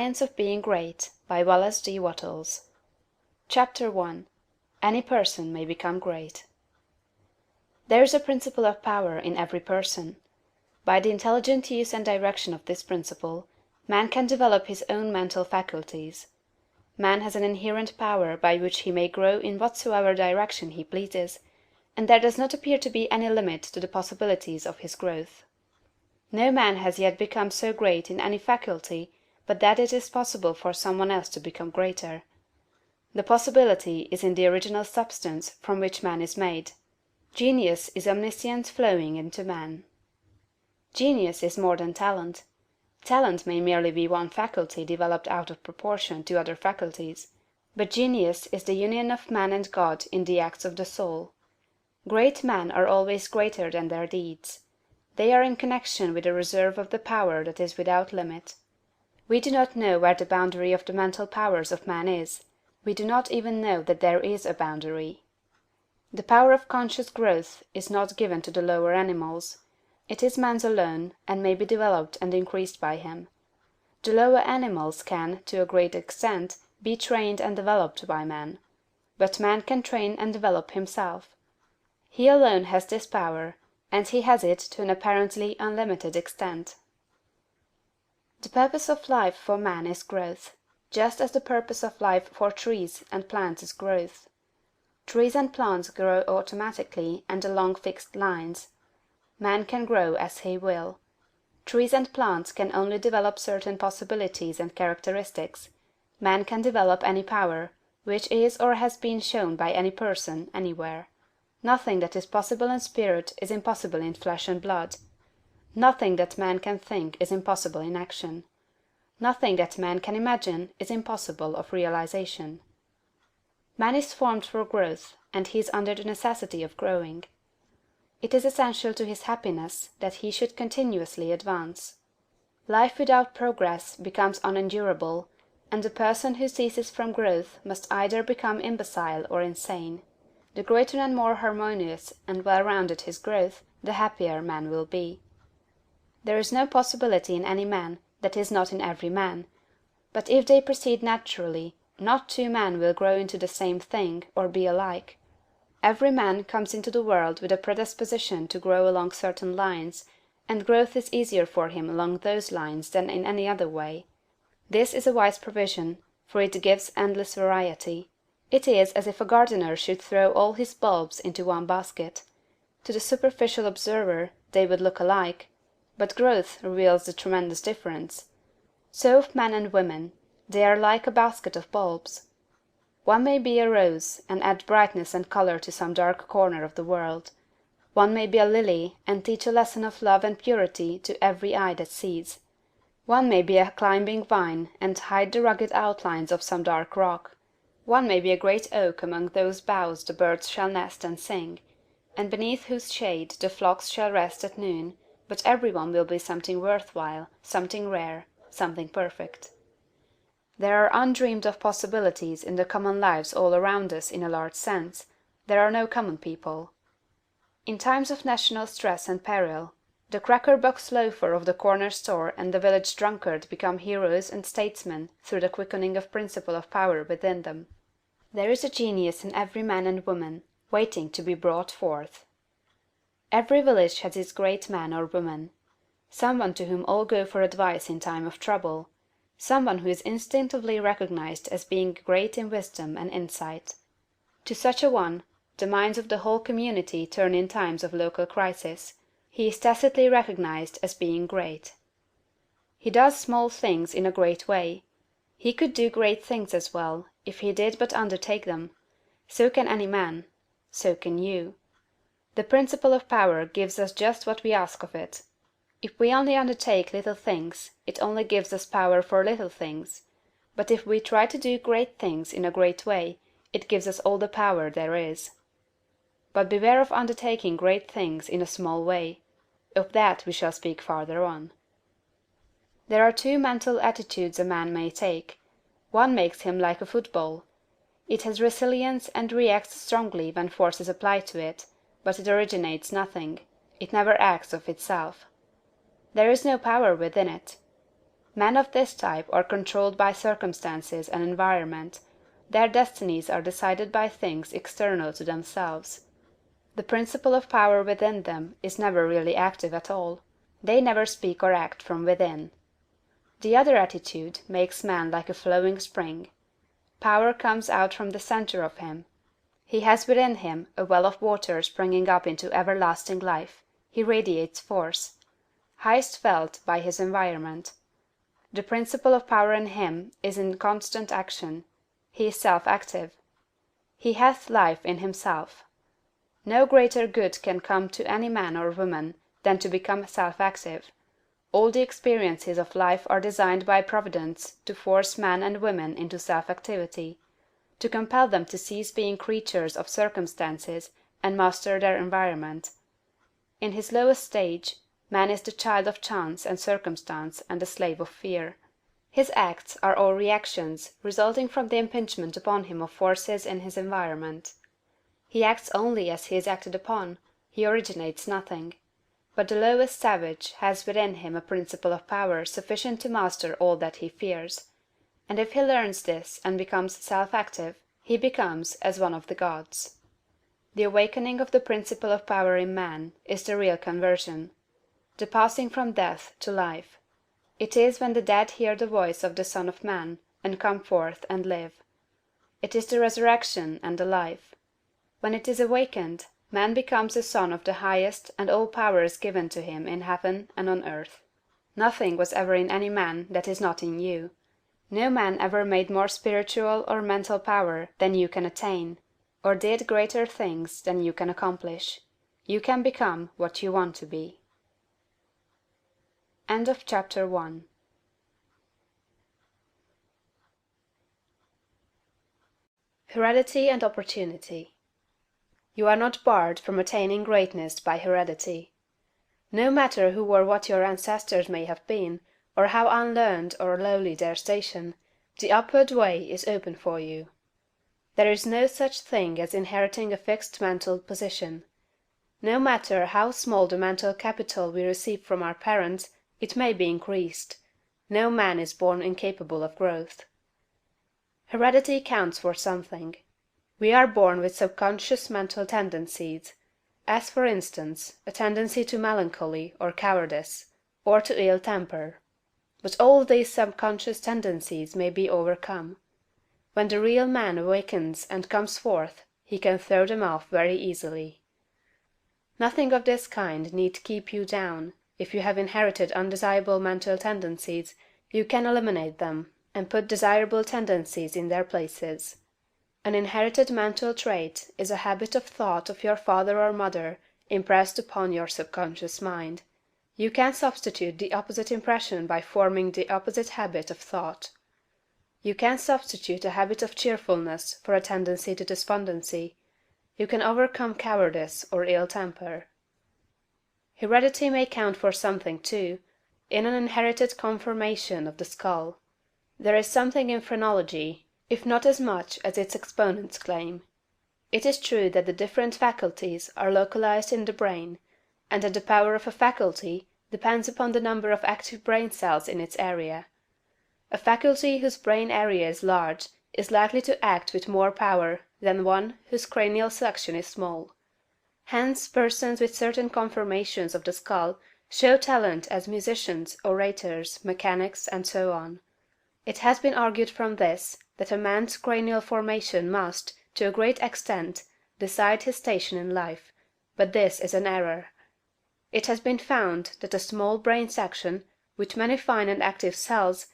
Science of Being Great, by Wallace D. Wattles. Chapter 1. Any Person May Become Great. There is a principle of power in every person. By the intelligent use and direction of this principle, man can develop his own mental faculties. Man has an inherent power by which he may grow in whatsoever direction he pleases, and there does not appear to be any limit to the possibilities of his growth. No man has yet become so great in any faculty but that it is possible for some one else to become greater. The possibility is in the original substance from which man is made. Genius is omniscience flowing into man. Genius is more than talent. Talent may merely be one faculty developed out of proportion to other faculties, but genius is the union of man and God in the acts of the soul. Great men are always greater than their deeds. They are in connection with a reserve of the power that is without limit. We do not know where the boundary of the mental powers of man is. We do not even know that there is a boundary. The power of conscious growth is not given to the lower animals. It is man's alone, and may be developed and increased by him. The lower animals can, to a great extent, be trained and developed by man. But man can train and develop himself. He alone has this power, and he has it to an apparently unlimited extent. The purpose of life for man is growth, just as the purpose of life for trees and plants is growth. Trees and plants grow automatically and along fixed lines. Man can grow as he will. Trees and plants can only develop certain possibilities and characteristics. Man can develop any power, which is or has been shown by any person, anywhere. Nothing that is possible in spirit is impossible in flesh and blood. Nothing that man can think is impossible in action. Nothing that man can imagine is impossible of realization. Man is formed for growth, and he is under the necessity of growing. It is essential to his happiness that he should continuously advance. Life without progress becomes unendurable, and the person who ceases from growth must either become imbecile or insane. The greater and more harmonious and well-rounded his growth, the happier man will be. There is no possibility in any man that is not in every man, but if they proceed naturally, not two men will grow into the same thing or be alike. Every man comes into the world with a predisposition to grow along certain lines, and growth is easier for him along those lines than in any other way. This is a wise provision, for it gives endless variety. It is as if a gardener should throw all his bulbs into one basket. To the superficial observer they would look alike, but growth reveals the tremendous difference. So of men and women, they are like a basket of bulbs. One may be a rose, and add brightness and color to some dark corner of the world. One may be a lily, and teach a lesson of love and purity to every eye that sees. One may be a climbing vine, and hide the rugged outlines of some dark rock. One may be a great oak among whose boughs the birds shall nest and sing, and beneath whose shade the flocks shall rest at noon, but every one will be something worthwhile, something rare, something perfect. There are undreamed of possibilities in the common lives all around us in a large sense. There are no common people. In times of national stress and peril, the cracker-box loafer of the corner store and the village drunkard become heroes and statesmen through the quickening of principle of power within them. There is a genius in every man and woman, waiting to be brought forth. Every village has its great man or woman. Someone to whom all go for advice in time of trouble. Someone who is instinctively recognized as being great in wisdom and insight. To such a one, the minds of the whole community turn in times of local crisis. He is tacitly recognized as being great. He does small things in a great way. He could do great things as well, if he did but undertake them. So can any man. So can you. The principle of power gives us just what we ask of it. If we only undertake little things, it only gives us power for little things. But if we try to do great things in a great way, it gives us all the power there is. But beware of undertaking great things in a small way. Of that we shall speak farther on. There are two mental attitudes a man may take. One makes him like a football. It has resilience and reacts strongly when force is applied to it, but it originates nothing. It never acts of itself. There is no power within it. Men of this type are controlled by circumstances and environment; their destinies are decided by things external to themselves. The principle of power within them is never really active at all; they never speak or act from within. The other attitude makes man like a flowing spring. Power comes out from the centre of him. He has within him a well of water springing up into everlasting life; he radiates force. Highest felt by his environment. The principle of power in him is in constant action; he is self-active. He hath life in himself. No greater good can come to any man or woman than to become self-active. All the experiences of life are designed by Providence to force men and women into self-activity, to compel them to cease being creatures of circumstances and master their environment. In his lowest stage, man is the child of chance and circumstance and the slave of fear. His acts are all reactions resulting from the impingement upon him of forces in his environment. He acts only as he is acted upon; he originates nothing. But the lowest savage has within him a principle of power sufficient to master all that he fears; and if he learns this and becomes self-active, he becomes as one of the gods. The awakening of the principle of power in man is the real conversion, the passing from death to life. It is when the dead hear the voice of the Son of Man, and come forth and live. It is the resurrection and the life. When it is awakened, man becomes a son of the highest, and all power is given to him in heaven and on earth. Nothing was ever in any man that is not in you. No man ever made more spiritual or mental power than you can attain, or did greater things than you can accomplish. You can become what you want to be. End of chapter 1. Heredity and Opportunity. You are not barred from attaining greatness by heredity. No matter who or what your ancestors may have been, or how unlearned or lowly their station, the upward way is open for you. There is no such thing as inheriting a fixed mental position. No matter how small the mental capital we receive from our parents, it may be increased. No man is born incapable of growth. Heredity counts for something. We are born with subconscious mental tendencies, as for instance, a tendency to melancholy or cowardice, or to ill temper. But all these subconscious tendencies may be overcome. When the real man awakens and comes forth, he can throw them off very easily. Nothing of this kind need keep you down. If you have inherited undesirable mental tendencies, you can eliminate them, and put desirable tendencies in their places. An inherited mental trait is a habit of thought of your father or mother impressed upon your subconscious mind. You can substitute the opposite impression by forming the opposite habit of thought. You can substitute a habit of cheerfulness for a tendency to despondency. You can overcome cowardice or ill temper. Heredity may count for something, too, in an inherited conformation of the skull. There is something in phrenology, if not as much as its exponents claim. It is true that the different faculties are localized in the brain, and that the power of a faculty depends upon the number of active brain cells in its area. A faculty whose brain area is large is likely to act with more power than one whose cranial section is small. Hence persons with certain conformations of the skull show talent as musicians, orators, mechanics, and so on. It has been argued from this that a man's cranial formation must, to a great extent, decide his station in life, but this is an error. It has been found that a small brain section, with many fine and active cells,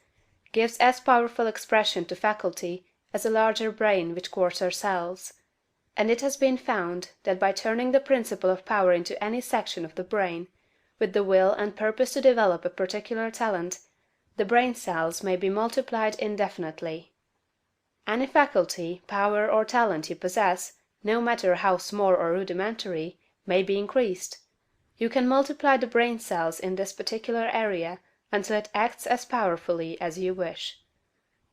gives as powerful expression to faculty as a larger brain with coarser cells; and it has been found that by turning the principle of power into any section of the brain, with the will and purpose to develop a particular talent, the brain cells may be multiplied indefinitely. Any faculty, power, or talent you possess, no matter how small or rudimentary, may be increased. You can multiply the brain cells in this particular area until it acts as powerfully as you wish.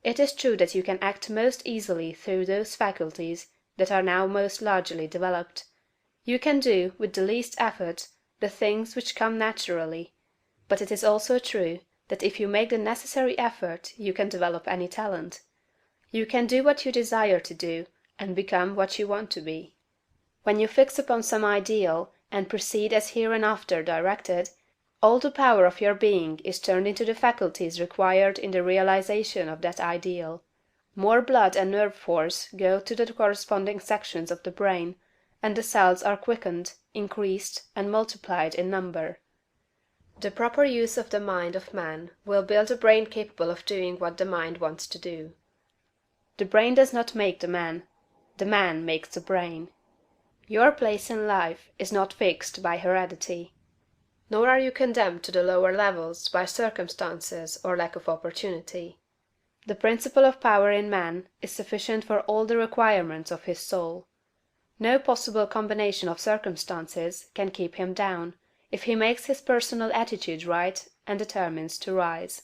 It is true that you can act most easily through those faculties that are now most largely developed. You can do, with the least effort, the things which come naturally; but it is also true that if you make the necessary effort you can develop any talent. You can do what you desire to do, and become what you want to be. When you fix upon some ideal, and proceed as hereinafter directed, all the power of your being is turned into the faculties required in the realization of that ideal. More blood and nerve force go to the corresponding sections of the brain, and the cells are quickened, increased, and multiplied in number. The proper use of the mind of man will build a brain capable of doing what the mind wants to do. The brain does not make the man makes the brain. Your place in life is not fixed by heredity. Nor are you condemned to the lower levels by circumstances or lack of opportunity. The principle of power in man is sufficient for all the requirements of his soul. No possible combination of circumstances can keep him down, if he makes his personal attitude right and determines to rise.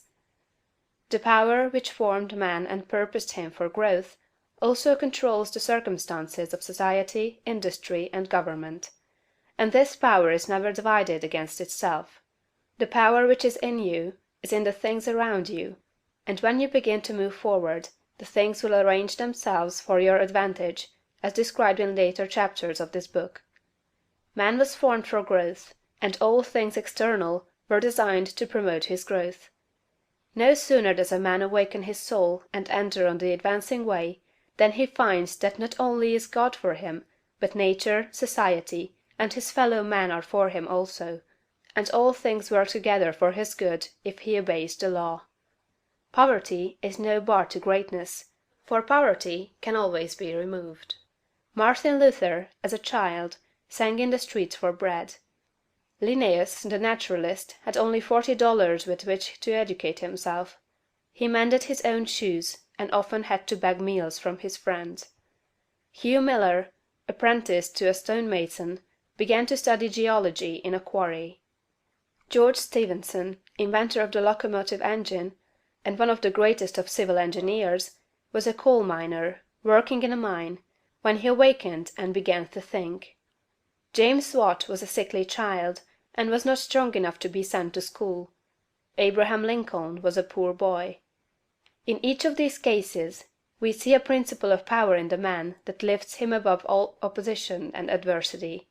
The power which formed man and purposed him for growth also controls the circumstances of society, industry, and government. And this power is never divided against itself. The power which is in you is in the things around you, and when you begin to move forward, the things will arrange themselves for your advantage, as described in later chapters of this book. Man was formed for growth, and all things external were designed to promote his growth. No sooner does a man awaken his soul and enter on the advancing way, than he finds that not only is God for him, but nature, society, and his fellow men are for him also, and all things work together for his good if he obeys the law. Poverty is no bar to greatness, for poverty can always be removed. Martin Luther, as a child, sang in the streets for bread. Linnaeus, the naturalist, had only $40 with which to educate himself. He mended his own shoes, and often had to beg meals from his friends. Hugh Miller, apprenticed to a stonemason, began to study geology in a quarry. George Stephenson, inventor of the locomotive engine, and one of the greatest of civil engineers, was a coal miner, working in a mine, when he awakened and began to think. James Watt was a sickly child, and was not strong enough to be sent to school. Abraham Lincoln was a poor boy. In each of these cases, we see a principle of power in the man that lifts him above all opposition and adversity.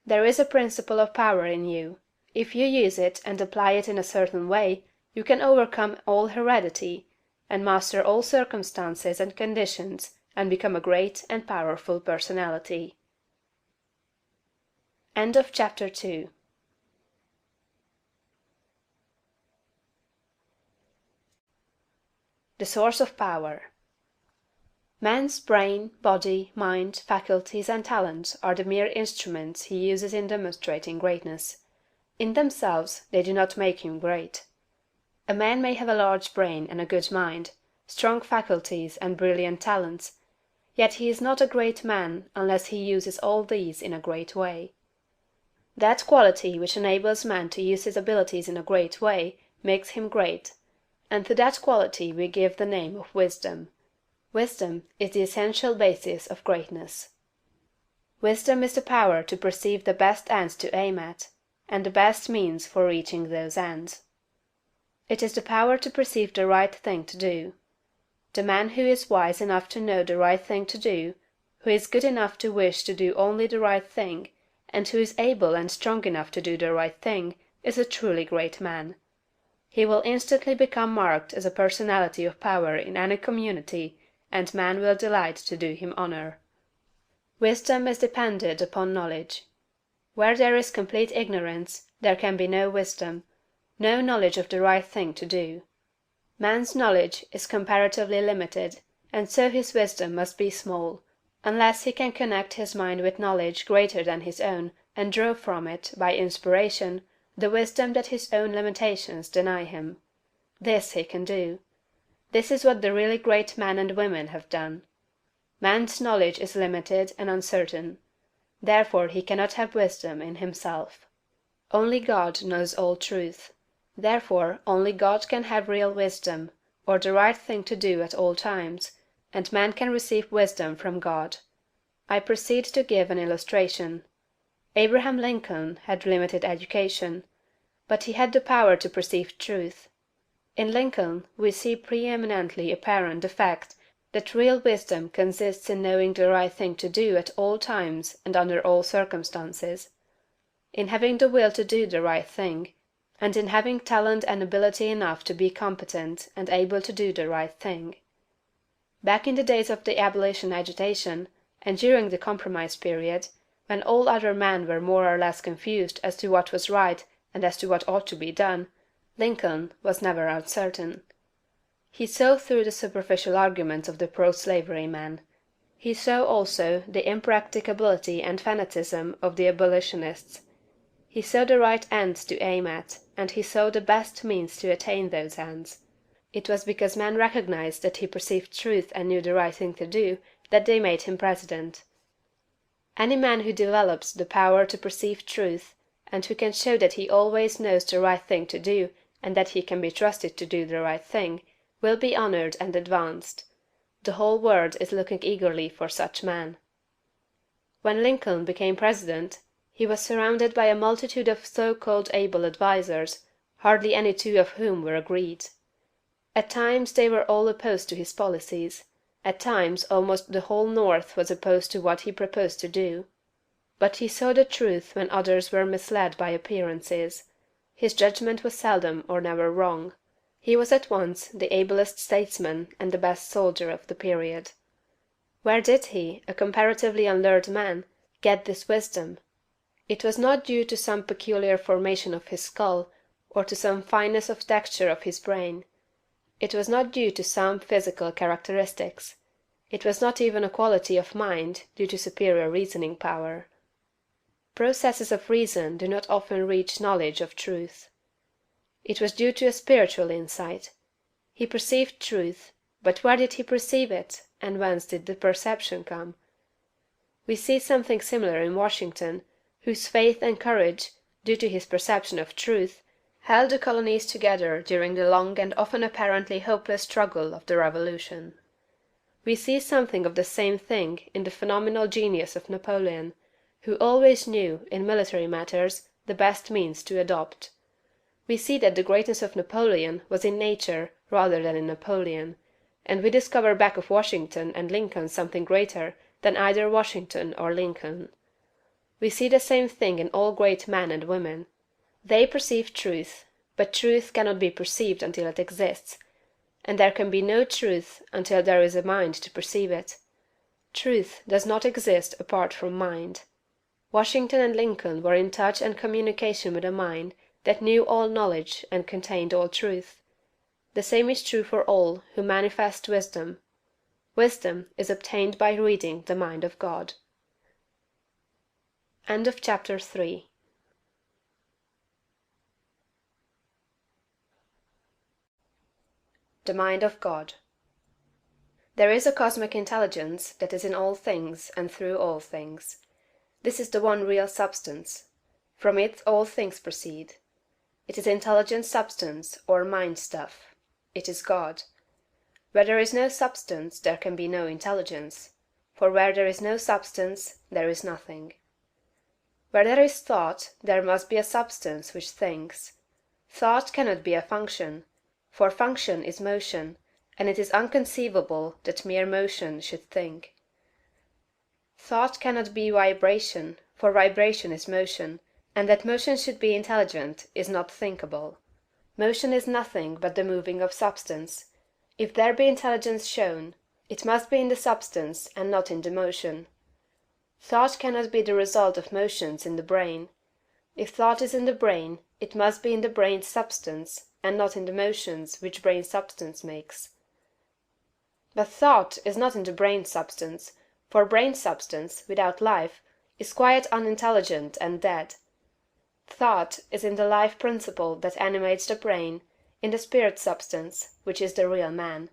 There is a principle of power in you. If you use it and apply it in a certain way, you can overcome all heredity, and master all circumstances and conditions, and become a great and powerful personality. End of chapter 2. The source of power. Man's brain, body, mind, faculties, and talents are the mere instruments he uses in demonstrating greatness. In themselves they do not make him great. A man may have a large brain and a good mind, strong faculties and brilliant talents, yet he is not a great man unless he uses all these in a great way. That quality which enables man to use his abilities in a great way makes him great, and to that quality we give the name of wisdom. Wisdom is the essential basis of greatness. Wisdom is the power to perceive the best ends to aim at, and the best means for reaching those ends. It is the power to perceive the right thing to do. The man who is wise enough to know the right thing to do, who is good enough to wish to do only the right thing, and who is able and strong enough to do the right thing, is a truly great man. He will instantly become marked as a personality of power in any community, and man will delight to do him honor. Wisdom is dependent upon knowledge. Where there is complete ignorance, there can be no wisdom, no knowledge of the right thing to do. Man's knowledge is comparatively limited, and so his wisdom must be small, unless he can connect his mind with knowledge greater than his own, and draw from it, by inspiration, the wisdom that his own limitations deny him. This he can do. This is what the really great men and women have done. Man's knowledge is limited and uncertain. Therefore he cannot have wisdom in himself. Only God knows all truth. Therefore only God can have real wisdom, or the right thing to do at all times, and man can receive wisdom from God. I proceed to give an illustration. Abraham Lincoln had limited education. but he had the power to perceive truth. In Lincoln we see preeminently apparent the fact that real wisdom consists in knowing the right thing to do at all times and under all circumstances; in having the will to do the right thing, and in having talent and ability enough to be competent and able to do the right thing. Back in the days of the abolition agitation, and during the compromise period, when all other men were more or less confused as to what was right and as to what ought to be done, Lincoln was never uncertain. He saw through the superficial arguments of the pro-slavery men. He saw also the impracticability and fanaticism of the abolitionists. He saw the right ends to aim at, and he saw the best means to attain those ends. It was because men recognized that he perceived truth and knew the right thing to do that they made him president. Any man who develops the power to perceive truth, and who can show that he always knows the right thing to do and that he can be trusted to do the right thing, will be honored and advanced. The whole world is looking eagerly for such men. When Lincoln became president, he was surrounded by a multitude of so-called able advisers, hardly any two of whom were agreed. At times they were all opposed to his policies; at times almost the whole North was opposed to what he proposed to do. But he saw the truth when others were misled by appearances. His judgment was seldom or never wrong. He was at once the ablest statesman and the best soldier of the period. Where did he, a comparatively unlearned man, get this wisdom? It was not due to some peculiar formation of his skull, or to some fineness of texture of his brain. It was not due to some physical characteristics. It was not even a quality of mind due to superior reasoning power. Processes of reason do not often reach knowledge of truth. It was due to a spiritual insight. He perceived truth, but where did he perceive it, and whence did the perception come? We see something similar in Washington, whose faith and courage, due to his perception of truth, held the colonies together during the long and often apparently hopeless struggle of the Revolution. We see something of the same thing in the phenomenal genius of Napoleon, who always knew, in military matters, the best means to adopt. We see that the greatness of Napoleon was in nature rather than in Napoleon, and we discover back of Washington and Lincoln something greater than either Washington or Lincoln. We see the same thing in all great men and women. They perceive truth, but truth cannot be perceived until it exists, and there can be no truth until there is a mind to perceive it. Truth does not exist apart from mind. Washington and Lincoln were in touch and communication with a mind that knew all knowledge and contained all truth. The same is true for all who manifest wisdom. Wisdom is obtained by reading the mind of God. End of chapter 3. The mind of God. There is a cosmic intelligence that is in all things and through all things. This is the one real substance. From it all things proceed. It is intelligent substance or mind stuff. It is God. Where there is no substance there can be no intelligence, for where there is no substance there is nothing. Where there is thought there must be a substance which thinks. Thought cannot be a function, for function is motion, and it is inconceivable that mere motion should think. Thought cannot be vibration, for vibration is motion, and that motion should be intelligent is not thinkable. Motion is nothing but the moving of substance. If there be intelligence shown, it must be in the substance and not in the motion. Thought cannot be the result of motions in the brain. If thought is in the brain, it must be in the brain's substance, and not in the motions which brain substance makes. But thought is not in the brain substance, for brain substance, without life, is quite unintelligent and dead. Thought is in the life principle that animates the brain, in the spirit substance, which is the real man.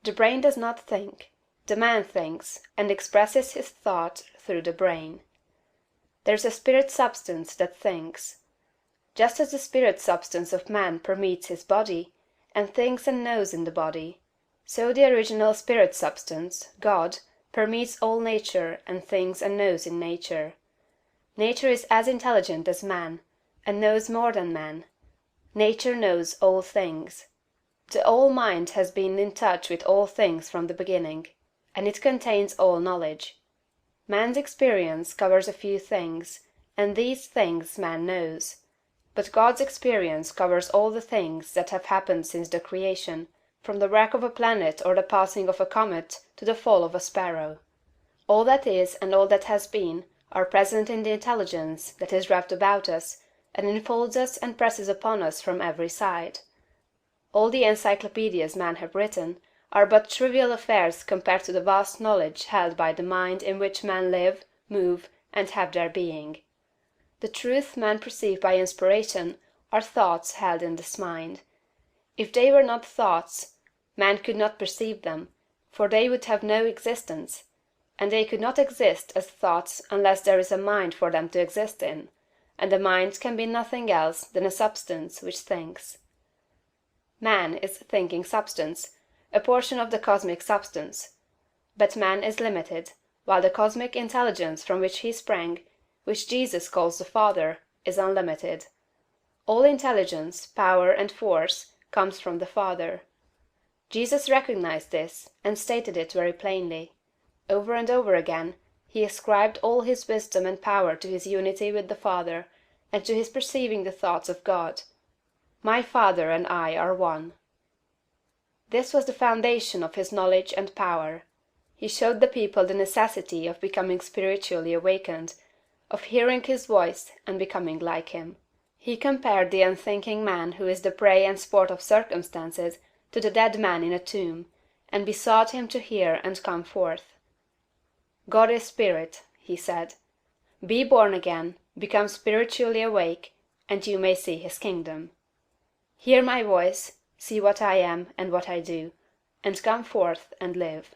The brain does not think. The man thinks, and expresses his thought through the brain. There is a spirit substance that thinks. Just as the spirit substance of man permeates his body, and thinks and knows in the body, so the original spirit substance, God, permeates all nature and thinks and knows in nature. Nature is as intelligent as man, and knows more than man, Nature knows all things. The All Mind has been in touch with all things from the beginning, and it contains all knowledge. Man's experience covers a few things, and these things man knows. But God's experience covers all the things that have happened since the creation, from the wreck of a planet or the passing of a comet to the fall of a sparrow. All that is and all that has been are present in the intelligence that is wrapped about us and enfolds us and presses upon us from every side. All the encyclopedias men have written are but trivial affairs compared to the vast knowledge held by the mind in which men live, move, and have their being. The truth men perceive by inspiration are thoughts held in this mind. If they were not thoughts, man could not perceive them, for they would have no existence, and they could not exist as thoughts unless there is a mind for them to exist in, and the mind can be nothing else than a substance which thinks. Man is thinking substance, a portion of the cosmic substance. But man is limited, while the cosmic intelligence from which he sprang, which Jesus calls the Father, is unlimited. All intelligence, power, and force comes from the Father. Jesus recognized this, and stated it very plainly. Over and over again, he ascribed all his wisdom and power to his unity with the Father, and to his perceiving the thoughts of God. My Father and I are one. This was the foundation of his knowledge and power. He showed the people the necessity of becoming spiritually awakened, of hearing his voice and becoming like him. He compared the unthinking man who is the prey and sport of circumstances to the dead man in a tomb, and besought him to hear and come forth. God is spirit, he said. Be born again, become spiritually awake, and you may see his kingdom. Hear my voice, see what I am and what I do, and come forth and live.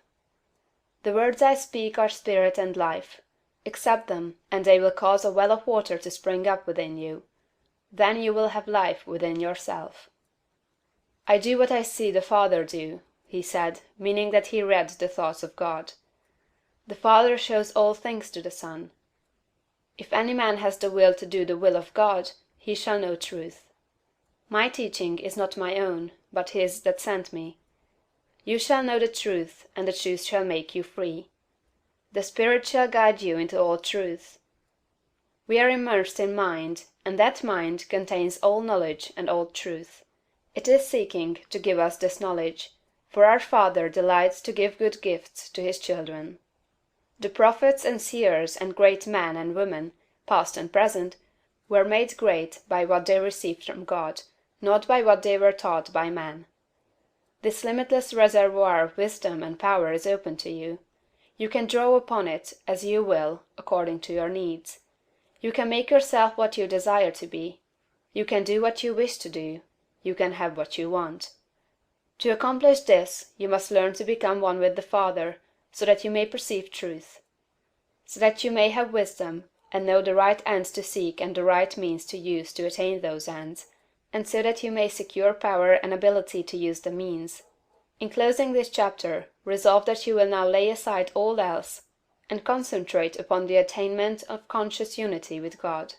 The words I speak are spirit and life. Accept them, and they will cause a well of water to spring up within you. Then you will have life within yourself. I do what I see the Father do, he said, meaning that he read the thoughts of God. The Father shows all things to the Son. If any man has the will to do the will of God, he shall know truth. My teaching is not my own, but his that sent me. You shall know the truth, and the truth shall make you free. The Spirit shall guide you into all truth. We are immersed in mind, and that mind contains all knowledge and all truth. It is seeking to give us this knowledge, for our Father delights to give good gifts to his children. The prophets and seers and great men and women, past and present, were made great by what they received from God, not by what they were taught by man. This limitless reservoir of wisdom and power is open to you. You can draw upon it as you will, according to your needs. You can make yourself what you desire to be. You can do what you wish to do. You can have what you want. To accomplish this, you must learn to become one with the Father, so that you may perceive truth. So that you may have wisdom, and know the right ends to seek and the right means to use to attain those ends, and so that you may secure power and ability to use the means. In closing this chapter, resolve that you will now lay aside all else, and concentrate upon the attainment of conscious unity with God.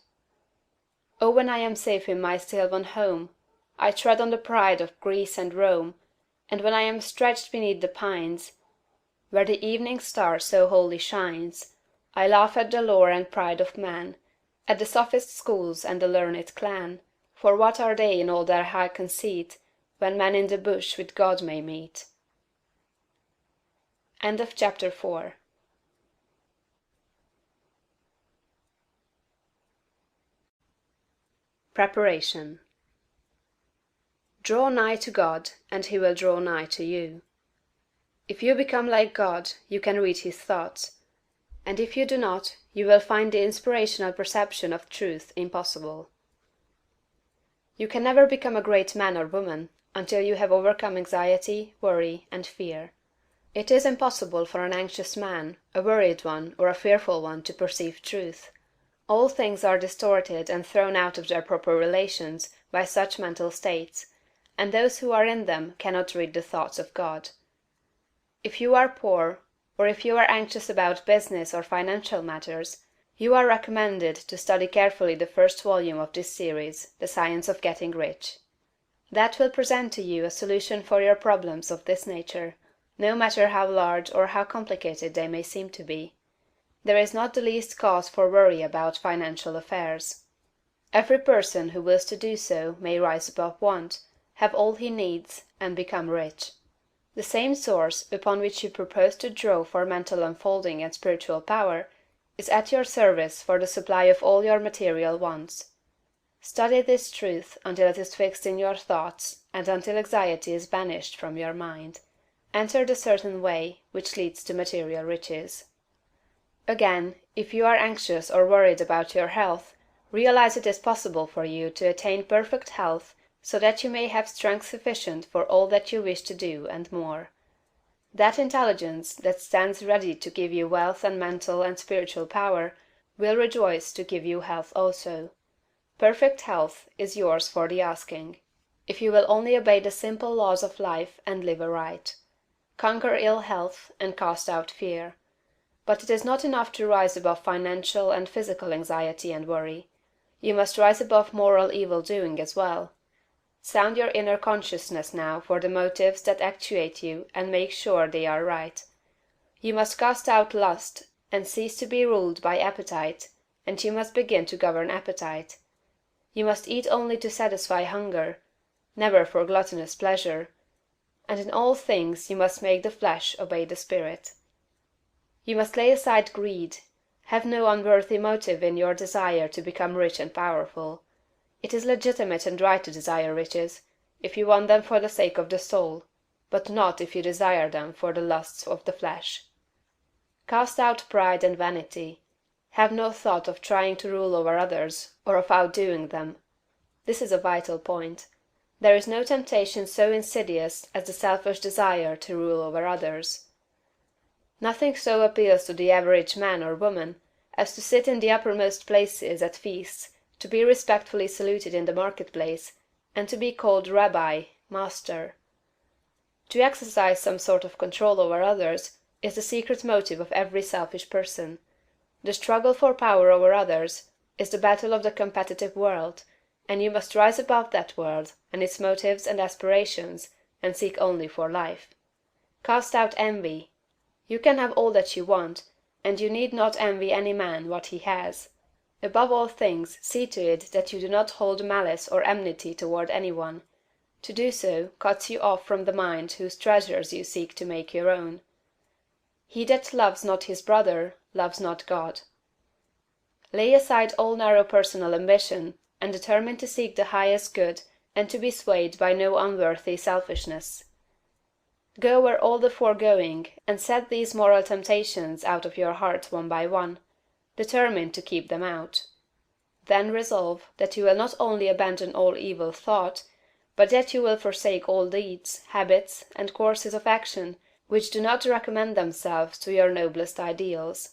Oh, when I am safe in my sylvan home, I tread on the pride of Greece and Rome, and when I am stretched beneath the pines, where the evening star so wholly shines, I laugh at the lore and pride of man, at the sophist schools and the learned clan, for what are they in all their high conceit, when man in the bush with God may meet? End of chapter 4. Preparation. Draw nigh to God, and he will draw nigh to you. If you become like God, you can read his thoughts, and if you do not, you will find the inspirational perception of truth impossible. You can never become a great man or woman until you have overcome anxiety, worry, and fear. It is impossible for an anxious man, a worried one, or a fearful one to perceive truth. All things are distorted and thrown out of their proper relations by such mental states, and those who are in them cannot read the thoughts of God. If you are poor, or if you are anxious about business or financial matters, you are recommended to study carefully the first volume of this series, The Science of Getting Rich. That will present to you a solution for your problems of this nature, no matter how large or how complicated they may seem to be. There is not the least cause for worry about financial affairs. Every person who wills to do so may rise above want, have all he needs, and become rich. The same source upon which you propose to draw for mental unfolding and spiritual power is at your service for the supply of all your material wants. Study this truth until it is fixed in your thoughts and until anxiety is banished from your mind. Enter the certain way which leads to material riches. Again, if you are anxious or worried about your health, realize it is possible for you to attain perfect health so that you may have strength sufficient for all that you wish to do and more. That intelligence that stands ready to give you wealth and mental and spiritual power will rejoice to give you health also. Perfect health is yours for the asking, if you will only obey the simple laws of life and live aright. Conquer ill health and cast out fear. But it is not enough to rise above financial and physical anxiety and worry. You must rise above moral evil doing as well. Sound your inner consciousness now for the motives that actuate you and make sure they are right. You must cast out lust and cease to be ruled by appetite, and you must begin to govern appetite. You must eat only to satisfy hunger, never for gluttonous pleasure, and in all things you must make the flesh obey the spirit. You must lay aside greed. Have no unworthy motive in your desire to become rich and powerful. It is legitimate and right to desire riches, if you want them for the sake of the soul, but not if you desire them for the lusts of the flesh. Cast out pride and vanity. Have no thought of trying to rule over others, or of outdoing them. This is a vital point. There is no temptation so insidious as the selfish desire to rule over others. Nothing so appeals to the average man or woman as to sit in the uppermost places at feasts, to be respectfully saluted in the marketplace, and to be called Rabbi, Master. To exercise some sort of control over others is the secret motive of every selfish person. The struggle for power over others is the battle of the competitive world, and you must rise above that world and its motives and aspirations, and seek only for life. Cast out envy. You can have all that you want, and you need not envy any man what he has. Above all things, see to it that you do not hold malice or enmity toward any one. To do so cuts you off from the mind whose treasures you seek to make your own. He that loves not his brother loves not God. Lay aside all narrow personal ambition, and determine to seek the highest good and to be swayed by no unworthy selfishness. Go over all the foregoing, and set these moral temptations out of your heart one by one, determined to keep them out. Then resolve that you will not only abandon all evil thought, but that you will forsake all deeds, habits, and courses of action which do not recommend themselves to your noblest ideals.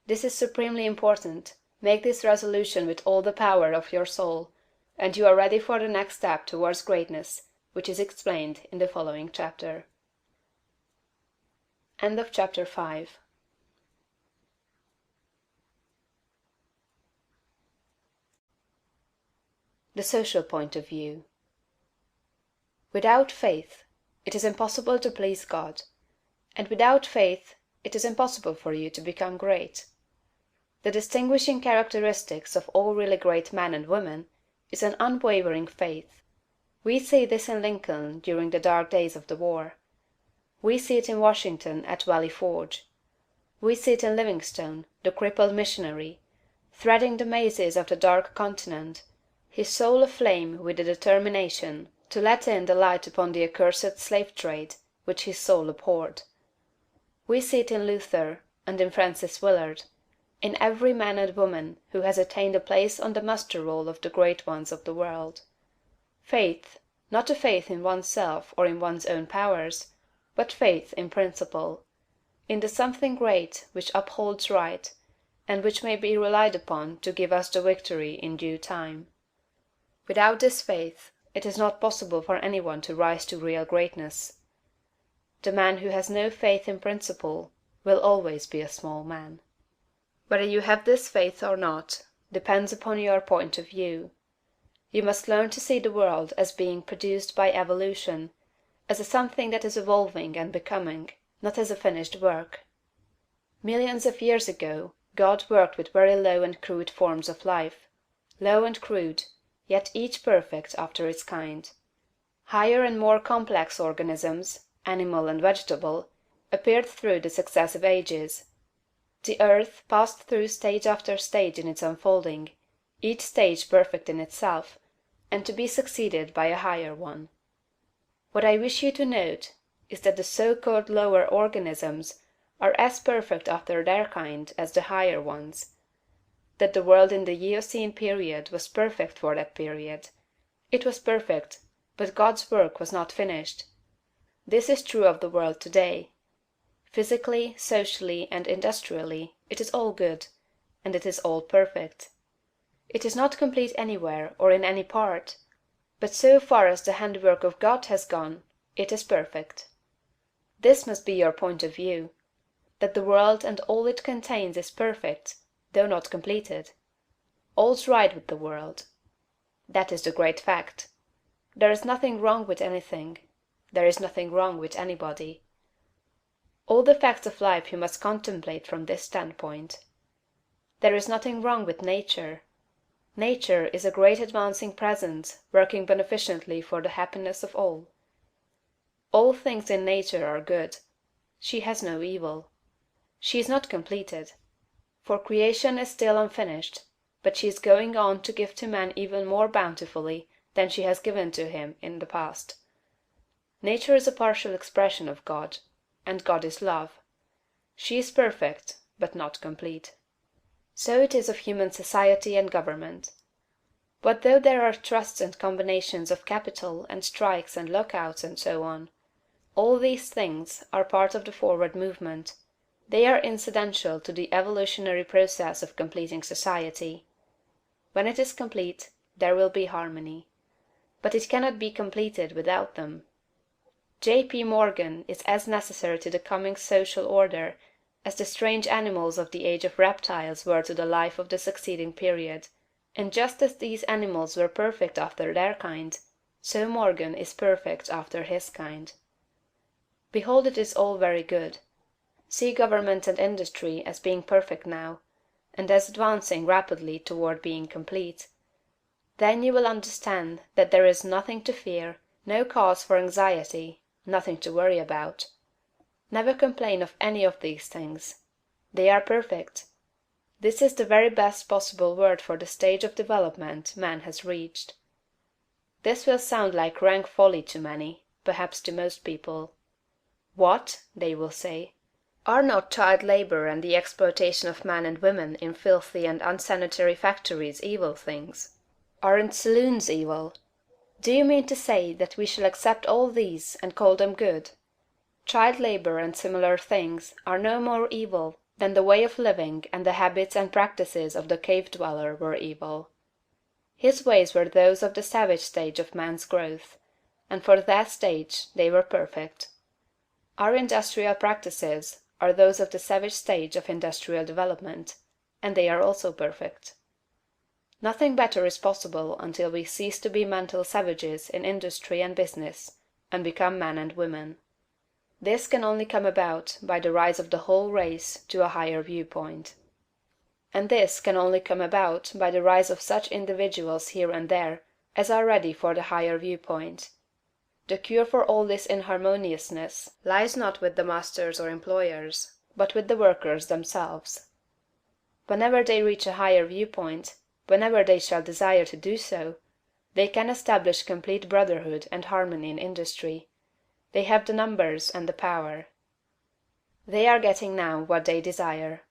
This is supremely important. Make this resolution with all the power of your soul, and you are ready for the next step towards greatness, which is explained in the following chapter. End of chapter 5. The social point of view. Without faith, it is impossible to please God, and without faith, it is impossible for you to become great. The distinguishing characteristics of all really great men and women is an unwavering faith. We see this in Lincoln during the dark days of the war. We see it in Washington at Valley Forge. We see it in Livingstone, the crippled missionary, threading the mazes of the dark continent, his soul aflame with the determination to let in the light upon the accursed slave trade which his soul abhorred. We see it in Luther and in Francis Willard, in every man and woman who has attained a place on the muster roll of the great ones of the world. Faith, not a faith in oneself or in one's own powers, but faith in principle, in the something great which upholds right, and which may be relied upon to give us the victory in due time. Without this faith, it is not possible for anyone to rise to real greatness. The man who has no faith in principle will always be a small man. Whether you have this faith or not depends upon your point of view. you must learn to see the world as being produced by evolution, as a something that is evolving and becoming, not as a finished work. Millions of years ago, God worked with very low and crude forms of life, low and crude, yet each perfect after its kind. Higher and more complex organisms, animal and vegetable, appeared through the successive ages. The earth passed through stage after stage in its unfolding, each stage perfect in itself, and to be succeeded by a higher one. What I wish you to note is that the so-called lower organisms are as perfect after their kind as the higher ones; that the world in the Eocene period was perfect for that period. It was perfect, but God's work was not finished. This is true of the world today. Physically, socially, and industrially, it is all good, and it is all perfect. It is not complete anywhere or in any part, but so far as the handiwork of God has gone, it is perfect. This must be your point of view, that the world and all it contains is perfect, though not completed. All's right with the world. That is the great fact. There is nothing wrong with anything. There is nothing wrong with anybody. All the facts of life you must contemplate from this standpoint. There is nothing wrong with nature. Nature is a great advancing presence working beneficently for the happiness of all. All things in nature are good. She has no evil. She is not completed, for creation is still unfinished, but she is going on to give to man even more bountifully than she has given to him in the past. Nature is a partial expression of God, and God is love. She is perfect, but not complete. So it is of human society and government. What though there are trusts and combinations of capital and strikes and lockouts and so on? All these things are part of the forward movement. They are incidental to the evolutionary process of completing society. When it is complete, there will be harmony. But it cannot be completed without them. J.P. Morgan is as necessary to the coming social order as the strange animals of the age of reptiles were to the life of the succeeding period; and just as these animals were perfect after their kind, so Morgan is perfect after his kind. Behold, it is all very good. See government and industry as being perfect now, and as advancing rapidly toward being complete. Then you will understand that there is nothing to fear, no cause for anxiety, nothing to worry about. Never complain of any of these things. They are perfect. This is the very best possible word for the stage of development man has reached. This will sound like rank folly to many, perhaps to most people. What, they will say, are not child labor and the exploitation of men and women in filthy and unsanitary factories evil things? Aren't saloons evil? Do you mean to say that we shall accept all these and call them good? Child labor and similar things are no more evil than the way of living and the habits and practices of the cave dweller were evil. His ways were those of the savage stage of man's growth, and for that stage they were perfect. Our industrial practices are those of the savage stage of industrial development, and they are also perfect. Nothing better is possible until we cease to be mental savages in industry and business, and become men and women. This can only come about by the rise of the whole race to a higher viewpoint. And this can only come about by the rise of such individuals here and there as are ready for the higher viewpoint. The cure for all this inharmoniousness lies not with the masters or employers, but with the workers themselves. Whenever they reach a higher viewpoint, whenever they shall desire to do so, they can establish complete brotherhood and harmony in industry. They have the numbers and the power. They are getting now what they desire.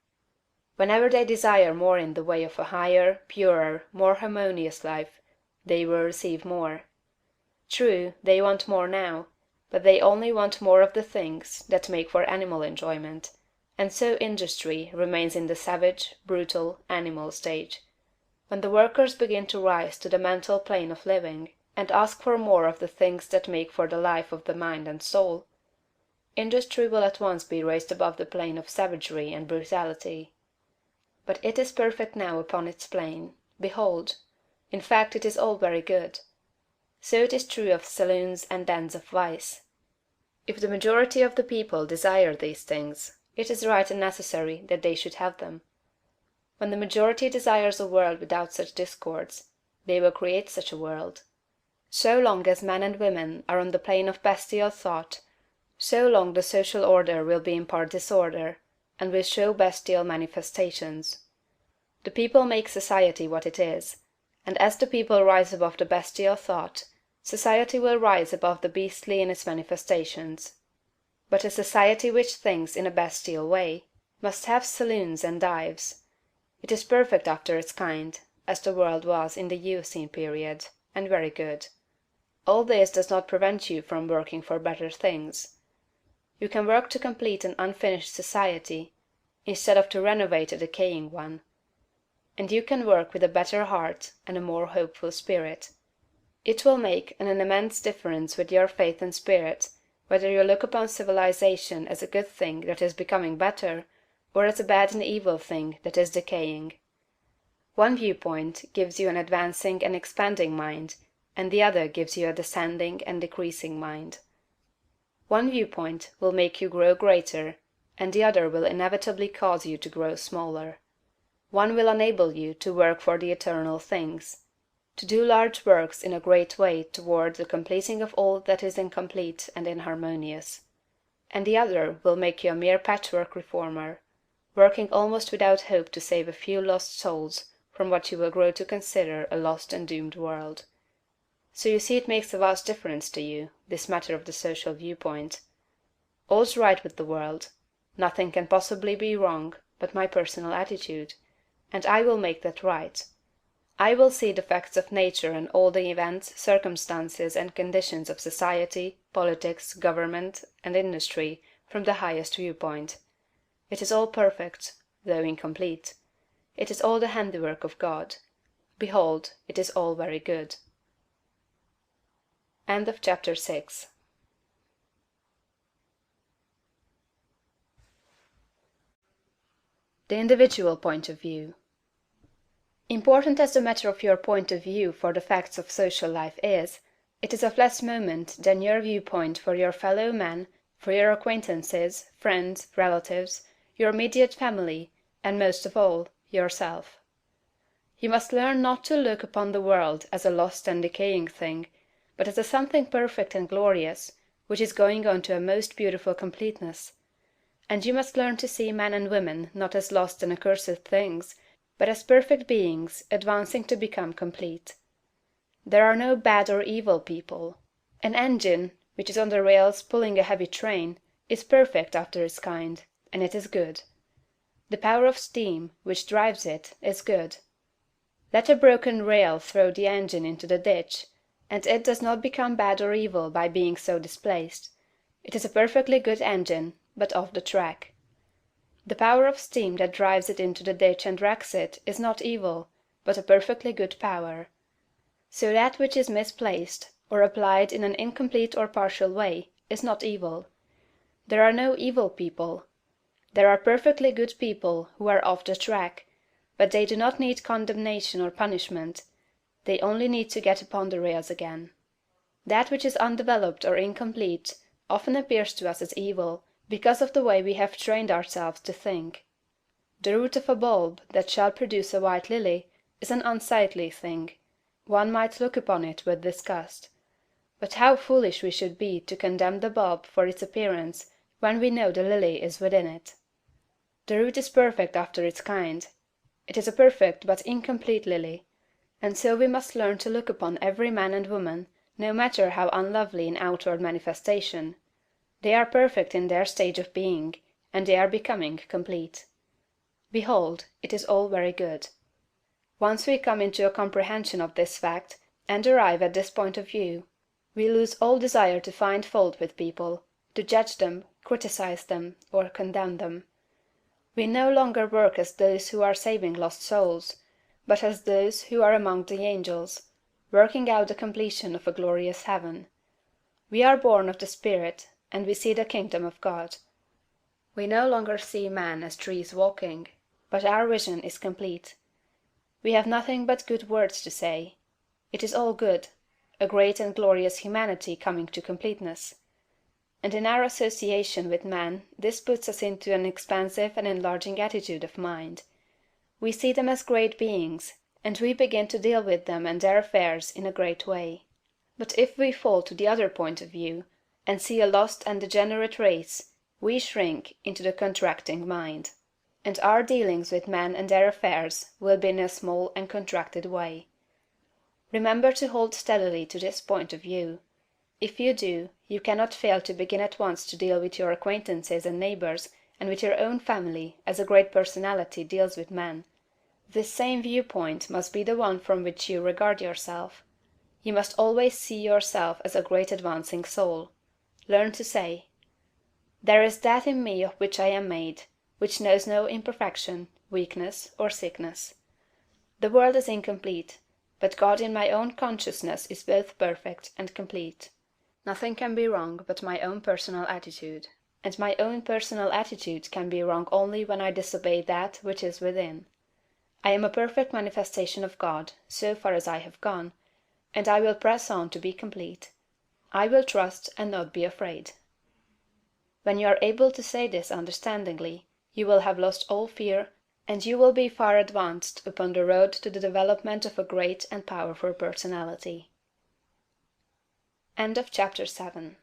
Whenever they desire more in the way of a higher, purer, more harmonious life, they will receive more. True, they want more now, but they only want more of the things that make for animal enjoyment, and so industry remains in the savage, brutal, animal stage. When the workers begin to rise to the mental plane of living, and ask for more of the things that make for the life of the mind and soul, industry will at once be raised above the plane of savagery and brutality. But it is perfect now upon its plane. Behold! In fact, it is all very good. So it is true of saloons and dens of vice. If the majority of the people desire these things, it is right and necessary that they should have them. When the majority desires a world without such discords, they will create such a world. So long as men and women are on the plane of bestial thought, so long the social order will be in part disorder, and will show bestial manifestations. The people make society what it is, and as the people rise above the bestial thought, society will rise above the beastly in its manifestations. But a society which thinks in a bestial way must have saloons and dives. It is perfect after its kind, as the world was in the Eocene period, and very good. All this does not prevent you from working for better things. You can work to complete an unfinished society, instead of to renovate a decaying one. And you can work with a better heart and a more hopeful spirit. It will make an immense difference with your faith and spirit whether you look upon civilization as a good thing that is becoming better, or as a bad and evil thing that is decaying. One viewpoint gives you an advancing and expanding mind, and the other gives you a descending and decreasing mind. One viewpoint will make you grow greater, and the other will inevitably cause you to grow smaller. One will enable you to work for the eternal things, to do large works in a great way toward the completing of all that is incomplete and inharmonious; and the other will make you a mere patchwork reformer, working almost without hope to save a few lost souls from what you will grow to consider a lost and doomed world. So you see it makes a vast difference to you, this matter of the social viewpoint. All's right with the world, nothing can possibly be wrong but my personal attitude, and I will make that right. I will see the facts of nature and all the events, circumstances, and conditions of society, politics, government, and industry from the highest viewpoint. It is all perfect, though incomplete. It is all the handiwork of God. Behold, it is all very good. End of chapter 6. The individual point of view. Important as the matter of your point of view for the facts of social life is, it is of less moment than your viewpoint for your fellow men, for your acquaintances, friends, relatives, your immediate family, and most of all, yourself. You must learn not to look upon the world as a lost and decaying thing, but as a something perfect and glorious, which is going on to a most beautiful completeness. And you must learn to see men and women not as lost and accursed things, but as perfect beings advancing to become complete. There are no bad or evil people. An engine, which is on the rails pulling a heavy train, is perfect after its kind, and it is good. The power of steam, which drives it, is good. Let a broken rail throw the engine into the ditch, and it does not become bad or evil by being so displaced. It is a perfectly good engine, but off the track. The power of steam that drives it into the ditch and wrecks it is not evil, but a perfectly good power. So that which is misplaced, or applied in an incomplete or partial way, is not evil. There are no evil people. There are perfectly good people who are off the track, but they do not need condemnation or punishment, they only need to get upon the rails again. That which is undeveloped or incomplete often appears to us as evil, because of the way we have trained ourselves to think. The root of a bulb that shall produce a white lily is an unsightly thing. One might look upon it with disgust. But how foolish we should be to condemn the bulb for its appearance when we know the lily is within it. The root is perfect after its kind. It is a perfect but incomplete lily. And so we must learn to look upon every man and woman, no matter how unlovely in outward manifestation. They are perfect in their stage of being, and they are becoming complete. Behold, it is all very good. Once we come into a comprehension of this fact, and arrive at this point of view, we lose all desire to find fault with people, to judge them, criticize them, or condemn them. We no longer work as those who are saving lost souls, but as those who are among the angels, working out the completion of a glorious heaven. We are born of the Spirit, and we see the kingdom of God. We no longer see men as trees walking, but our vision is complete. We have nothing but good words to say. It is all good, a great and glorious humanity coming to completeness. And in our association with men this puts us into an expansive and enlarging attitude of mind. We see them as great beings, and we begin to deal with them and their affairs in a great way. But if we fall to the other point of view, and see a lost and degenerate race, we shrink into the contracting mind, and our dealings with men and their affairs will be in a small and contracted way. Remember to hold steadily to this point of view. If you do, you cannot fail to begin at once to deal with your acquaintances and neighbors and with your own family as a great personality deals with men. This same viewpoint must be the one from which you regard yourself. You must always see yourself as a great advancing soul. Learn to say, "There is that in me of which I am made, which knows no imperfection, weakness, or sickness. The world is incomplete, but God in my own consciousness is both perfect and complete. Nothing can be wrong but my own personal attitude, and my own personal attitude can be wrong only when I disobey that which is within. I am a perfect manifestation of God, so far as I have gone, and I will press on to be complete. I will trust and not be afraid." When you are able to say this understandingly, you will have lost all fear, and you will be far advanced upon the road to the development of a great and powerful personality. End of Chapter 7.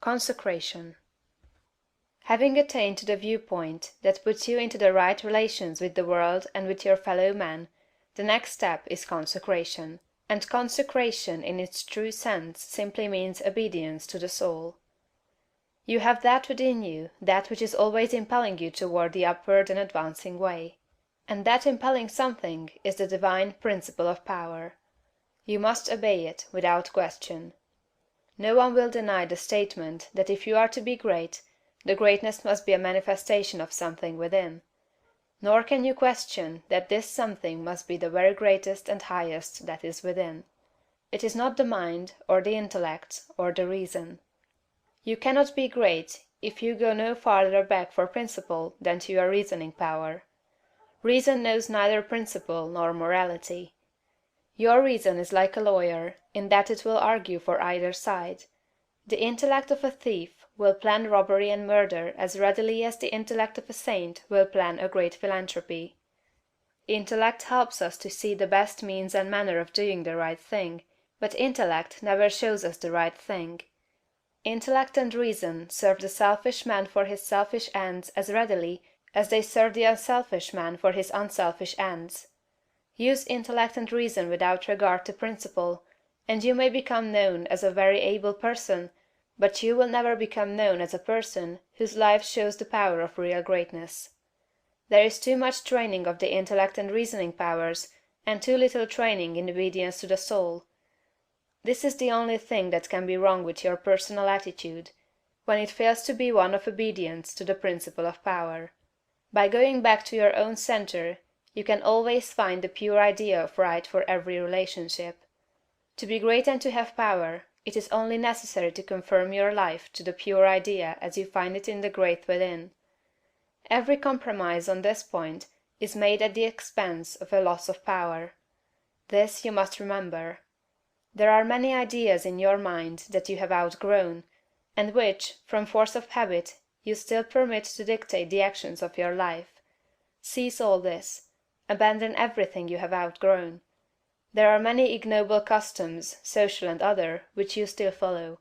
Consecration. Having attained to the viewpoint that puts you into the right relations with the world and with your fellow men, the next step is consecration, and consecration in its true sense simply means obedience to the soul. You have that within you, that which is always impelling you toward the upward and advancing way. And that impelling something is the divine principle of power. You must obey it without question. No one will deny the statement that if you are to be great, the greatness must be a manifestation of something within. Nor can you question that this something must be the very greatest and highest that is within. It is not the mind, or the intellect, or the reason. You cannot be great if you go no farther back for principle than to your reasoning power. Reason knows neither principle nor morality. Your reason is like a lawyer, in that it will argue for either side. The intellect of a thief will plan robbery and murder as readily as the intellect of a saint will plan a great philanthropy. Intellect helps us to see the best means and manner of doing the right thing, but intellect never shows us the right thing. Intellect and reason serve the selfish man for his selfish ends as readily as they serve the unselfish man for his unselfish ends. Use intellect and reason without regard to principle, and you may become known as a very able person, but you will never become known as a person whose life shows the power of real greatness. There is too much training of the intellect and reasoning powers, and too little training in obedience to the soul. This is the only thing that can be wrong with your personal attitude, when it fails to be one of obedience to the principle of power. By going back to your own center, you can always find the pure idea of right for every relationship. To be great and to have power, it is only necessary to conform your life to the pure idea as you find it in the great within. Every compromise on this point is made at the expense of a loss of power. This you must remember. There are many ideas in your mind that you have outgrown, and which, from force of habit, you still permit to dictate the actions of your life. Cease all this. Abandon everything you have outgrown. There are many ignoble customs, social and other, which you still follow,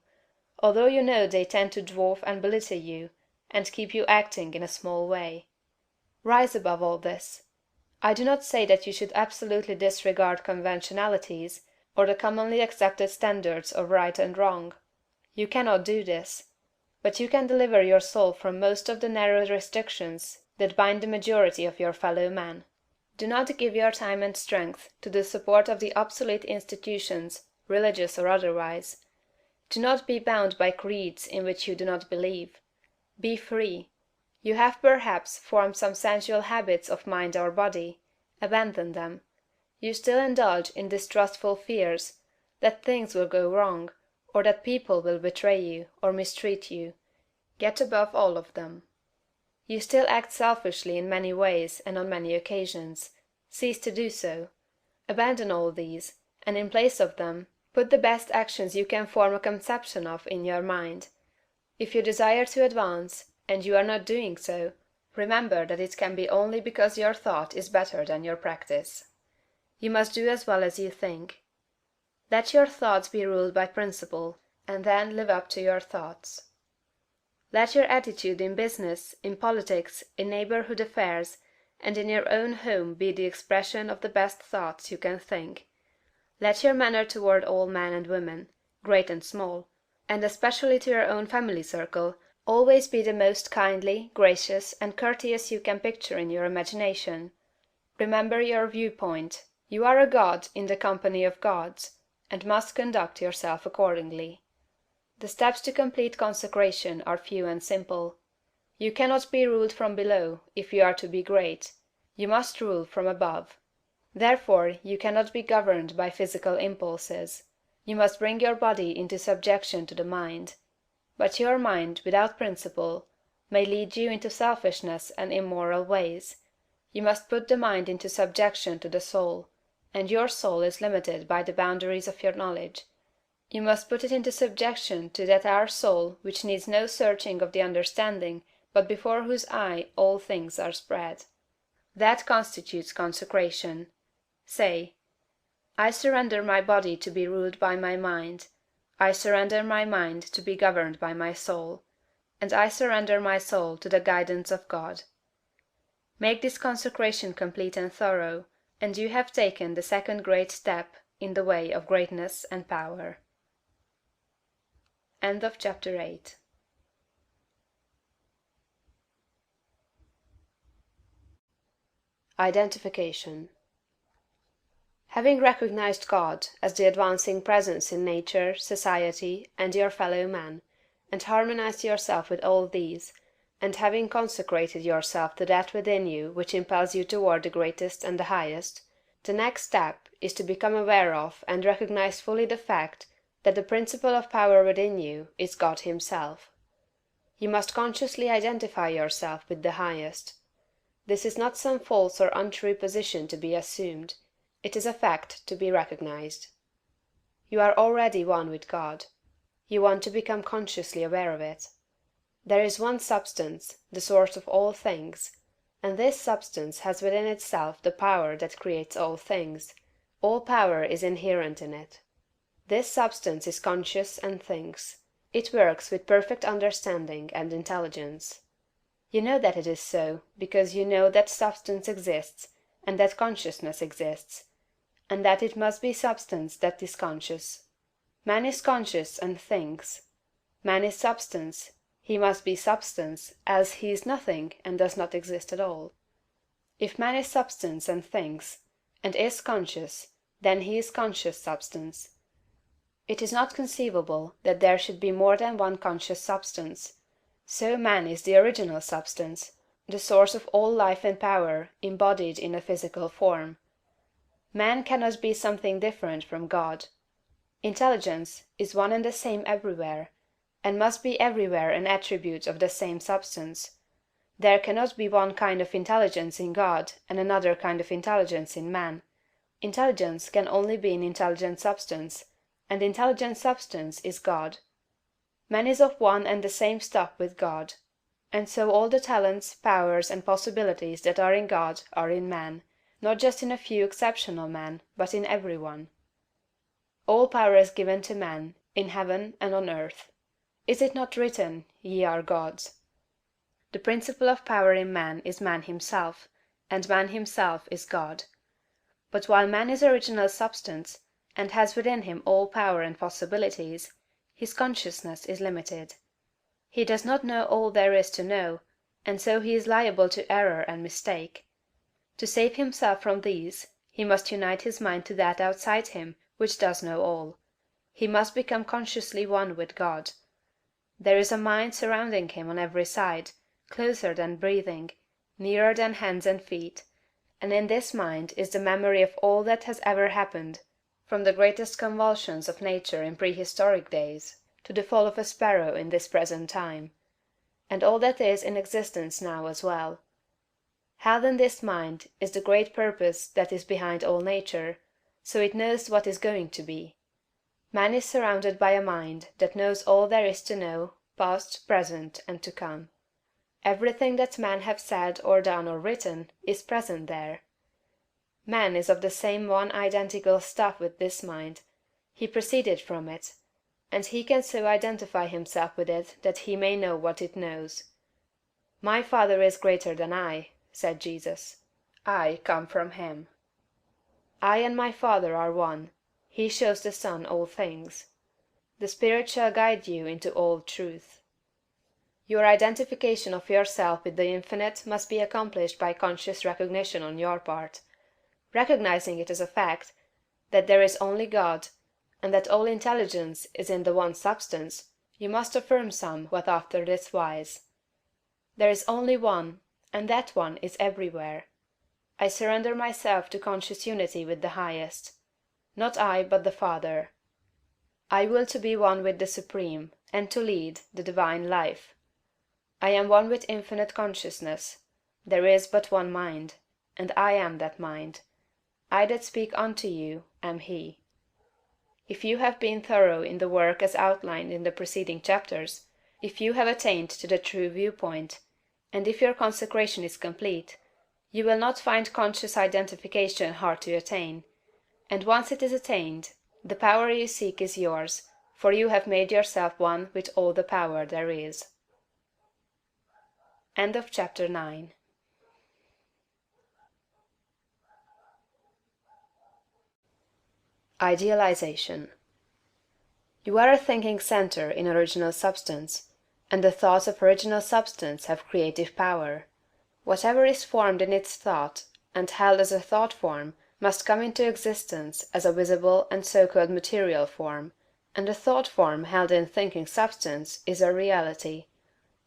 although you know they tend to dwarf and belittle you, and keep you acting in a small way. Rise above all this. I do not say that you should absolutely disregard conventionalities, or the commonly accepted standards of right and wrong. You cannot do this. But you can deliver your soul from most of the narrow restrictions that bind the majority of your fellow men. Do not give your time and strength to the support of the obsolete institutions, religious or otherwise. Do not be bound by creeds in which you do not believe. Be free. You have perhaps formed some sensual habits of mind or body. Abandon them. You still indulge in distrustful fears that things will go wrong, or that people will betray you, or mistreat you. Get above all of them. You still act selfishly in many ways and on many occasions. Cease to do so. Abandon all these, and in place of them, put the best actions you can form a conception of in your mind. If you desire to advance, and you are not doing so, remember that it can be only because your thought is better than your practice. You must do as well as you think. Let your thoughts be ruled by principle, and then live up to your thoughts. Let your attitude in business, in politics, in neighborhood affairs, and in your own home be the expression of the best thoughts you can think. Let your manner toward all men and women, great and small, and especially to your own family circle, always be the most kindly, gracious, and courteous you can picture in your imagination. Remember your viewpoint. You are a god in the company of gods, and must conduct yourself accordingly. The steps to complete consecration are few and simple. You cannot be ruled from below, if you are to be great. You must rule from above. Therefore you cannot be governed by physical impulses. You must bring your body into subjection to the mind. But your mind, without principle, may lead you into selfishness and immoral ways. You must put the mind into subjection to the soul, and your soul is limited by the boundaries of your knowledge. You must put it into subjection to that our soul which needs no searching of the understanding, but before whose eye all things are spread. That constitutes consecration. Say, I surrender my body to be ruled by my mind. I surrender my mind to be governed by my soul. And I surrender my soul to the guidance of God. Make this consecration complete and thorough, and you have taken the second great step in the way of greatness and power. End of chapter 8. Identification. Having recognized God as the advancing presence in nature, society, and your fellow men, and harmonized yourself with all these, and having consecrated yourself to that within you which impels you toward the greatest and the highest, the next step is to become aware of and recognize fully the fact that the principle of power within you is God himself. You must consciously identify yourself with the highest. This is not some false or untrue position to be assumed. It is a fact to be recognized. You are already one with God. You want to become consciously aware of it. There is one substance, the source of all things, and this substance has within itself the power that creates all things. All power is inherent in it. This substance is conscious and thinks. It works with perfect understanding and intelligence. You know that it is so, because you know that substance exists, and that consciousness exists, and that it must be substance that is conscious. Man is conscious and thinks. Man is substance, he must be substance, else he is nothing and does not exist at all. If man is substance and thinks, and is conscious, then he is conscious substance. It is not conceivable that there should be more than one conscious substance. So man is the original substance, the source of all life and power, embodied in a physical form. Man cannot be something different from God. Intelligence is one and the same everywhere, and must be everywhere an attribute of the same substance. There cannot be one kind of intelligence in God and another kind of intelligence in man. Intelligence can only be in intelligent substance, and intelligent substance is God. Man is of one and the same stock with God, and so all the talents, powers, and possibilities that are in God are in man, not just in a few exceptional men, but in every one. All power is given to man, in heaven and on earth. Is it not written, Ye are gods? The principle of power in man is man himself, and man himself is God. But while man is original substance, and has within him all power and possibilities, his consciousness is limited. He does not know all there is to know, and so he is liable to error and mistake. To save himself from these, he must unite his mind to that outside him which does know all. He must become consciously one with God. There is a mind surrounding him on every side, closer than breathing, nearer than hands and feet, and in this mind is the memory of all that has ever happened, from the greatest convulsions of nature in prehistoric days to the fall of a sparrow in this present time. and all that is in existence now as well. Held in this mind is the great purpose that is behind all nature, so it knows what is going to be. Man is surrounded by a mind that knows all there is to know, past, present, and to come. Everything that men have said or done or written is present there. Man is of the same one identical stuff with this mind, he proceeded from it, and he can so identify himself with it that he may know what it knows. My Father is greater than I, said Jesus. I come from him. I and my Father are one. He shows the Son all things. The Spirit shall guide you into all truth. Your identification of yourself with the infinite must be accomplished by conscious recognition on your part. Recognizing it as a fact, that there is only God, and that all intelligence is in the one substance, you must affirm somewhat after this wise. There is only one, and that one is everywhere. I surrender myself to conscious unity with the highest. Not I, but the Father. I will to be one with the Supreme, and to lead the divine life. I am one with infinite consciousness. There is but one mind, and I am that mind. I that speak unto you am He. If you have been thorough in the work as outlined in the preceding chapters, if you have attained to the true viewpoint, and if your consecration is complete, you will not find conscious identification hard to attain, and once it is attained, the power you seek is yours, for you have made yourself one with all the power there is. End of chapter 9. Idealization. You are a thinking centre in original substance, and the thoughts of original substance have creative power. Whatever is formed in its thought, and held as a thought form, must come into existence as a visible and so-called material form, and a thought form held in thinking substance is a reality.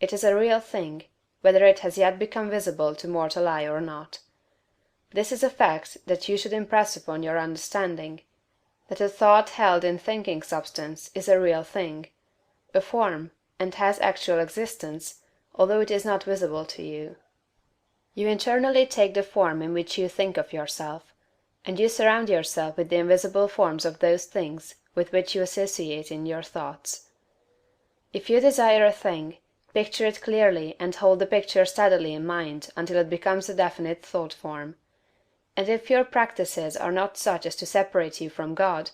It is a real thing, whether it has yet become visible to mortal eye or not. This is a fact that you should impress upon your understanding, that a thought held in thinking substance is a real thing, a form, and has actual existence, although it is not visible to you. You internally take the form in which you think of yourself, and you surround yourself with the invisible forms of those things with which you associate in your thoughts. If you desire a thing, picture it clearly and hold the picture steadily in mind until it becomes a definite thought form. And if your practices are not such as to separate you from God,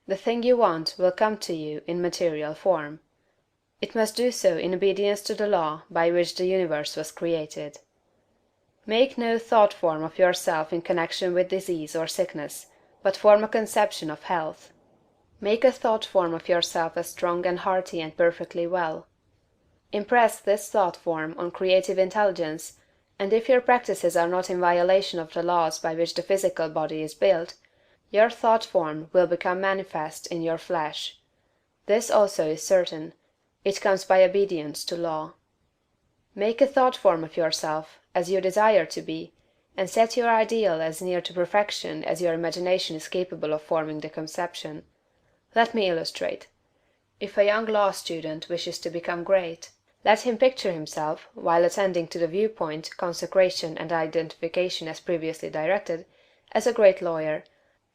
the thing you want will come to you in material form. It must do so in obedience to the law by which the universe was created. Make no thought form of yourself in connection with disease or sickness, but form a conception of health. Make a thought form of yourself as strong and hearty and perfectly well. Impress this thought form on creative intelligence, and if your practices are not in violation of the laws by which the physical body is built, your thought form will become manifest in your flesh. This also is certain, it comes by obedience to law. Make a thought form of yourself, as you desire to be, and set your ideal as near to perfection as your imagination is capable of forming the conception. Let me illustrate. If a young law student wishes to become great, let him picture himself, while attending to the viewpoint, consecration, and identification as previously directed, as a great lawyer,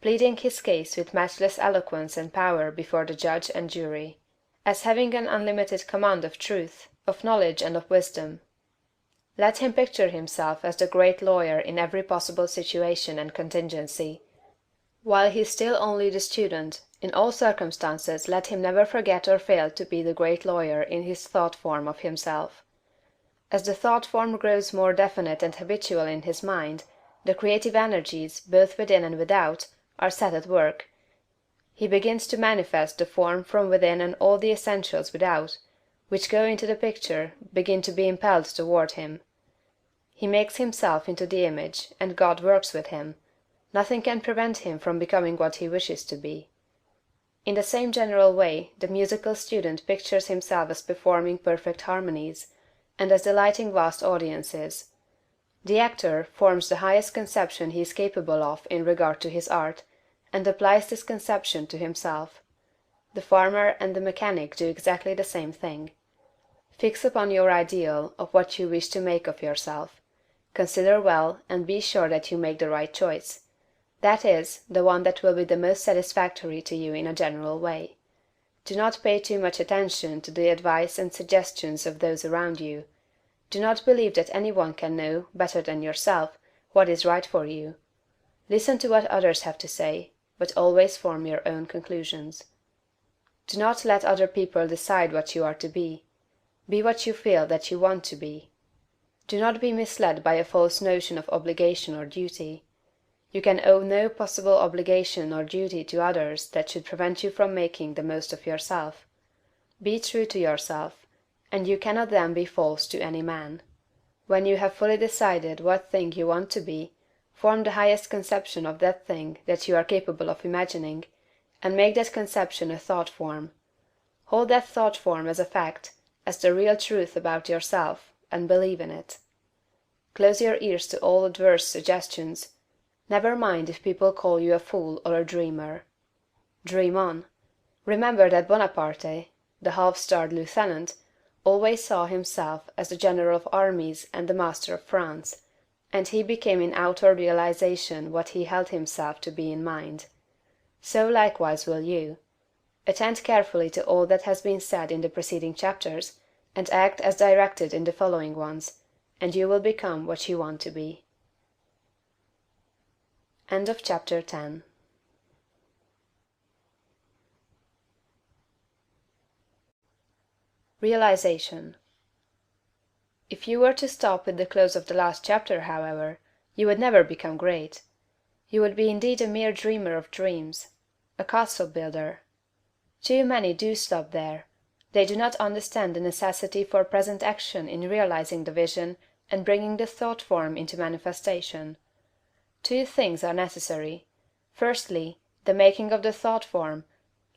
pleading his case with matchless eloquence and power before the judge and jury, as having an unlimited command of truth, of knowledge, and of wisdom. Let him picture himself as the great lawyer in every possible situation and contingency. While he is still only the student, in all circumstances let him never forget or fail to be the great lawyer in his thought form of himself. As the thought form grows more definite and habitual in his mind, the creative energies, both within and without, are set at work. He begins to manifest the form from within, and all the essentials without, which go into the picture, begin to be impelled toward him. He makes himself into the image, and God works with him. Nothing can prevent him from becoming what he wishes to be. In the same general way, the musical student pictures himself as performing perfect harmonies, and as delighting vast audiences. The actor forms the highest conception he is capable of in regard to his art, and applies this conception to himself. The farmer and the mechanic do exactly the same thing. Fix upon your ideal of what you wish to make of yourself. Consider well, and be sure that you make the right choice. That is, the one that will be the most satisfactory to you in a general way. Do not pay too much attention to the advice and suggestions of those around you. Do not believe that any one can know, better than yourself, what is right for you. Listen to what others have to say, but always form your own conclusions. Do not let other people decide what you are to be. Be what you feel that you want to be. Do not be misled by a false notion of obligation or duty. You can owe no possible obligation or duty to others that should prevent you from making the most of yourself. Be true to yourself, and you cannot then be false to any man. When you have fully decided what thing you want to be, form the highest conception of that thing that you are capable of imagining, and make that conception a thought form. Hold that thought form as a fact, as the real truth about yourself, and believe in it. Close your ears to all adverse suggestions. Never mind if people call you a fool or a dreamer. Dream on. Remember that Bonaparte, the half-starved lieutenant, always saw himself as the general of armies and the master of France, and he became in outer realization what he held himself to be in mind. So likewise will you. Attend carefully to all that has been said in the preceding chapters, and act as directed in the following ones, and you will become what you want to be. End of chapter 10. Realization. If you were to stop with the close of the last chapter, however, you would never become great. You would be indeed a mere dreamer of dreams, a castle builder. Too many do stop there. They do not understand the necessity for present action in realizing the vision and bringing the thought form into manifestation. Two things are necessary: firstly, the making of the thought form,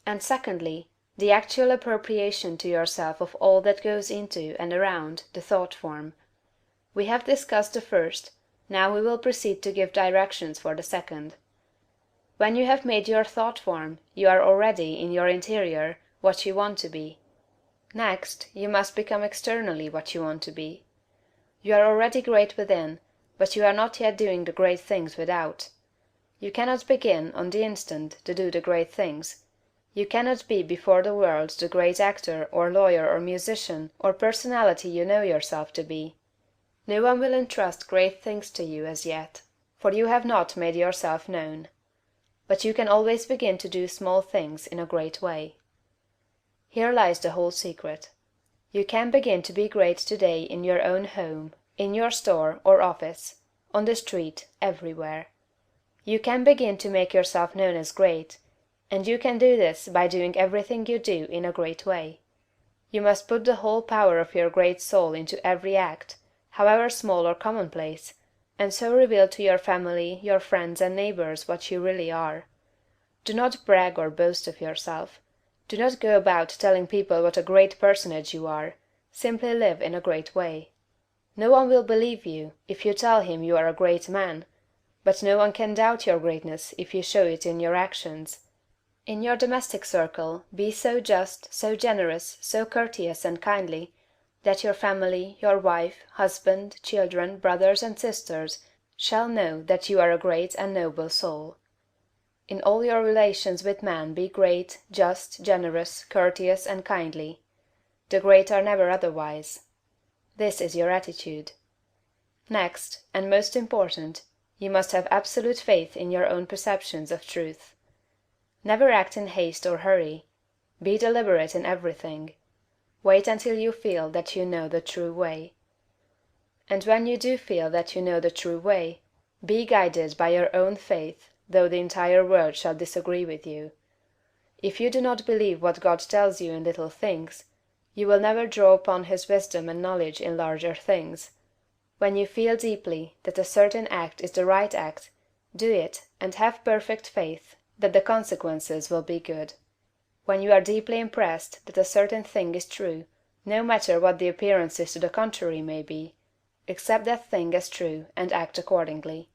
and secondly, the actual appropriation to yourself of all that goes into and around the thought form. We have discussed the first, now we will proceed to give directions for the second. When you have made your thought form, you are already, in your interior, what you want to be. Next, you must become externally what you want to be. You are already great within, but you are not yet doing the great things without. You cannot begin, on the instant, to do the great things. You cannot be before the world the great actor or lawyer or musician or personality you know yourself to be. No one will entrust great things to you as yet, for you have not made yourself known. But you can always begin to do small things in a great way. Here lies the whole secret. You can begin to be great today in your own home, in your store or office, on the street, everywhere. You can begin to make yourself known as great, and you can do this by doing everything you do in a great way. You must put the whole power of your great soul into every act, however small or commonplace, and so reveal to your family, your friends and neighbors what you really are. Do not brag or boast of yourself. Do not go about telling people what a great personage you are. Simply live in a great way. No one will believe you if you tell him you are a great man, but no one can doubt your greatness if you show it in your actions. In your domestic circle, be so just, so generous, so courteous and kindly, that your family, your wife, husband, children, brothers and sisters, shall know that you are a great and noble soul. In all your relations with men be great, just, generous, courteous and kindly. The great are never otherwise. This is your attitude. Next, and most important, you must have absolute faith in your own perceptions of truth. Never act in haste or hurry. Be deliberate in everything. Wait until you feel that you know the true way. And when you do feel that you know the true way, be guided by your own faith, though the entire world shall disagree with you. If you do not believe what God tells you in little things, you will never draw upon his wisdom and knowledge in larger things. When you feel deeply that a certain act is the right act, do it and have perfect faith that the consequences will be good. When you are deeply impressed that a certain thing is true, no matter what the appearances to the contrary may be, accept that thing as true and act accordingly.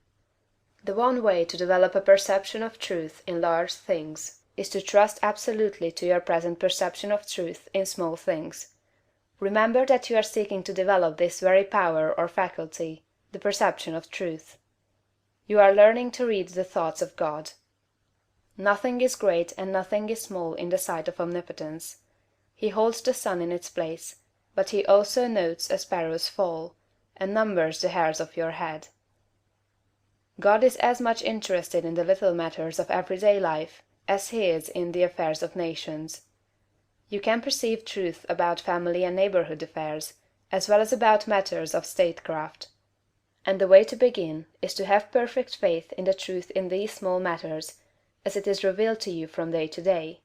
The one way to develop a perception of truth in large things is to trust absolutely to your present perception of truth in small things. Remember that you are seeking to develop this very power or faculty, the perception of truth. You are learning to read the thoughts of God. Nothing is great and nothing is small in the sight of Omnipotence. He holds the sun in its place, but he also notes a sparrow's fall, and numbers the hairs of your head. God is as much interested in the little matters of everyday life as he is in the affairs of nations. You can perceive truth about family and neighborhood affairs, as well as about matters of statecraft. And the way to begin is to have perfect faith in the truth in these small matters, as it is revealed to you from day to day.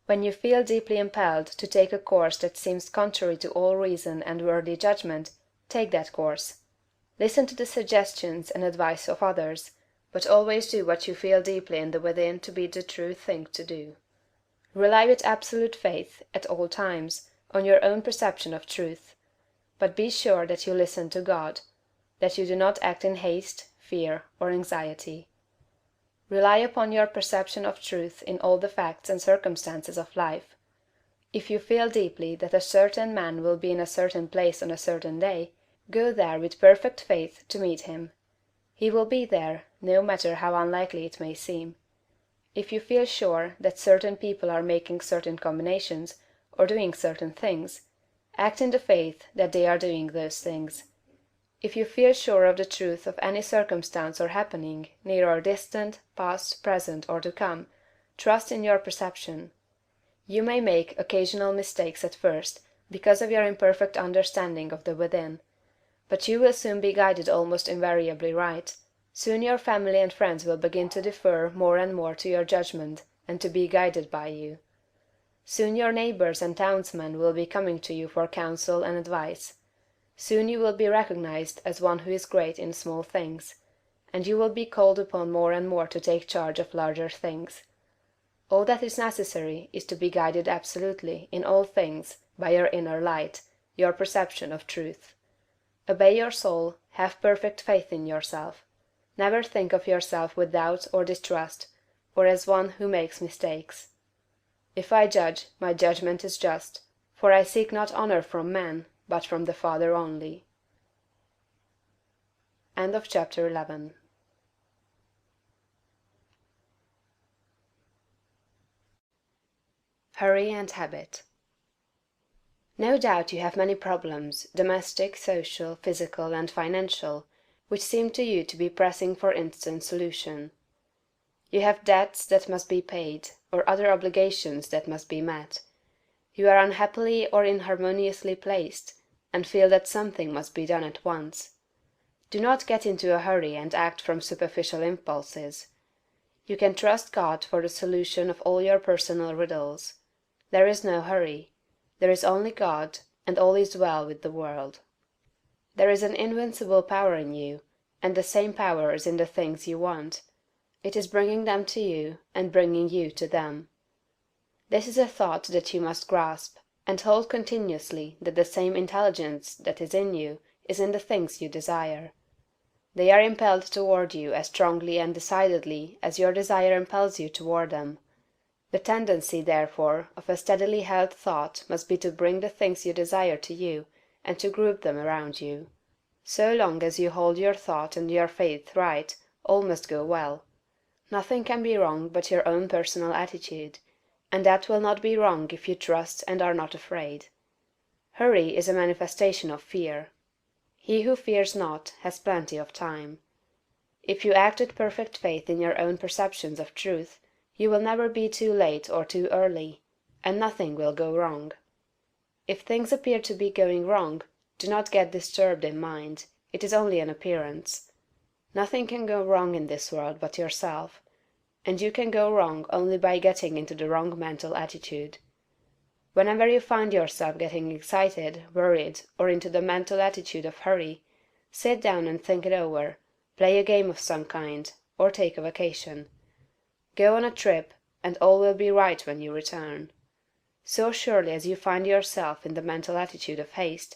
When you feel deeply impelled to take a course that seems contrary to all reason and worthy judgment, take that course. Listen to the suggestions and advice of others, but always do what you feel deeply in the within to be the true thing to do. Rely with absolute faith, at all times, on your own perception of truth, but be sure that you listen to God, that you do not act in haste, fear, or anxiety. Rely upon your perception of truth in all the facts and circumstances of life. If you feel deeply that a certain man will be in a certain place on a certain day, go there with perfect faith to meet him. He will be there, no matter how unlikely it may seem. If you feel sure that certain people are making certain combinations, or doing certain things, act in the faith that they are doing those things. If you feel sure of the truth of any circumstance or happening, near or distant, past, present, or to come, trust in your perception. You may make occasional mistakes at first, because of your imperfect understanding of the within, but you will soon be guided almost invariably right. Soon your family and friends will begin to defer more and more to your judgment, and to be guided by you. Soon your neighbors and townsmen will be coming to you for counsel and advice. Soon you will be recognized as one who is great in small things, and you will be called upon more and more to take charge of larger things. All that is necessary is to be guided absolutely, in all things, by your inner light, your perception of truth. Obey your soul, have perfect faith in yourself. Never think of yourself with doubt or distrust, or as one who makes mistakes. If I judge, my judgment is just, for I seek not honor from man, but from the Father only. End of chapter 11. Hurry and Habit. No doubt you have many problems, domestic, social, physical, and financial, which seem to you to be pressing for instant solution. You have debts that must be paid, or other obligations that must be met. You are unhappily or inharmoniously placed, and feel that something must be done at once. Do not get into a hurry and act from superficial impulses. You can trust God for the solution of all your personal riddles. There is no hurry. There is only God, and all is well with the world. There is an invincible power in you, and the same power is in the things you want. It is bringing them to you, and bringing you to them. This is a thought that you must grasp, and hold continuously that the same intelligence that is in you is in the things you desire. They are impelled toward you as strongly and decidedly as your desire impels you toward them. The tendency, therefore, of a steadily held thought must be to bring the things you desire to you, and to group them around you. So long as you hold your thought and your faith right, all must go well. Nothing can be wrong but your own personal attitude, and that will not be wrong if you trust and are not afraid. Hurry is a manifestation of fear. He who fears not has plenty of time. If you act with perfect faith in your own perceptions of truth, you will never be too late or too early, and nothing will go wrong. If things appear to be going wrong, do not get disturbed in mind, it is only an appearance. Nothing can go wrong in this world but yourself, and you can go wrong only by getting into the wrong mental attitude. Whenever you find yourself getting excited, worried, or into the mental attitude of hurry, sit down and think it over, play a game of some kind, or take a vacation. Go on a trip, and all will be right when you return. So surely as you find yourself in the mental attitude of haste,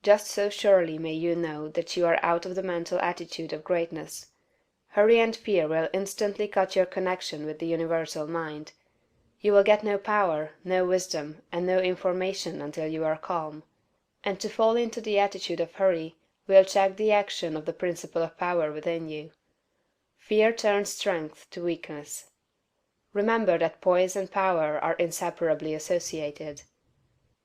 just so surely may you know that you are out of the mental attitude of greatness. Hurry and fear will instantly cut your connection with the universal mind. You will get no power, no wisdom, and no information until you are calm. and to fall into the attitude of hurry will check the action of the principle of power within you. Fear turns strength to weakness. Remember that poise and power are inseparably associated.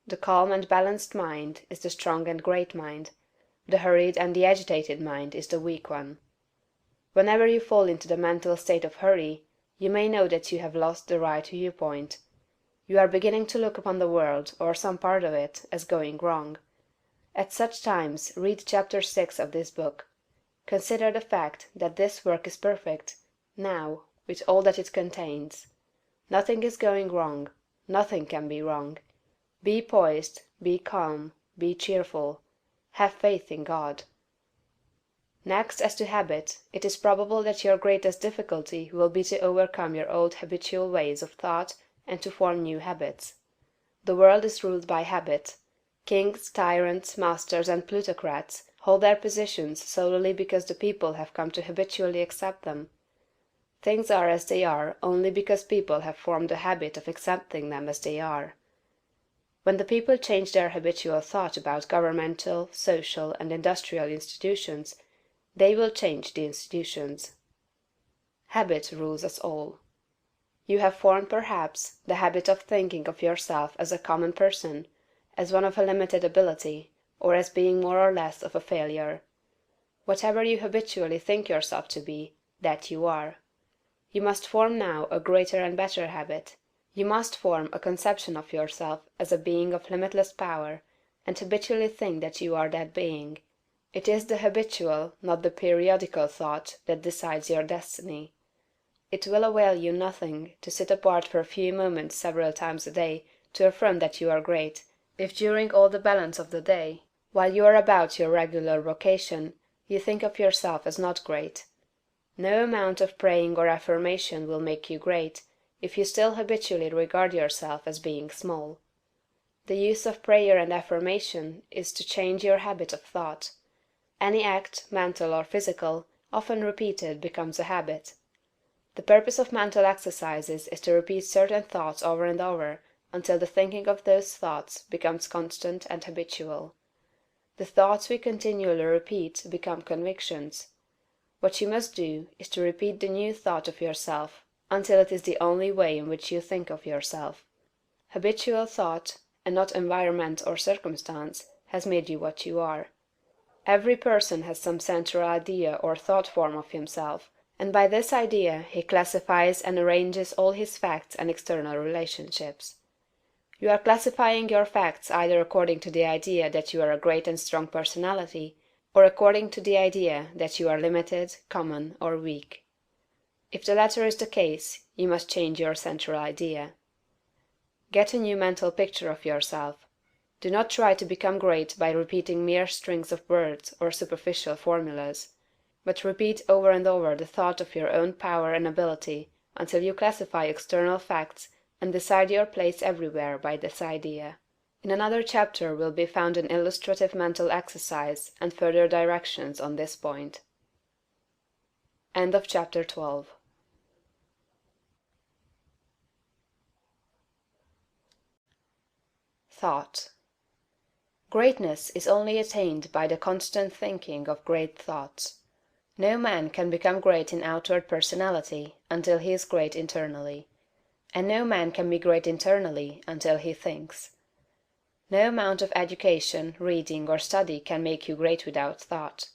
The calm and balanced mind is the strong and great mind, the hurried and the agitated mind is the weak one. Whenever you fall into the mental state of hurry, you may know that you have lost the right viewpoint. You are beginning to look upon the world, or some part of it, as going wrong. At such times read chapter 6 of this book. Consider the fact that this work is perfect, now, with all that it contains. Nothing is going wrong, nothing can be wrong. Be poised, be calm, be cheerful. Have faith in God. Next, as to habit, it is probable that your greatest difficulty will be to overcome your old habitual ways of thought and to form new habits. The world is ruled by habit. Kings, tyrants, masters, and plutocrats hold their positions solely because the people have come to habitually accept them. Things are as they are only because people have formed the habit of accepting them as they are. When the people change their habitual thought about governmental, social, and industrial institutions, they will change the institutions. Habit rules us all. You have formed, perhaps, the habit of thinking of yourself as a common person, as one of a limited ability, or as being more or less of a failure. Whatever you habitually think yourself to be, that you are. You must form now a greater and better habit. You must form a conception of yourself as a being of limitless power, and habitually think that you are that being. It is the habitual, not the periodical thought that decides your destiny. It will avail you nothing to sit apart for a few moments several times a day to affirm that you are great, if during all the balance of the day, while you are about your regular vocation, you think of yourself as not great. No amount of praying or affirmation will make you great, if you still habitually regard yourself as being small. The use of prayer and affirmation is to change your habit of thought. Any act, mental or physical, often repeated becomes a habit. The purpose of mental exercises is to repeat certain thoughts over and over until the thinking of those thoughts becomes constant and habitual. The thoughts we continually repeat become convictions. What you must do is to repeat the new thought of yourself until it is the only way in which you think of yourself. Habitual thought, and not environment or circumstance, has made you what you are. Every person has some central idea or thought form of himself, and by this idea he classifies and arranges all his facts and external relationships. You are classifying your facts either according to the idea that you are a great and strong personality, or according to the idea that you are limited, common, or weak. If the latter is the case, you must change your central idea. Get a new mental picture of yourself. Do not try to become great by repeating mere strings of words or superficial formulas, but repeat over and over the thought of your own power and ability until you classify external facts and decide your place everywhere by this idea. In another chapter will be found an illustrative mental exercise and further directions on this point. End of chapter 12. Thought. Greatness is only attained by the constant thinking of great thoughts. No man can become great in outward personality until he is great internally, and no man can be great internally until he thinks. No amount of education, reading, or study can make you great without thought,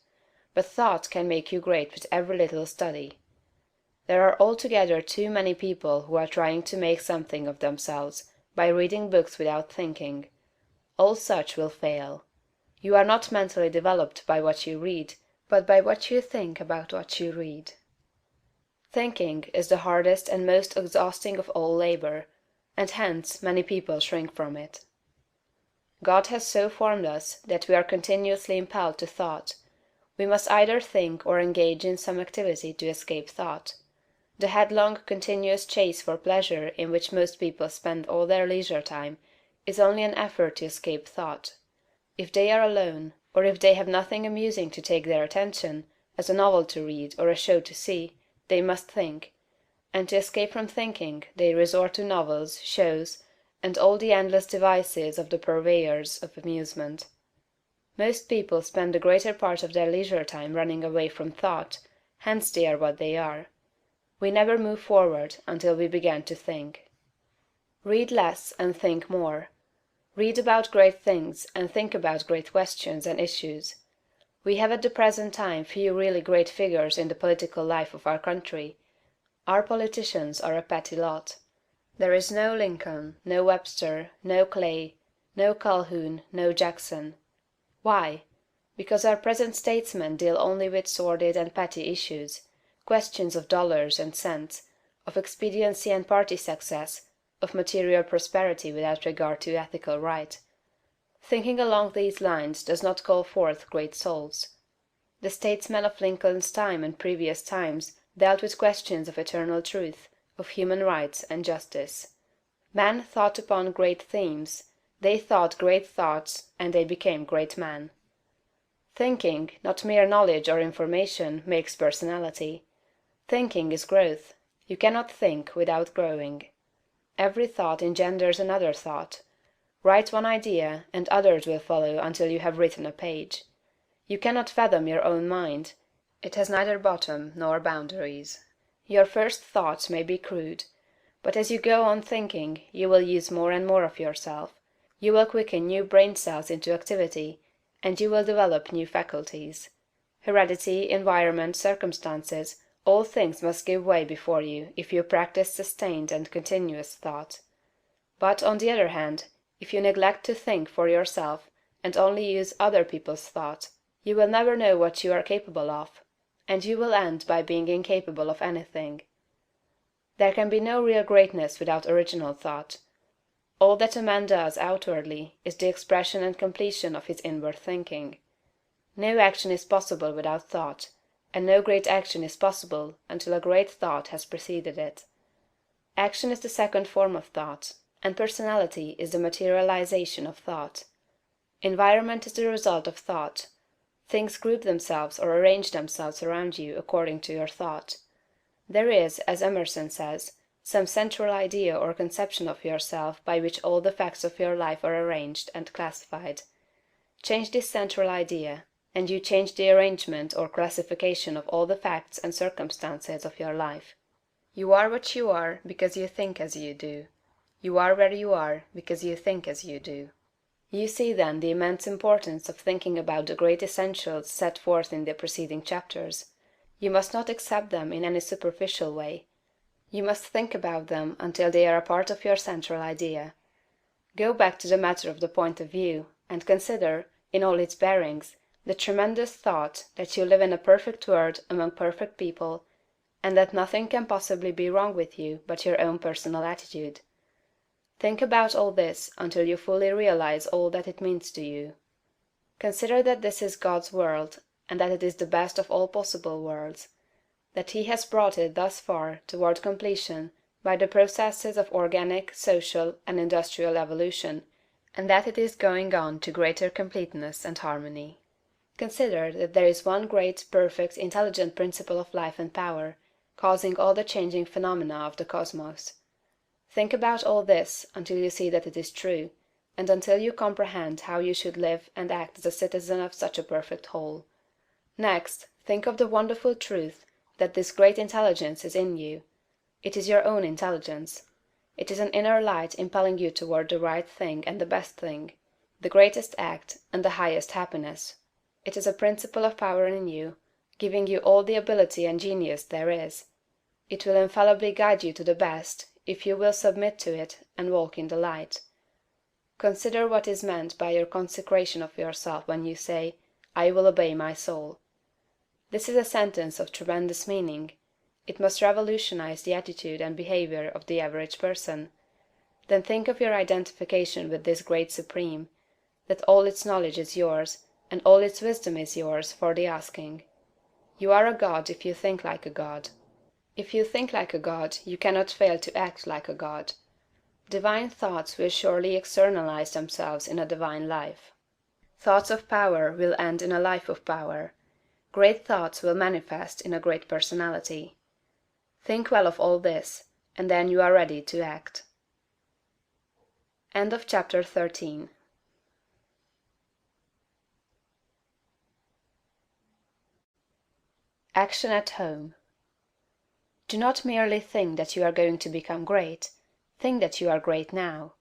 but thought can make you great with every little study. There are altogether too many people who are trying to make something of themselves by reading books without thinking. All such will fail. You are not mentally developed by what you read, but by what you think about what you read. Thinking is the hardest and most exhausting of all labor, and hence many people shrink from it. God has so formed us that we are continuously impelled to thought. We must either think or engage in some activity to escape thought. The headlong, continuous chase for pleasure in which most people spend all their leisure time is only an effort to escape thought. If they are alone, or if they have nothing amusing to take their attention, as a novel to read or a show to see, they must think, and to escape from thinking they resort to novels, shows, and all the endless devices of the purveyors of amusement. Most people spend the greater part of their leisure time running away from thought, hence they are what they are. We never move forward until we begin to think. Read less and think more. Read about great things and think about great questions and issues. We have at the present time few really great figures in the political life of our country. Our politicians are a petty lot. There is no Lincoln, no Webster, no Clay, no Calhoun, no Jackson. Why? Because our present statesmen deal only with sordid and petty issues, questions of dollars and cents, of expediency and party success, of material prosperity without regard to ethical right. Thinking along these lines does not call forth great souls. The statesmen of Lincoln's time and previous times dealt with questions of eternal truth, of human rights and justice. Men thought upon great themes, they thought great thoughts, and they became great men. Thinking, not mere knowledge or information, makes personality. Thinking is growth. You cannot think without growing. Every thought engenders another thought. Write one idea, and others will follow until you have written a page. You cannot fathom your own mind. It has neither bottom nor boundaries. Your first thoughts may be crude, but as you go on thinking you will use more and more of yourself. You will quicken new brain cells into activity, and you will develop new faculties. Heredity, environment, circumstances, all things must give way before you if you practice sustained and continuous thought. But, on the other hand, if you neglect to think for yourself, and only use other people's thought, you will never know what you are capable of, and you will end by being incapable of anything. There can be no real greatness without original thought. All that a man does outwardly is the expression and completion of his inward thinking. No action is possible without thought, and no great action is possible until a great thought has preceded it. Action is the second form of thought, and personality is the materialization of thought. Environment is the result of thought. Things group themselves or arrange themselves around you according to your thought. There is, as Emerson says, some central idea or conception of yourself by which all the facts of your life are arranged and classified. Change this central idea, and you change the arrangement or classification of all the facts and circumstances of your life. You are what you are because you think as you do. You are where you are because you think as you do. You see then the immense importance of thinking about the great essentials set forth in the preceding chapters. You must not accept them in any superficial way. You must think about them until they are a part of your central idea. Go back to the matter of the point of view, and consider, in all its bearings, the tremendous thought that you live in a perfect world among perfect people, and that nothing can possibly be wrong with you but your own personal attitude. Think about all this until you fully realize all that it means to you. Consider that this is God's world, and that it is the best of all possible worlds, that He has brought it thus far toward completion by the processes of organic, social, and industrial evolution, and that it is going on to greater completeness and harmony. Consider that there is one great, perfect, intelligent principle of life and power, causing all the changing phenomena of the cosmos. Think about all this until you see that it is true, and until you comprehend how you should live and act as a citizen of such a perfect whole. Next, think of the wonderful truth that this great intelligence is in you. It is your own intelligence. It is an inner light impelling you toward the right thing and the best thing, the greatest act and the highest happiness. It is a principle of power in you, giving you all the ability and genius there is. It will infallibly guide you to the best, if you will submit to it and walk in the light. Consider what is meant by your consecration of yourself when you say, "I will obey my soul." This is a sentence of tremendous meaning. It must revolutionize the attitude and behavior of the average person. Then think of your identification with this great Supreme, that all its knowledge is yours, and all its wisdom is yours for the asking. You are a god if you think like a god. If you think like a god, you cannot fail to act like a god. Divine thoughts will surely externalize themselves in a divine life. Thoughts of power will end in a life of power. Great thoughts will manifest in a great personality. Think well of all this, and then you are ready to act. End of chapter 13. Action at Home. Do not merely think that you are going to become great. Think that you are great now.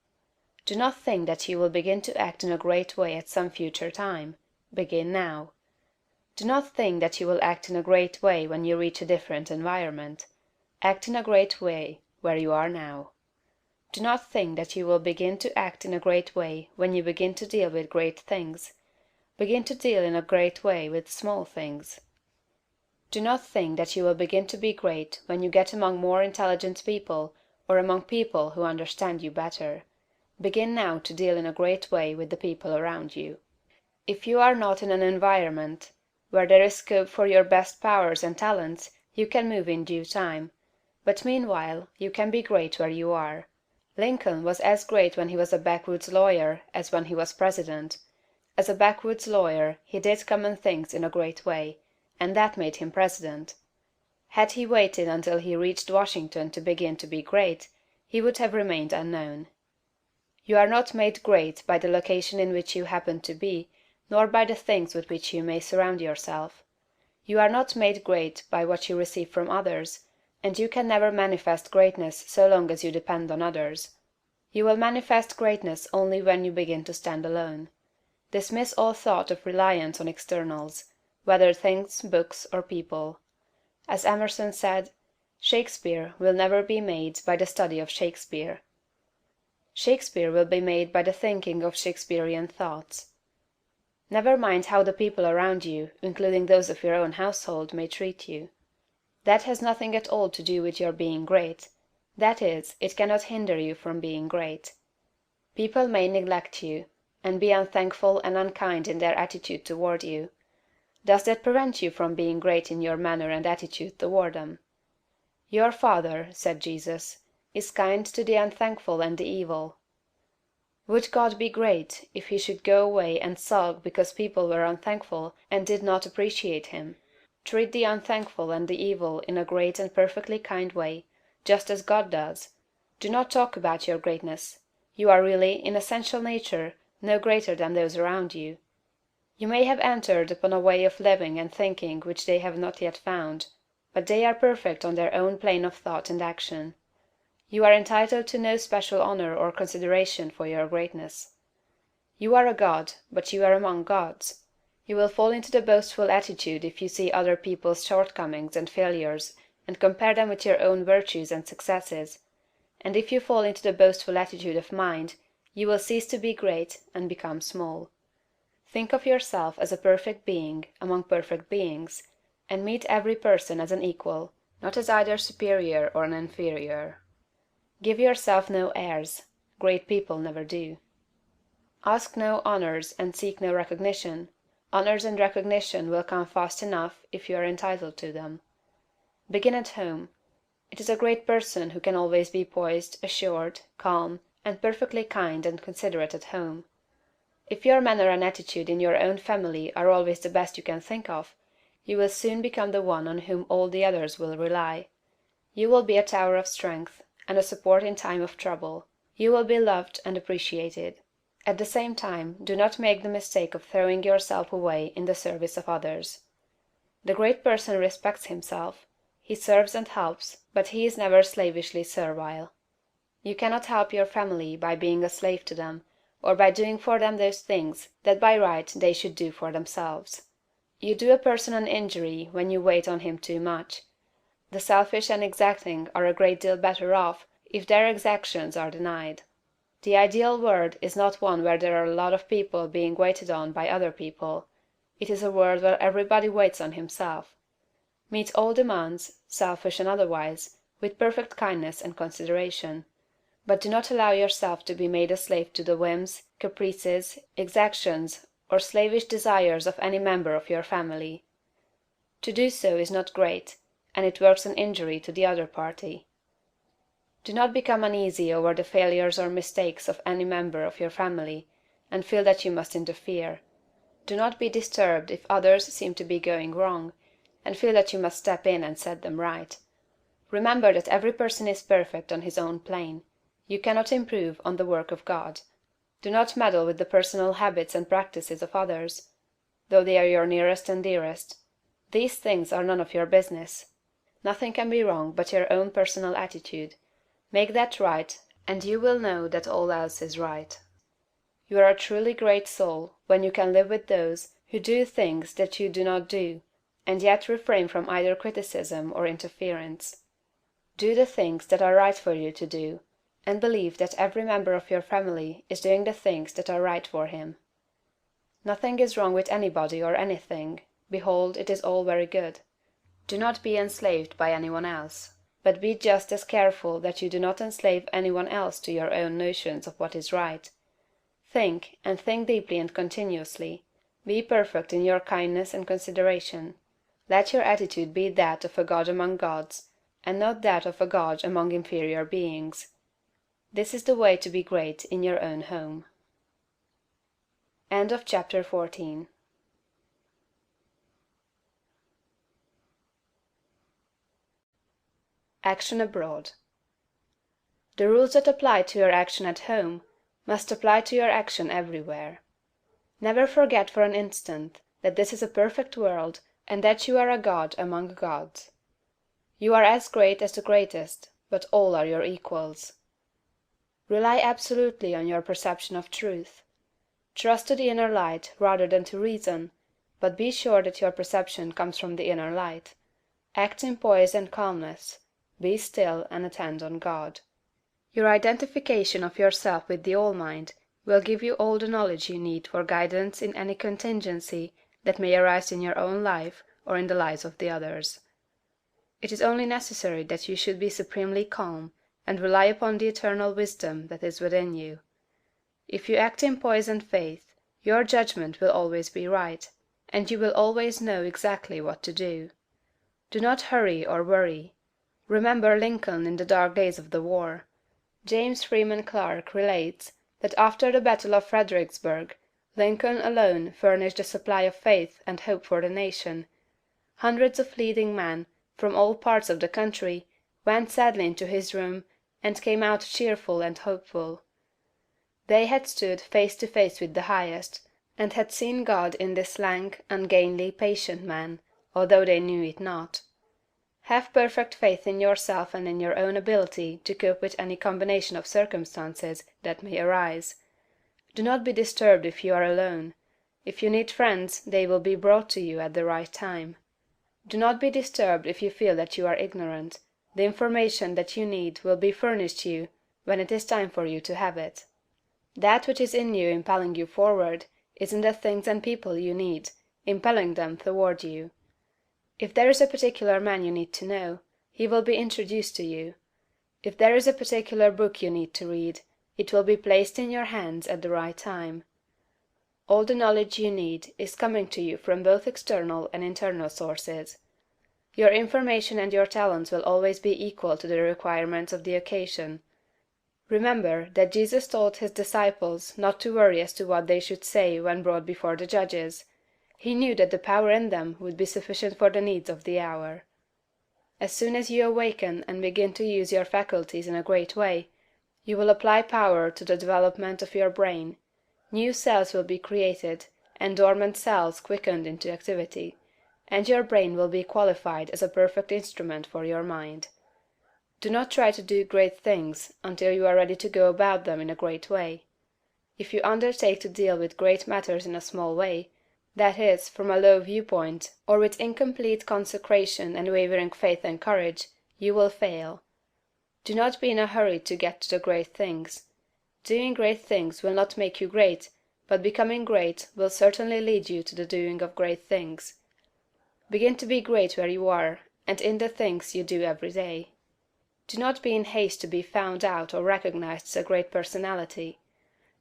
Do not think that you will begin to act in a great way at some future time. Begin now. Do not think that you will act in a great way when you reach a different environment. Act in a great way where you are now. Do not think that you will begin to act in a great way when you begin to deal with great things. Begin to deal in a great way with small things. Do not think that you will begin to be great when you get among more intelligent people or among people who understand you better. Begin now to deal in a great way with the people around you. If you are not in an environment where there is scope for your best powers and talents, you can move in due time, but meanwhile you can be great where you are. Lincoln was as great when he was a backwoods lawyer as when he was president. As a backwoods lawyer he did common things in a great way, and that made him president. Had he waited until he reached Washington to begin to be great, he would have remained unknown. You are not made great by the location in which you happen to be, nor by the things with which you may surround yourself. You are not made great by what you receive from others, and you can never manifest greatness so long as you depend on others. You will manifest greatness only when you begin to stand alone. Dismiss all thought of reliance on externals, whether things, books, or people. As Emerson said, Shakespeare will never be made by the study of Shakespeare. Shakespeare will be made by the thinking of Shakespearean thoughts. Never mind how the people around you, including those of your own household, may treat you. That has nothing at all to do with your being great. That is, it cannot hinder you from being great. People may neglect you, and be unthankful and unkind in their attitude toward you. Does that prevent you from being great in your manner and attitude toward them? Your Father, said Jesus, is kind to the unthankful and the evil. Would God be great if he should go away and sulk because people were unthankful and did not appreciate him? Treat the unthankful and the evil in a great and perfectly kind way, just as God does. Do not talk about your greatness. You are really, in essential nature, no greater than those around you. You may have entered upon a way of living and thinking which they have not yet found, but they are perfect on their own plane of thought and action. You are entitled to no special honor or consideration for your greatness. You are a god, but you are among gods. You will fall into the boastful attitude if you see other people's shortcomings and failures and compare them with your own virtues and successes, and if you fall into the boastful attitude of mind, you will cease to be great and become small. Think of yourself as a perfect being among perfect beings, and meet every person as an equal, not as either superior or an inferior. Give yourself no airs. Great people never do. Ask no honors and seek no recognition. Honors and recognition will come fast enough if you are entitled to them. Begin at home. It is a great person who can always be poised, assured, calm, and perfectly kind and considerate at home. If your manner and attitude in your own family are always the best you can think of, you will soon become the one on whom all the others will rely. You will be a tower of strength, and a support in time of trouble. You will be loved and appreciated. At the same time, do not make the mistake of throwing yourself away in the service of others. The great person respects himself. He serves and helps, but he is never slavishly servile. You cannot help your family by being a slave to them, or by doing for them those things that by right they should do for themselves. You do a person an injury when you wait on him too much. The selfish and exacting are a great deal better off if their exactions are denied. The ideal world is not one where there are a lot of people being waited on by other people. It is a world where everybody waits on himself. Meet all demands, selfish and otherwise, with perfect kindness and consideration. But do not allow yourself to be made a slave to the whims, caprices, exactions, or slavish desires of any member of your family. To do so is not great, and it works an injury to the other party. Do not become uneasy over the failures or mistakes of any member of your family, and feel that you must interfere. Do not be disturbed if others seem to be going wrong, and feel that you must step in and set them right. Remember that every person is perfect on his own plane. You cannot improve on the work of God. Do not meddle with the personal habits and practices of others, though they are your nearest and dearest. These things are none of your business. Nothing can be wrong but your own personal attitude. Make that right, and you will know that all else is right. You are a truly great soul when you can live with those who do things that you do not do, and yet refrain from either criticism or interference. Do the things that are right for you to do, and believe that every member of your family is doing the things that are right for him. Nothing is wrong with anybody or anything. Behold, it is all very good. Do not be enslaved by anyone else, but be just as careful that you do not enslave anyone else to your own notions of what is right. Think, and think deeply and continuously. Be perfect in your kindness and consideration. Let your attitude be that of a god among gods, and not that of a god among inferior beings. This is the way to be great in your own home. End of chapter 14. Action abroad. The rules that apply to your action at home must apply to your action everywhere. Never forget for an instant that this is a perfect world and that you are a god among gods. You are as great as the greatest, but all are your equals. Rely absolutely on your perception of truth. Trust to the inner light rather than to reason, but be sure that your perception comes from the inner light. Act in poise and calmness. Be still and attend on God. Your identification of yourself with the All-Mind will give you all the knowledge you need for guidance in any contingency that may arise in your own life or in the lives of the others. It is only necessary that you should be supremely calm, and rely upon the eternal wisdom that is within you. If you act in poise and faith, your judgment will always be right, and you will always know exactly what to do. Do not hurry or worry. Remember Lincoln in the dark days of the war. James Freeman Clarke relates that after the Battle of Fredericksburg, Lincoln alone furnished a supply of faith and hope for the nation. Hundreds of leading men, from all parts of the country, went sadly into his room and came out cheerful and hopeful. They had stood face to face with the Highest, and had seen God in this lank, ungainly, patient man, although they knew it not. Have perfect faith in yourself and in your own ability to cope with any combination of circumstances that may arise. Do not be disturbed if you are alone. If you need friends, they will be brought to you at the right time. Do not be disturbed if you feel that you are ignorant. The information that you need will be furnished you when it is time for you to have it. That which is in you impelling you forward is in the things and people you need, impelling them toward you. If there is a particular man you need to know, he will be introduced to you. If there is a particular book you need to read, it will be placed in your hands at the right time. All the knowledge you need is coming to you from both external and internal sources. Your information and your talents will always be equal to the requirements of the occasion. Remember that Jesus told his disciples not to worry as to what they should say when brought before the judges. He knew that the power in them would be sufficient for the needs of the hour. As soon as you awaken and begin to use your faculties in a great way, you will apply power to the development of your brain. New cells will be created, and dormant cells quickened into activity, and your brain will be qualified as a perfect instrument for your mind. Do not try to do great things until you are ready to go about them in a great way. If you undertake to deal with great matters in a small way, that is, from a low viewpoint, or with incomplete consecration and wavering faith and courage, you will fail. Do not be in a hurry to get to the great things. Doing great things will not make you great, but becoming great will certainly lead you to the doing of great things. Begin to be great where you are, and in the things you do every day. Do not be in haste to be found out or recognized as a great personality.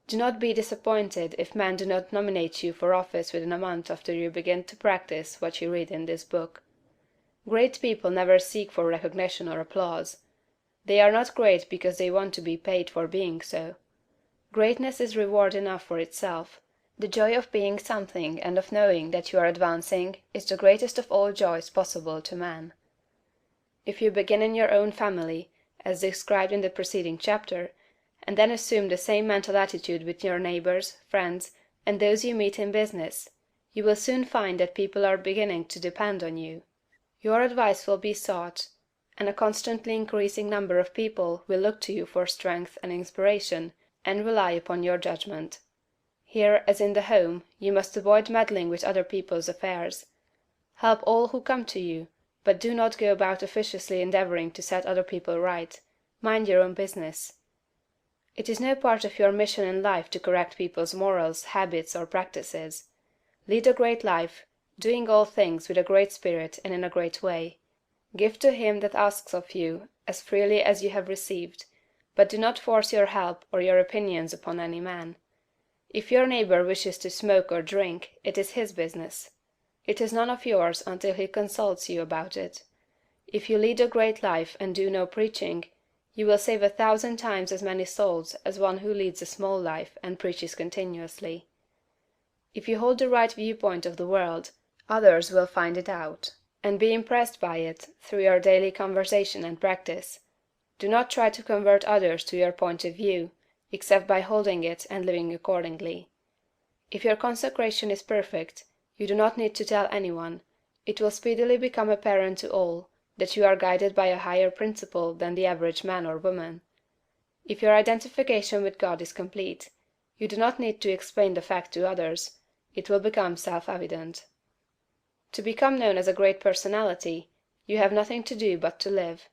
Do not be disappointed if men do not nominate you for office within a month after you begin to practice what you read in this book. Great people never seek for recognition or applause. They are not great because they want to be paid for being so. Greatness is reward enough for itself. The joy of being something and of knowing that you are advancing is the greatest of all joys possible to man. If you begin in your own family, as described in the preceding chapter, and then assume the same mental attitude with your neighbors, friends, and those you meet in business, you will soon find that people are beginning to depend on you. Your advice will be sought, and a constantly increasing number of people will look to you for strength and inspiration, and rely upon your judgment. Here, as in the home, you must avoid meddling with other people's affairs. Help all who come to you, but do not go about officiously endeavoring to set other people right. Mind your own business. It is no part of your mission in life to correct people's morals, habits, or practices. Lead a great life, doing all things with a great spirit and in a great way. Give to him that asks of you as freely as you have received, but do not force your help or your opinions upon any man. If your neighbor wishes to smoke or drink, it is his business. It is none of yours until he consults you about it. If you lead a great life and do no preaching, you will save 1,000 times as many souls as one who leads a small life and preaches continuously. If you hold the right viewpoint of the world, others will find it out, and be impressed by it through your daily conversation and practice. Do not try to convert others to your point of view, except by holding it and living accordingly. If your consecration is perfect, you do not need to tell anyone. It will speedily become apparent to all that you are guided by a higher principle than the average man or woman. If your identification with God is complete, you do not need to explain the fact to others. It will become self-evident. To become known as a great personality, you have nothing to do but to live.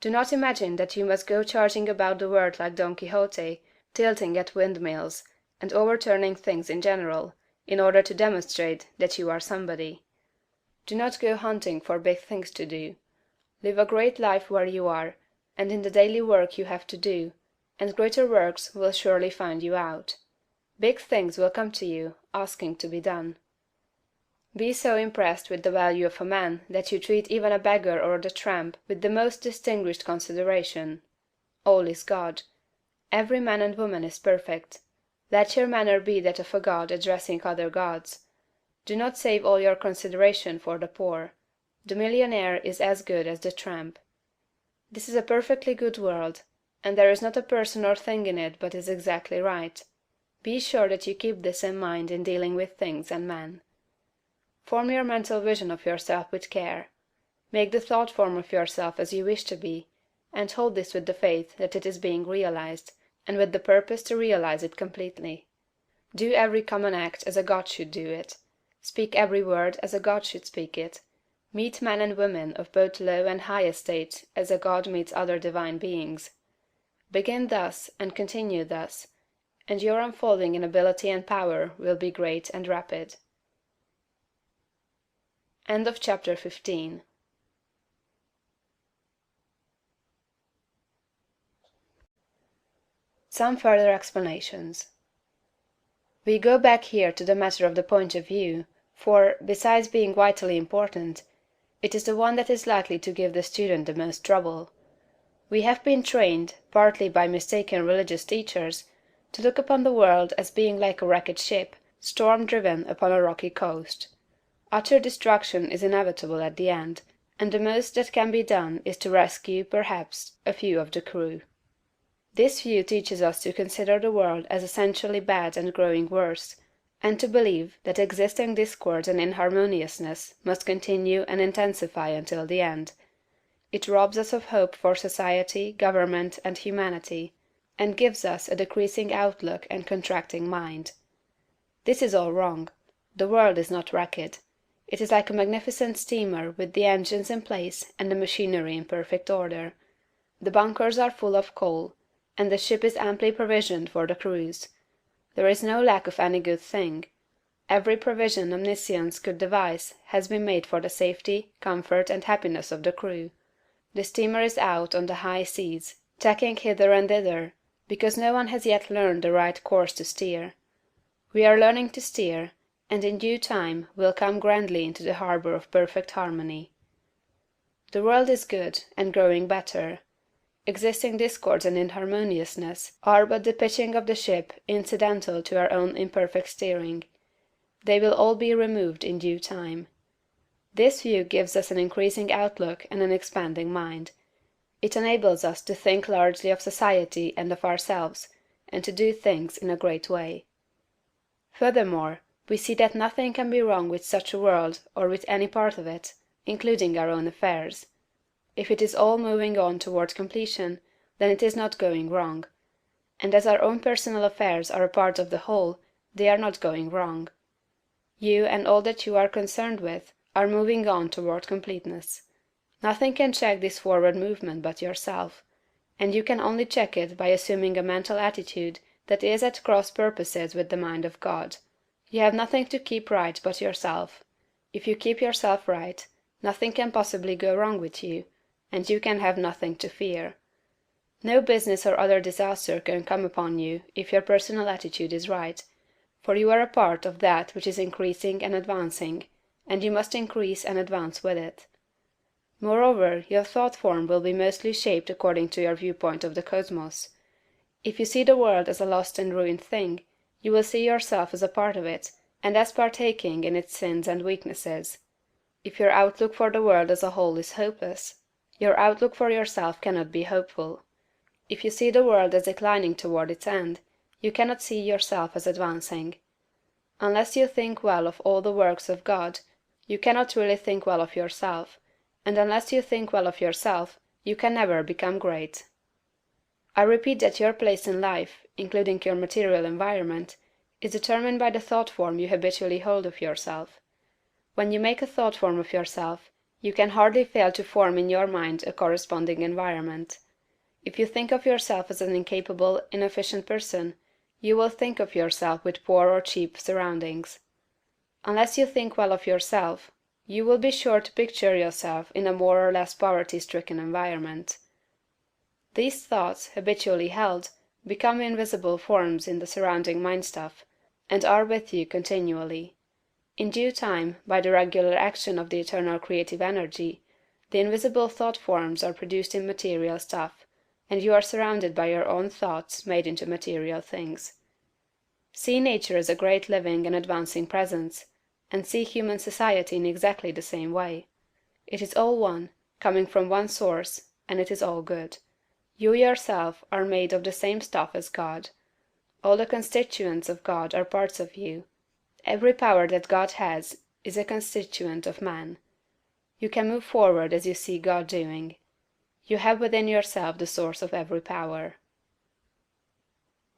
Do not imagine that you must go charging about the world like Don Quixote, tilting at windmills, and overturning things in general, in order to demonstrate that you are somebody. Do not go hunting for big things to do. Live a great life where you are, and in the daily work you have to do, and greater works will surely find you out. Big things will come to you, asking to be done. Be so impressed with the value of a man that you treat even a beggar or the tramp with the most distinguished consideration. All is God. Every man and woman is perfect. Let your manner be that of a god addressing other gods. Do not save all your consideration for the poor. The millionaire is as good as the tramp. This is a perfectly good world, and there is not a person or thing in it but is exactly right. Be sure that you keep this in mind in dealing with things and men. Form your mental vision of yourself with care. Make the thought form of yourself as you wish to be, and hold this with the faith that it is being realized, and with the purpose to realize it completely. Do every common act as a god should do it. Speak every word as a god should speak it. Meet men and women of both low and high estate as a god meets other divine beings. Begin thus and continue thus, and your unfolding in ability and power will be great and rapid. End of chapter 15. Some further explanations. We go back here to the matter of the point of view, for, besides being vitally important, it is the one that is likely to give the student the most trouble. We have been trained, partly by mistaken religious teachers, to look upon the world as being like a wrecked ship, storm-driven upon a rocky coast. Utter destruction is inevitable at the end, and the most that can be done is to rescue, perhaps, a few of the crew. This view teaches us to consider the world as essentially bad and growing worse, and to believe that existing discord and inharmoniousness must continue and intensify until the end. It robs us of hope for society, government, and humanity, and gives us a decreasing outlook and contracting mind. This is all wrong. The world is not wrecked. It is like a magnificent steamer with the engines in place and the machinery in perfect order. The bunkers are full of coal, and the ship is amply provisioned for the cruise. There is no lack of any good thing. Every provision omniscience could devise has been made for the safety, comfort, and happiness of the crew. The steamer is out on the high seas, tacking hither and thither, because no one has yet learned the right course to steer. We are learning to steer, and in due time will come grandly into the harbor of perfect harmony. The world is good, and growing better. Existing discords and inharmoniousness are but the pitching of the ship incidental to our own imperfect steering. They will all be removed in due time. This view gives us an increasing outlook and an expanding mind. It enables us to think largely of society and of ourselves, and to do things in a great way. Furthermore, we see that nothing can be wrong with such a world or with any part of it, including our own affairs. If it is all moving on toward completion, then it is not going wrong; and as our own personal affairs are a part of the whole, they are not going wrong. You and all that you are concerned with are moving on toward completeness. Nothing can check this forward movement but yourself, and you can only check it by assuming a mental attitude that is at cross purposes with the mind of God. You have nothing to keep right but yourself. If you keep yourself right, nothing can possibly go wrong with you, and you can have nothing to fear. No business or other disaster can come upon you if your personal attitude is right, for you are a part of that which is increasing and advancing, and you must increase and advance with it. Moreover, your thought form will be mostly shaped according to your viewpoint of the cosmos. If you see the world as a lost and ruined thing, you will see yourself as a part of it, and as partaking in its sins and weaknesses. If your outlook for the world as a whole is hopeless, your outlook for yourself cannot be hopeful. If you see the world as declining toward its end, you cannot see yourself as advancing. Unless you think well of all the works of God, you cannot really think well of yourself, and unless you think well of yourself, you can never become great. I repeat that your place in life, including your material environment, is determined by the thought form you habitually hold of yourself. When you make a thought form of yourself, you can hardly fail to form in your mind a corresponding environment. If you think of yourself as an incapable, inefficient person, you will think of yourself with poor or cheap surroundings. Unless you think well of yourself, you will be sure to picture yourself in a more or less poverty-stricken environment. These thoughts, habitually held, become invisible forms in the surrounding mind-stuff, and are with you continually. In due time, by the regular action of the eternal creative energy, the invisible thought forms are produced in material stuff, and you are surrounded by your own thoughts made into material things. See nature as a great living and advancing presence, and see human society in exactly the same way. It is all one, coming from one source, and it is all good. You yourself are made of the same stuff as God. All the constituents of God are parts of you. Every power that God has is a constituent of man. You can move forward as you see God doing. You have within yourself the source of every power.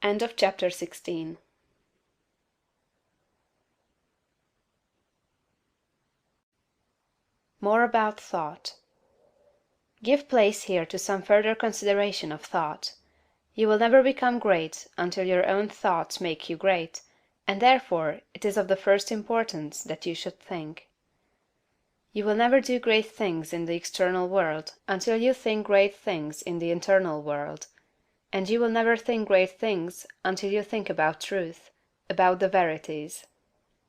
End of chapter 16. More about thought. Give place here to some further consideration of thought. You will never become great until your own thoughts make you great, and therefore it is of the first importance that you should think. You will never do great things in the external world until you think great things in the internal world, and you will never think great things until you think about truth, about the verities.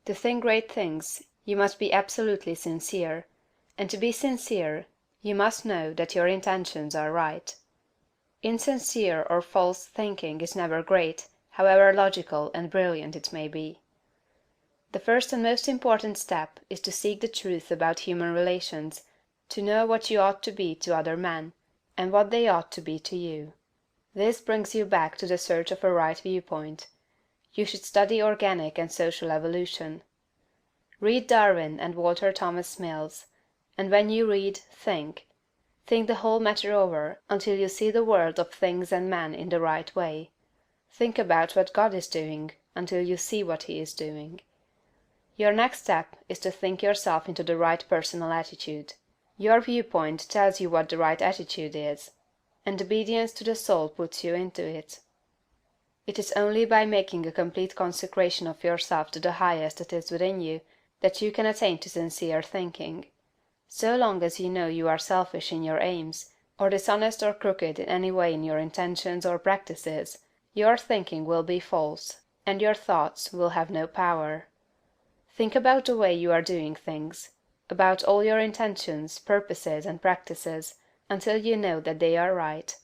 To think great things, you must be absolutely sincere, and to be sincere, you must know that your intentions are right. Insincere or false thinking is never great, however logical and brilliant it may be. The first and most important step is to seek the truth about human relations, to know what you ought to be to other men, and what they ought to be to you. This brings you back to the search of a right viewpoint. You should study organic and social evolution. Read Darwin and Walter Thomas Mills, and when you read, think. Think the whole matter over until you see the world of things and men in the right way. Think about what God is doing until you see what He is doing. Your next step is to think yourself into the right personal attitude. Your viewpoint tells you what the right attitude is, and obedience to the soul puts you into it. It is only by making a complete consecration of yourself to the highest that is within you that you can attain to sincere thinking. So long as you know you are selfish in your aims, or dishonest or crooked in any way in your intentions or practices, your thinking will be false, and your thoughts will have no power. Think about the way you are doing things, about all your intentions, purposes, and practices, until you know that they are right.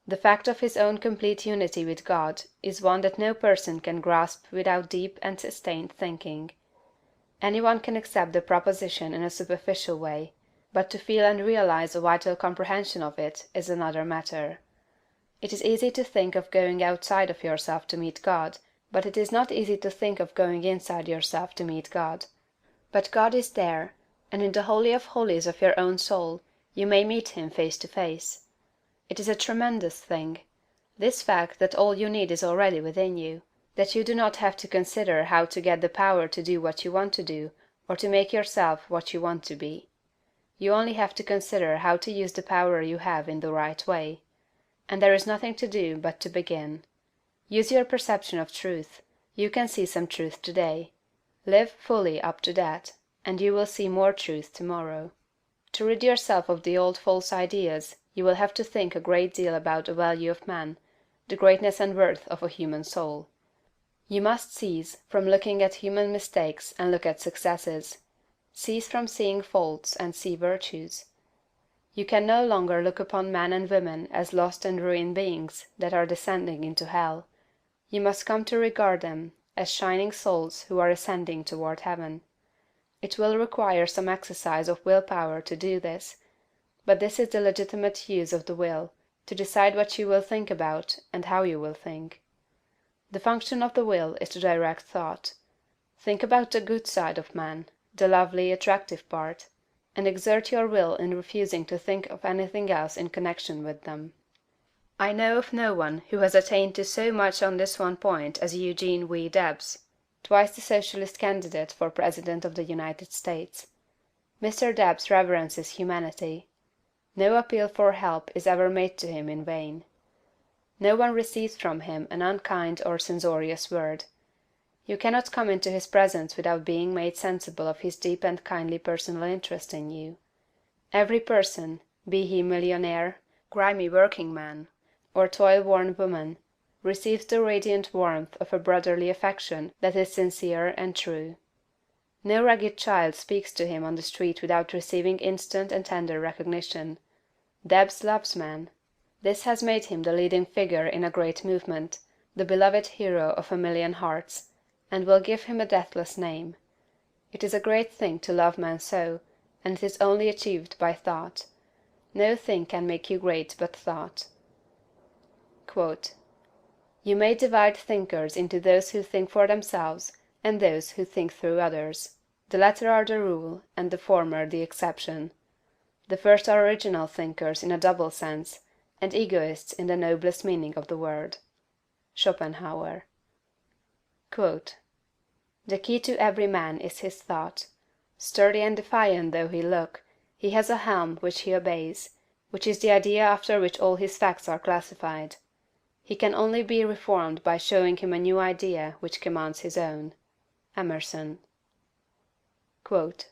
The fact of his own complete unity with God is one that no person can grasp without deep and sustained thinking. Anyone can accept the proposition in a superficial way, but to feel and realize a vital comprehension of it is another matter. It is easy to think of going outside of yourself to meet God, But it is not easy to think of going inside yourself to meet God. But God is there, and in the holy of holies of your own soul you may meet him face to face. It is a tremendous thing, this fact that all you need is already within you, that you do not have to consider how to get the power to do what you want to do, or to make yourself what you want to be. You only have to consider how to use the power you have in the right way. And there is nothing to do but to begin. Use your perception of truth. You can see some truth today. Live fully up to that, and you will see more truth tomorrow. To rid yourself of the old false ideas, you will have to think a great deal about the value of man, the greatness and worth of a human soul. You must cease from looking at human mistakes and look at successes. Cease from seeing faults and see virtues. You can no longer look upon men and women as lost and ruined beings that are descending into hell. You must come to regard them as shining souls who are ascending toward heaven. It will require some exercise of will power to do this, but this is the legitimate use of the will, to decide what you will think about and how you will think. The function of the will is to direct thought. Think about the good side of man, the lovely, attractive part, and exert your will in refusing to think of anything else in connection with them. I know of no one who has attained to so much on this one point as Eugene V. Debs, twice the Socialist candidate for President of the United States. Mr. Debs reverences humanity. No appeal for help is ever made to him in vain. No one receives from him an unkind or censorious word. You cannot come into his presence without being made sensible of his deep and kindly personal interest in you. Every person, be he millionaire, grimy working-man, or toil-worn woman, receives the radiant warmth of a brotherly affection that is sincere and true. No ragged child speaks to him on the street without receiving instant and tender recognition. Debs loves man. This has made him the leading figure in a great movement, the beloved hero of a million hearts, and will give him a deathless name. It is a great thing to love man so, and it is only achieved by thought. No thing can make you great but thought. Quote, "You may divide thinkers into those who think for themselves and those who think through others. The latter are the rule, and the former the exception. The first are original thinkers in a double sense, and egoists in the noblest meaning of the word." Schopenhauer. Quote, "The key to every man is his thought. Sturdy and defiant though he look, he has a helm which he obeys, which is the idea after which all his facts are classified. He can only be reformed by showing him a new idea which commands his own." Emerson. Quote,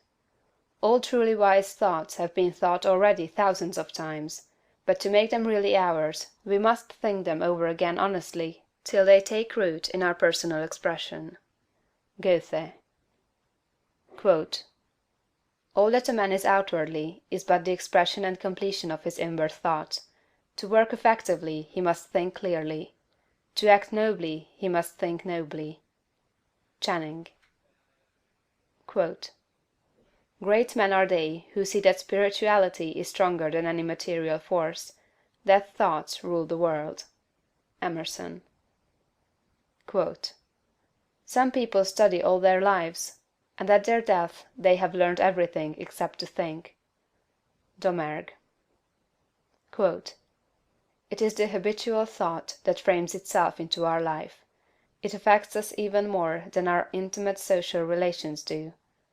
"All truly wise thoughts have been thought already thousands of times, but to make them really ours, we must think them over again honestly till they take root in our personal expression." Goethe. Quote, "All that a man is outwardly is but the expression and completion of his inward thought. To work effectively he must think clearly. To act nobly he must think nobly." Channing. Quote, "Great men are they who see that spirituality is stronger than any material force, that thoughts rule the world." Emerson. Quote, "Some people study all their lives, and at their death they have learned everything except to think." Domergue. Quote, "It is the habitual thought that frames itself into our life. It affects us even more than our intimate social relations do.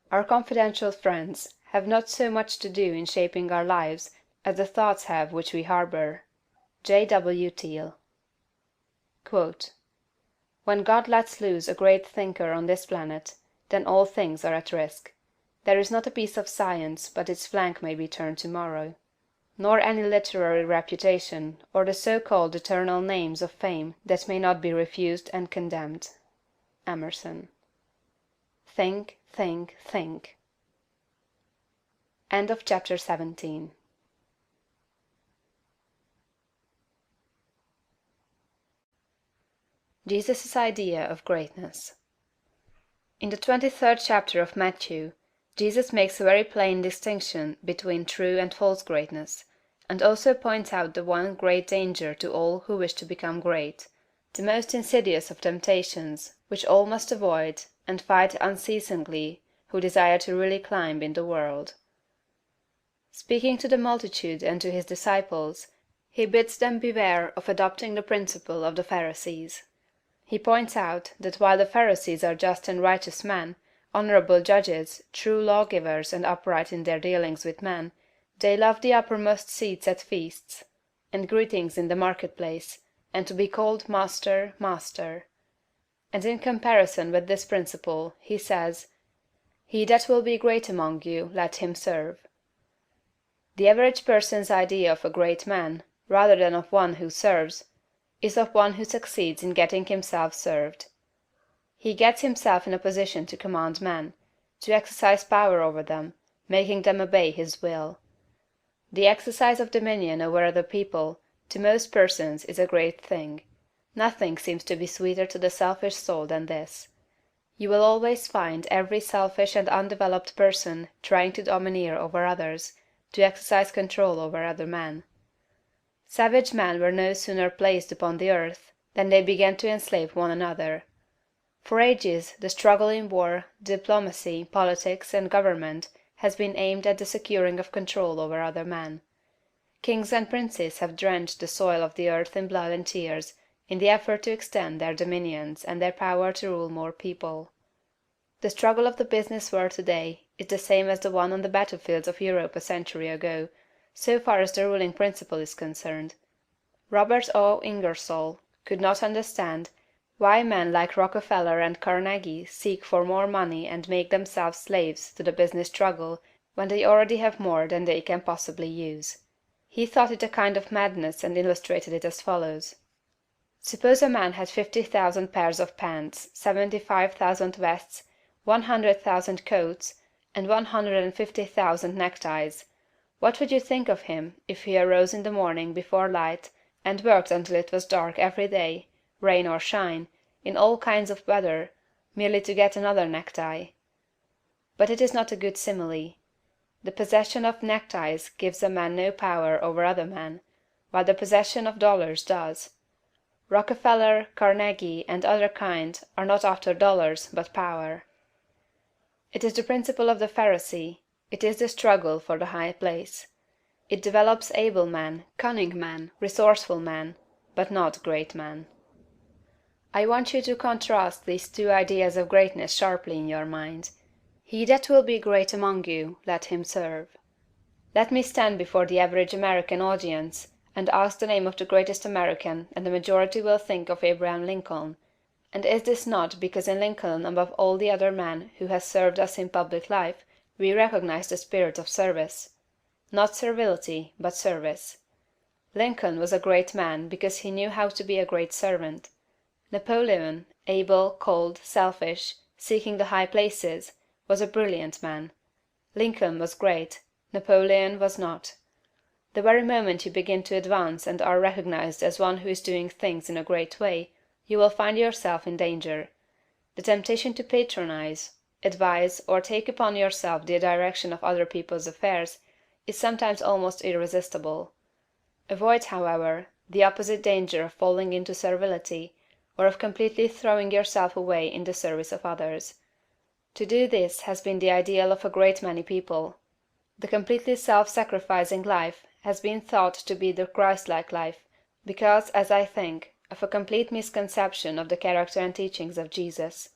Our confidential friends have not so much to do in shaping our lives as the thoughts have which we harbor." J. W. Thiel. Quote, "When God lets loose a great thinker on this planet, then all things are at risk. There is not a piece of science but its flank may be turned tomorrow. Nor any literary reputation, or the so-called eternal names of fame that may not be refused and condemned." Emerson. Think, think, think. End of chapter 17. Jesus' idea of greatness. In the 23rd chapter of Matthew, Jesus makes a very plain distinction between true and false greatness, and also points out the one great danger to all who wish to become great, the most insidious of temptations, which all must avoid and fight unceasingly who desire to really climb in the world. Speaking to the multitude and to his disciples, he bids them beware of adopting the principle of the Pharisees. He points out that while the Pharisees are just and righteous men, honorable judges, true lawgivers and upright in their dealings with men, they love the uppermost seats at feasts, and greetings in the marketplace, and to be called Master, Master. And in comparison with this principle, he says, "He that will be great among you, let him serve." The average person's idea of a great man, rather than of one who serves, is of one who succeeds in getting himself served. He gets himself in a position to command men, to exercise power over them, making them obey his will. The exercise of dominion over other people, to most persons, is a great thing. Nothing seems to be sweeter to the selfish soul than this. You will always find every selfish and undeveloped person trying to domineer over others, to exercise control over other men. Savage men were no sooner placed upon the earth than they began to enslave one another. For ages the struggle in war, diplomacy, politics, and government has been aimed at the securing of control over other men. Kings and princes have drenched the soil of the earth in blood and tears in the effort to extend their dominions and their power to rule more people. The struggle of the business world today is the same as the one on the battlefields of Europe a century ago, so far as the ruling principle is concerned. Robert O. Ingersoll could not understand why men like Rockefeller and Carnegie seek for more money and make themselves slaves to the business struggle when they already have more than they can possibly use. He thought it a kind of madness and illustrated it as follows. Suppose a man had 50,000 pairs of pants, 75,000 vests, 100,000 coats, and 150,000 neckties. What would you think of him if he arose in the morning before light and worked until it was dark every day, rain or shine, in all kinds of weather, merely to get another necktie? But it is not a good simile. The possession of neckties gives a man no power over other men, while the possession of dollars does. Rockefeller, Carnegie, and other kind are not after dollars, but power. It is the principle of the Pharisee. It is the struggle for the high place. It develops able men, cunning men, resourceful men, but not great men. I want you to contrast these two ideas of greatness sharply in your mind. He that will be great among you, let him serve. Let me stand before the average American audience and ask the name of the greatest American, and the majority will think of Abraham Lincoln. And is this not because in Lincoln, above all the other men who has served us in public life, we recognize the spirit of service? Not servility, but service. Lincoln was a great man because he knew how to be a great servant. Napoleon, able, cold, selfish, seeking the high places, was a brilliant man. Lincoln was great, Napoleon was not. The very moment you begin to advance and are recognized as one who is doing things in a great way, you will find yourself in danger. The temptation to patronize, advise, or take upon yourself the direction of other people's affairs is sometimes almost irresistible. Avoid, however, the opposite danger of falling into servility, or of completely throwing yourself away in the service of others. To do this has been the ideal of a great many people. The completely self-sacrificing life has been thought to be the Christ-like life, because, as I think, of a complete misconception of the character and teachings of Jesus.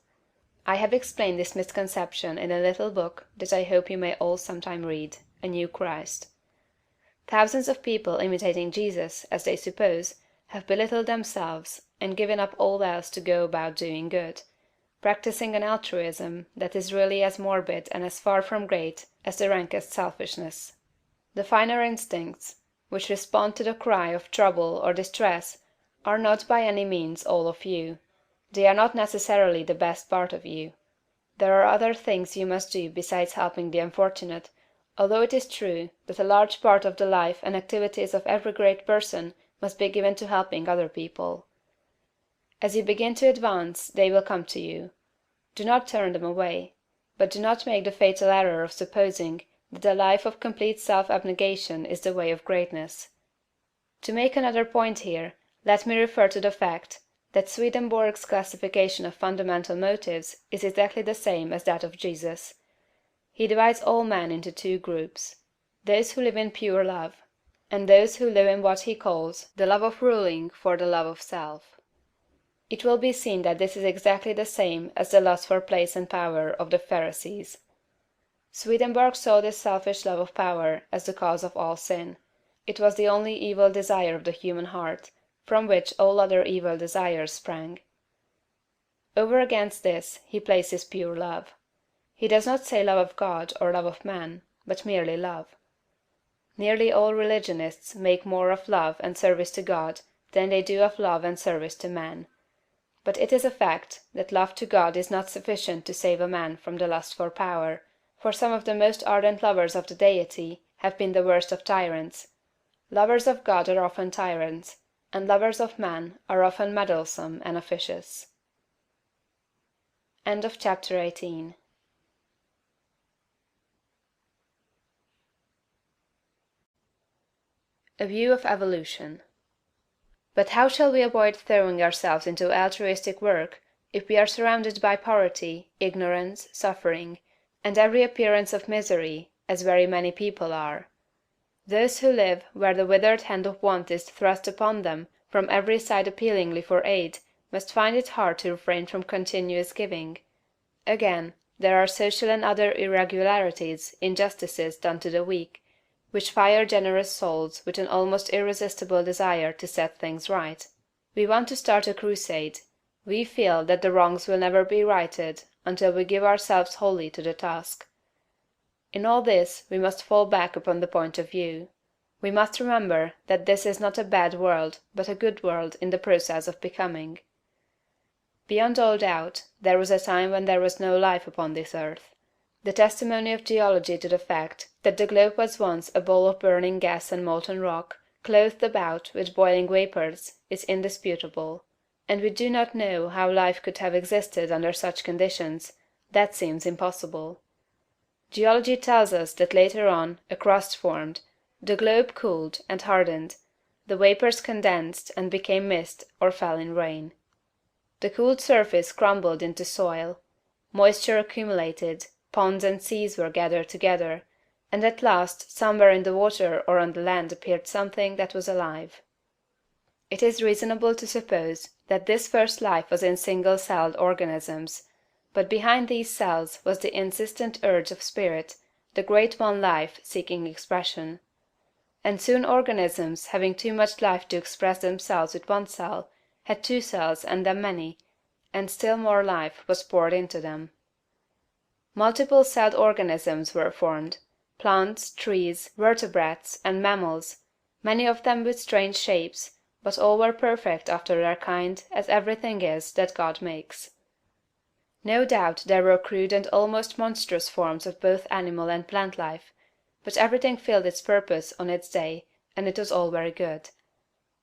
I have explained this misconception in a little book that I hope you may all sometime read, A New Christ. Thousands of people imitating Jesus, as they suppose, have belittled themselves and given up all else to go about doing good, practicing an altruism that is really as morbid and as far from great as the rankest selfishness. The finer instincts, which respond to the cry of trouble or distress, are not by any means all of you. They are not necessarily the best part of you. There are other things you must do besides helping the unfortunate, although it is true that a large part of the life and activities of every great person must be given to helping other people. As you begin to advance, they will come to you. Do not turn them away, but do not make the fatal error of supposing that a life of complete self-abnegation is the way of greatness. To make another point here, let me refer to the fact that Swedenborg's classification of fundamental motives is exactly the same as that of Jesus. He divides all men into two groups: those who live in pure love, and those who live in what he calls the love of ruling for the love of self. It will be seen that this is exactly the same as the lust for place and power of the Pharisees. Swedenborg saw this selfish love of power as the cause of all sin. It was the only evil desire of the human heart, from which all other evil desires sprang. Over against this he places pure love. He does not say love of God or love of man, but merely love. Nearly all religionists make more of love and service to God than they do of love and service to man. But it is a fact that love to God is not sufficient to save a man from the lust for power, for some of the most ardent lovers of the Deity have been the worst of tyrants. Lovers of God are often tyrants, and lovers of man are often meddlesome and officious. Chapter 18. A view of evolution. But how shall we avoid throwing ourselves into altruistic work if we are surrounded by poverty, ignorance, suffering, and every appearance of misery, as very many people are? Those who live where the withered hand of want is thrust upon them from every side appealingly for aid must find it hard to refrain from continuous giving. Again, there are social and other irregularities, injustices done to the weak, which fire generous souls with an almost irresistible desire to set things right. We want to start a crusade. We feel that the wrongs will never be righted until we give ourselves wholly to the task. In all this we must fall back upon the point of view. We must remember that this is not a bad world, but a good world in the process of becoming. Beyond all doubt, there was a time when there was no life upon this earth. The testimony of geology to the fact that the globe was once a bowl of burning gas and molten rock, clothed about with boiling vapors, is indisputable. And we do not know how life could have existed under such conditions. That seems impossible. Geology tells us that later on a crust formed, the globe cooled and hardened, the vapors condensed and became mist or fell in rain. The cooled surface crumbled into soil, moisture accumulated, ponds and seas were gathered together, and at last somewhere in the water or on the land appeared something that was alive. It is reasonable to suppose that this first life was in single-celled organisms, but behind these cells was the insistent urge of spirit, the great one life seeking expression. And soon organisms having too much life to express themselves with one cell, had two cells and them many, and still more life was poured into them. Multiple-celled organisms were formed, plants, trees, vertebrates, and mammals, many of them with strange shapes, but all were perfect after their kind, as everything is that God makes. No doubt there were crude and almost monstrous forms of both animal and plant life, but everything filled its purpose on its day, and it was all very good.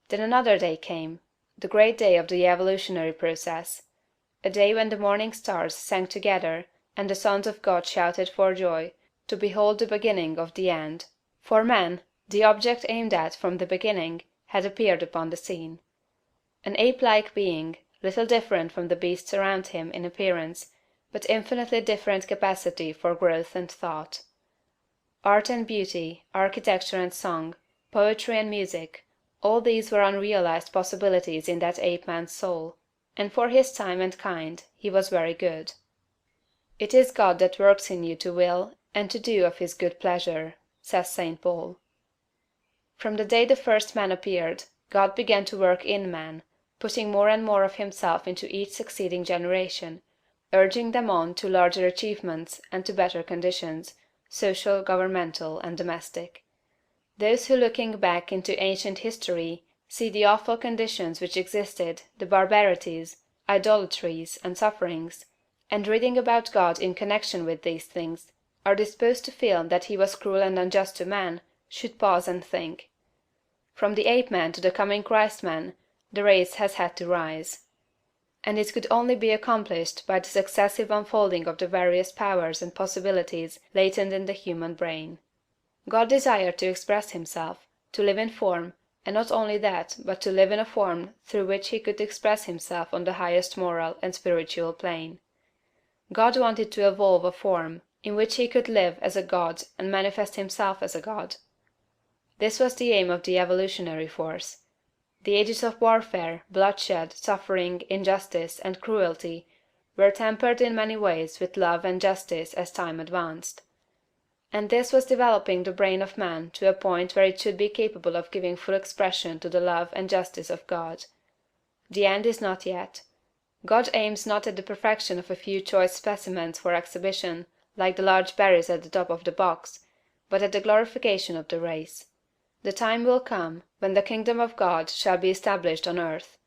Then another day came, the great day of the evolutionary process, a day when the morning stars sang together, and the sons of God shouted for joy to behold the beginning of the end. For man, the object aimed at from the beginning, had appeared upon the scene. An ape-like being, little different from the beasts around him in appearance, but infinitely different capacity for growth and thought. Art and beauty, architecture and song, poetry and music, all these were unrealized possibilities in that ape-man's soul, and for his time and kind he was very good. It is God that works in you to will and to do of his good pleasure, says St. Paul. From the day the first man appeared, God began to work in man, putting more and more of himself into each succeeding generation, urging them on to larger achievements and to better conditions, social, governmental, and domestic. Those who looking back into ancient history see the awful conditions which existed, the barbarities, idolatries, and sufferings, and reading about God in connection with these things, are disposed to feel that he was cruel and unjust to man, should pause and think. From the ape-man to the coming Christ-man, the race has had to rise. And it could only be accomplished by the successive unfolding of the various powers and possibilities latent in the human brain. God desired to express himself, to live in form, and not only that, but to live in a form through which he could express himself on the highest moral and spiritual plane. God wanted to evolve a form in which he could live as a god and manifest himself as a god. This was the aim of the evolutionary force. The ages of warfare, bloodshed, suffering, injustice, and cruelty were tempered in many ways with love and justice as time advanced. And this was developing the brain of man to a point where it should be capable of giving full expression to the love and justice of God. The end is not yet. God aims not at the perfection of a few choice specimens for exhibition, like the large berries at the top of the box, but at the glorification of the race. The time will come when the kingdom of God shall be established on earth.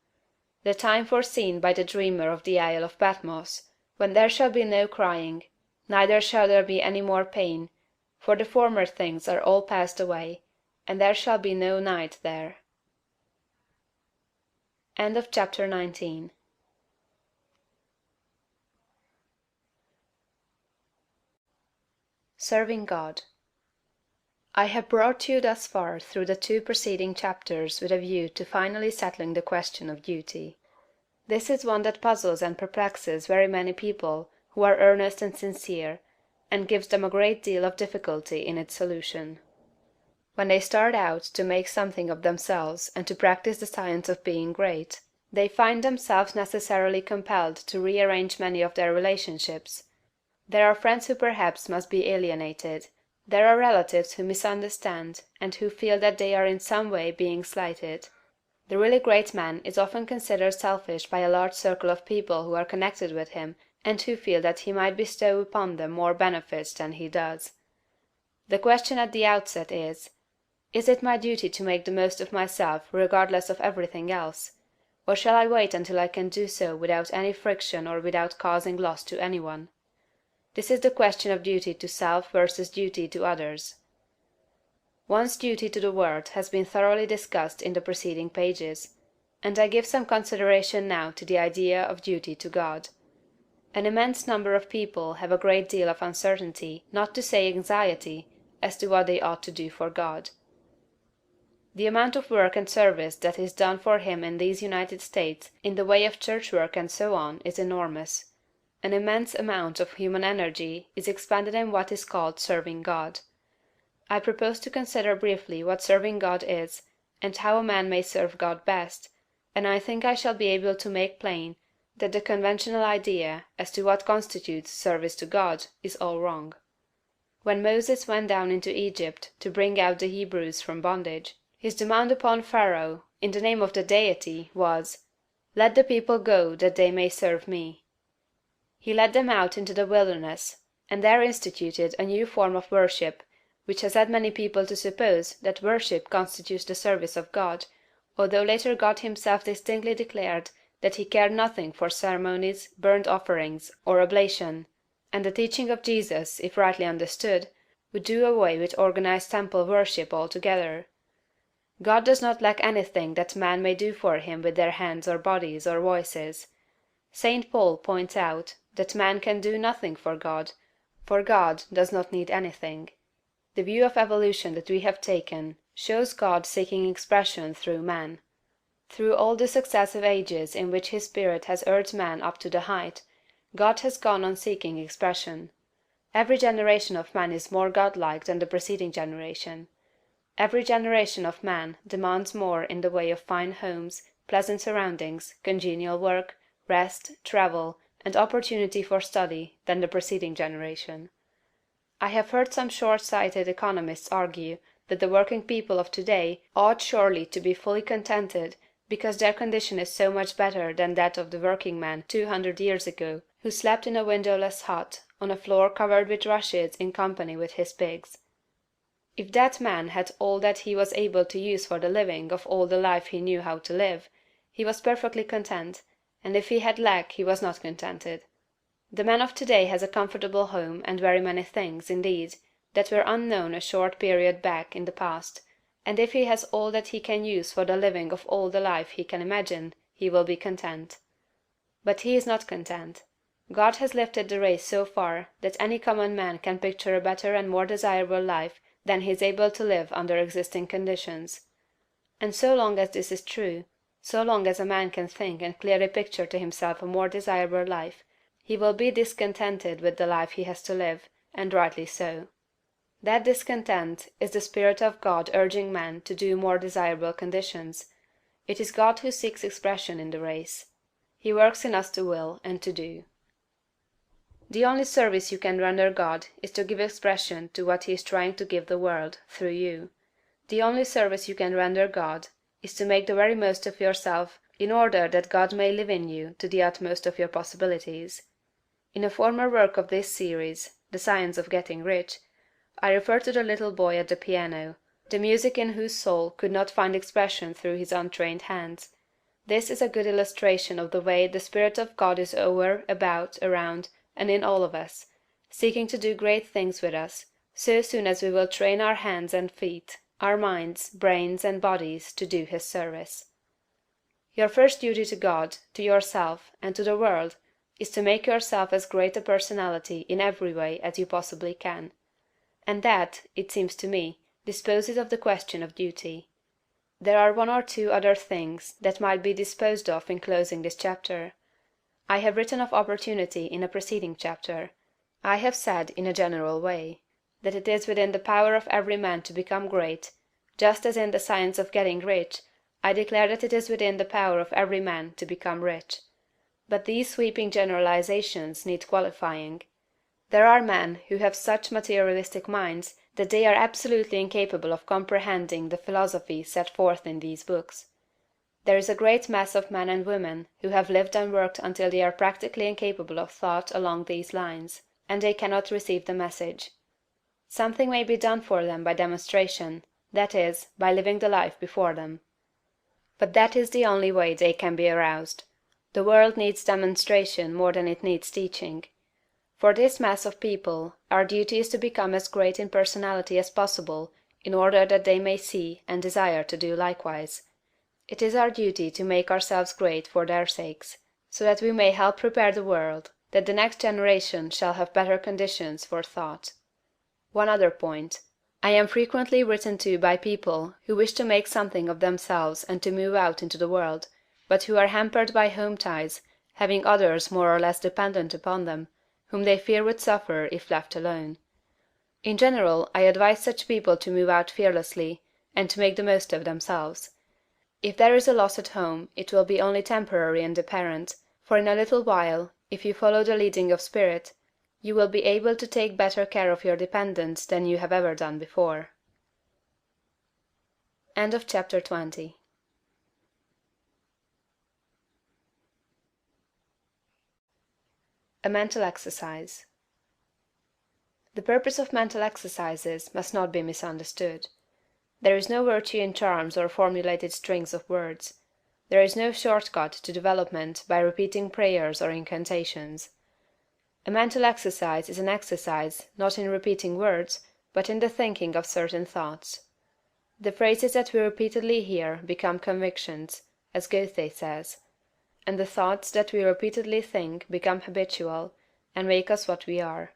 The time foreseen by the dreamer of the Isle of Patmos, when there shall be no crying, neither shall there be any more pain, for the former things are all passed away, and there shall be no night there. End of chapter 19. Serving God. I have brought you thus far through the 2 preceding chapters with a view to finally settling the question of duty. This is one that puzzles and perplexes very many people who are earnest and sincere, and gives them a great deal of difficulty in its solution. When they start out to make something of themselves and to practice the science of being great, they find themselves necessarily compelled to rearrange many of their relationships. There are friends who perhaps must be alienated. There are relatives who misunderstand, and who feel that they are in some way being slighted. The really great man is often considered selfish by a large circle of people who are connected with him, and who feel that he might bestow upon them more benefits than he does. The question at the outset is it my duty to make the most of myself regardless of everything else? Or shall I wait until I can do so without any friction or without causing loss to any one? This is the question of duty to self versus duty to others. One's duty to the world has been thoroughly discussed in the preceding pages, and I give some consideration now to the idea of duty to God. An immense number of people have a great deal of uncertainty, not to say anxiety, as to what they ought to do for God. The amount of work and service that is done for him in these United States in the way of church work and so on is enormous. An immense amount of human energy is expended in what is called serving God. I propose to consider briefly what serving God is, and how a man may serve God best, and I think I shall be able to make plain that the conventional idea as to what constitutes service to God is all wrong. When Moses went down into Egypt to bring out the Hebrews from bondage, his demand upon Pharaoh, in the name of the Deity, was, "Let the people go that they may serve me." He led them out into the wilderness, and there instituted a new form of worship, which has led many people to suppose that worship constitutes the service of God, although later God himself distinctly declared that he cared nothing for ceremonies, burnt offerings, or oblation, and the teaching of Jesus, if rightly understood, would do away with organized temple worship altogether. God does not lack anything that man may do for him with their hands or bodies or voices. St. Paul points out that man can do nothing for God does not need anything. The view of evolution that we have taken shows God seeking expression through man. Through all the successive ages in which his Spirit has urged man up to the height, God has gone on seeking expression. Every generation of man is more godlike than the preceding generation. Every generation of man demands more in the way of fine homes, pleasant surroundings, congenial work, rest, travel, and opportunity for study than the preceding generation. I have heard some short-sighted economists argue that the working people of today ought surely to be fully contented because their condition is so much better than that of the working man 200 years ago, who slept in a windowless hut on a floor covered with rushes in company with his pigs. If that man had all that he was able to use for the living of all the life he knew how to live, he was perfectly content, and if he had lack he was not contented. The man of today has a comfortable home and very many things, indeed, that were unknown a short period back in the past, and if he has all that he can use for the living of all the life he can imagine, he will be content. But he is not content. God has lifted the race so far that any common man can picture a better and more desirable life than he is able to live under existing conditions. And so long as this is true, so long as a man can think and clearly picture to himself a more desirable life, he will be discontented with the life he has to live, and rightly so. That discontent is the Spirit of God urging man to do more desirable conditions. It is God who seeks expression in the race. He works in us to will and to do. The only service you can render God is to give expression to what he is trying to give the world, through you. The only service you can render God is to make the very most of yourself in order that God may live in you to the utmost of your possibilities. In a former work of this series, The Science of Getting Rich, I refer to the little boy at the piano, the music in whose soul could not find expression through his untrained hands. This is a good illustration of the way the Spirit of God is over, about, around, and in all of us, seeking to do great things with us, so soon as we will train our hands and feet, our minds, brains, and bodies to do his service. Your first duty to God, to yourself, and to the world is to make yourself as great a personality in every way as you possibly can. And that, it seems to me, disposes of the question of duty. There are one or two other things that might be disposed of in closing this chapter. I have written of opportunity in a preceding chapter. I have said, in a general way, that it is within the power of every man to become great, just as in the science of getting rich, I declare that it is within the power of every man to become rich. But these sweeping generalizations need qualifying. There are men who have such materialistic minds that they are absolutely incapable of comprehending the philosophy set forth in these books. There is a great mass of men and women who have lived and worked until they are practically incapable of thought along these lines, and they cannot receive the message. Something may be done for them by demonstration, that is, by living the life before them. But that is the only way they can be aroused. The world needs demonstration more than it needs teaching. For this mass of people, our duty is to become as great in personality as possible in order that they may see and desire to do likewise. It is our duty to make ourselves great for their sakes, so that we may help prepare the world, that the next generation shall have better conditions for thought. One other point. I am frequently written to by people who wish to make something of themselves and to move out into the world, but who are hampered by home ties, having others more or less dependent upon them, whom they fear would suffer if left alone. In general, I advise such people to move out fearlessly, and to make the most of themselves. If there is a loss at home, it will be only temporary and apparent, for in a little while, if you follow the leading of Spirit, you will be able to take better care of your dependents than you have ever done before. End of chapter 20. A mental exercise. The purpose of mental exercises must not be misunderstood. There is no virtue in charms or formulated strings of words. There is no short-cut to development by repeating prayers or incantations. A mental exercise is an exercise, not in repeating words, but in the thinking of certain thoughts. The phrases that we repeatedly hear become convictions, as Goethe says, and the thoughts that we repeatedly think become habitual, and make us what we are.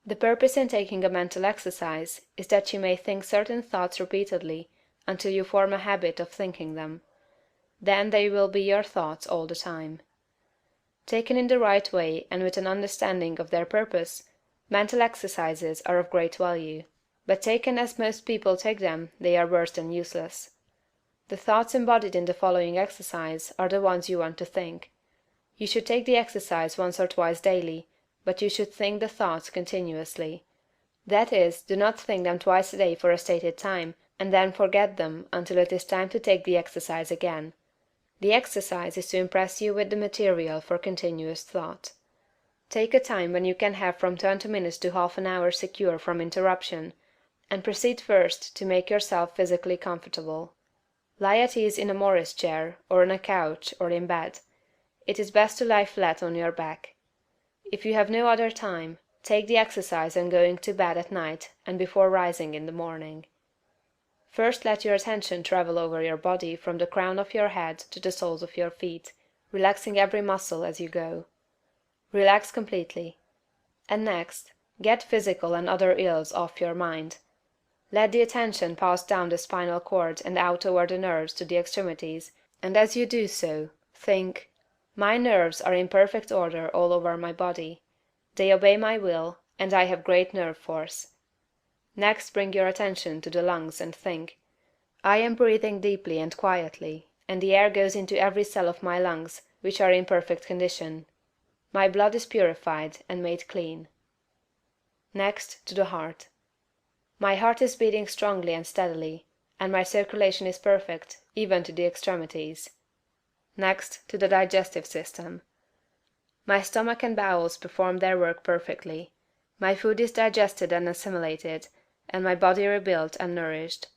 The purpose in taking a mental exercise is that you may think certain thoughts repeatedly until you form a habit of thinking them. Then they will be your thoughts all the time. Taken in the right way and with an understanding of their purpose, mental exercises are of great value, but taken as most people take them, they are worse than useless. The thoughts embodied in the following exercise are the ones you want to think. You should take the exercise once or twice daily, but you should think the thoughts continuously. That is, do not think them twice a day for a stated time, and then forget them until it is time to take the exercise again. The exercise is to impress you with the material for continuous thought. Take a time when you can have from 20 minutes to half an hour secure from interruption, and proceed first to make yourself physically comfortable. Lie at ease in a Morris chair, or on a couch, or in bed. It is best to lie flat on your back. If you have no other time, take the exercise on going to bed at night and before rising in the morning. First let your attention travel over your body from the crown of your head to the soles of your feet, relaxing every muscle as you go. Relax completely. And next, get physical and other ills off your mind. Let the attention pass down the spinal cord and out over the nerves to the extremities, and as you do so, think: My nerves are in perfect order all over my body. They obey my will, and I have great nerve force. Next bring your attention to the lungs and think: I am breathing deeply and quietly, and the air goes into every cell of my lungs, which are in perfect condition. My blood is purified and made clean. Next, to the heart. My heart is beating strongly and steadily, and my circulation is perfect, even to the extremities. Next, to the digestive system. My stomach and bowels perform their work perfectly. My food is digested and assimilated, and my body rebuilt and nourished.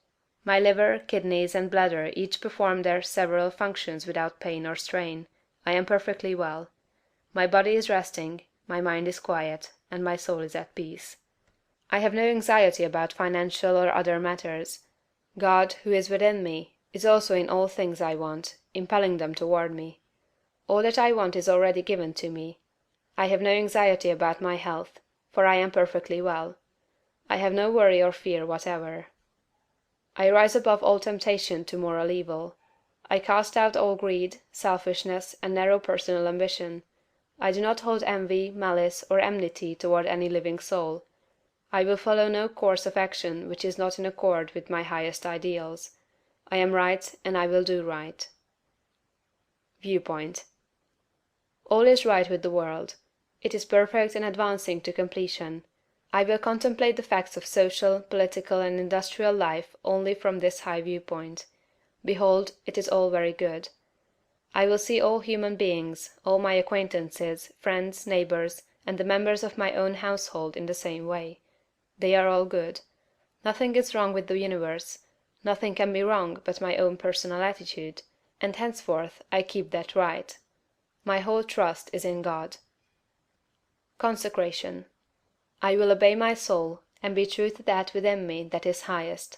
My liver, kidneys, and bladder each perform their several functions without pain or strain. I am perfectly well. My body is resting, my mind is quiet, and my soul is at peace. I have no anxiety about financial or other matters. God, who is within me, is also in all things I want, impelling them toward me. All that I want is already given to me. I have no anxiety about my health, for I am perfectly well. I have no worry or fear whatever. I rise above all temptation to moral evil. I cast out all greed, selfishness, and narrow personal ambition. I do not hold envy, malice, or enmity toward any living soul. I will follow no course of action which is not in accord with my highest ideals. I am right, and I will do right. Viewpoint. All is right with the world. It is perfect and advancing to completion. I will contemplate the facts of social, political, and industrial life only from this high viewpoint. Behold, it is all very good. I will see all human beings, all my acquaintances, friends, neighbors, and the members of my own household in the same way. They are all good. Nothing is wrong with the universe. Nothing can be wrong but my own personal attitude, and henceforth I keep that right. My whole trust is in God. Consecration. I will obey my soul, and be true to that within me that is highest.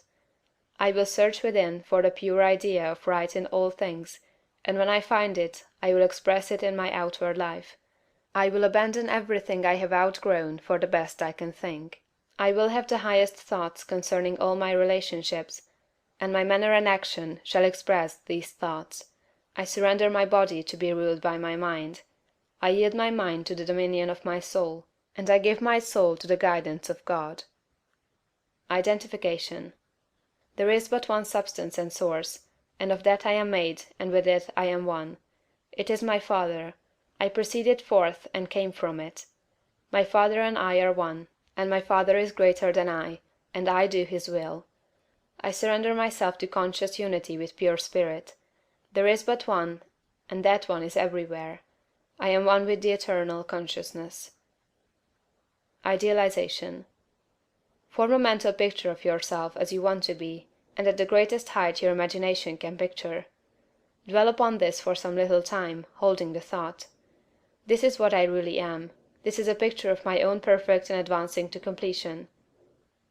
I will search within for the pure idea of right in all things, and when I find it, I will express it in my outward life. I will abandon everything I have outgrown for the best I can think. I will have the highest thoughts concerning all my relationships, and my manner and action shall express these thoughts. I surrender my body to be ruled by my mind. I yield my mind to the dominion of my soul, and I give my soul to the guidance of God. Identification. There is but one substance and source, and of that I am made, and with it I am one. It is my Father. I proceeded forth and came from it. My Father and I are one, and my Father is greater than I, and I do his will. I surrender myself to conscious unity with pure spirit. There is but one, and that one is everywhere. I am one with the eternal consciousness. Idealization. Form a mental picture of yourself as you want to be, and at the greatest height your imagination can picture. Dwell upon this for some little time, holding the thought. This is what I really am. This is a picture of my own perfect and advancing to completion.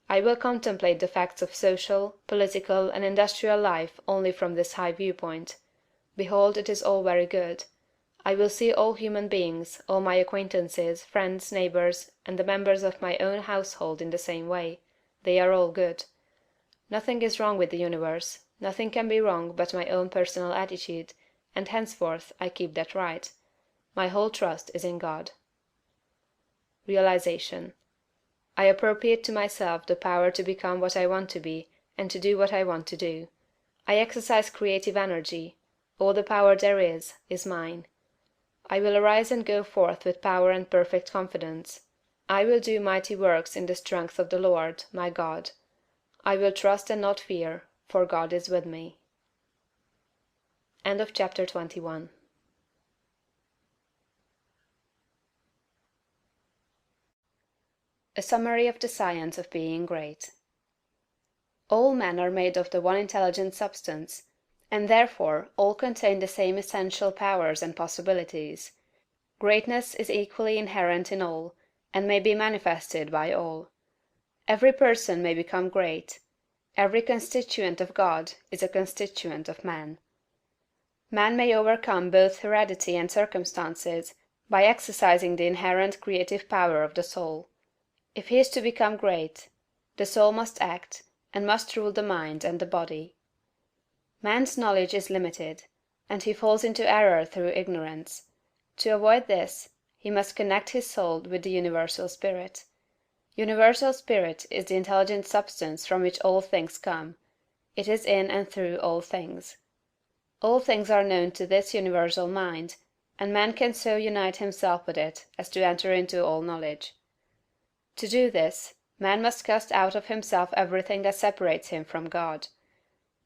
I will contemplate the facts of social, political, and industrial life only from this high viewpoint. Behold, it is all very good. I will see all human beings, all my acquaintances, friends, neighbors, and the members of my own household in the same way. They are all good. Nothing is wrong with the universe. Nothing can be wrong but my own personal attitude, and henceforth I keep that right. My whole trust is in God. Realization. I appropriate to myself the power to become what I want to be, and to do what I want to do. I exercise creative energy. All the power there is mine. I will arise and go forth with power and perfect confidence. I will do mighty works in the strength of the Lord, my God. I will trust and not fear, for God is with me. End of chapter 21. A summary of the science of being great. All men are made of the one intelligent substance, and therefore all contain the same essential powers and possibilities. Greatness is equally inherent in all, and may be manifested by all. Every person may become great. Every constituent of God is a constituent of man. Man may overcome both heredity and circumstances by exercising the inherent creative power of the soul. If he is to become great, the soul must act, and must rule the mind and the body. Man's knowledge is limited, and he falls into error through ignorance. To avoid this, he must connect his soul with the universal spirit. Universal spirit is the intelligent substance from which all things come. It is in and through all things. All things are known to this universal mind, and man can so unite himself with it as to enter into all knowledge. To do this, man must cast out of himself everything that separates him from God.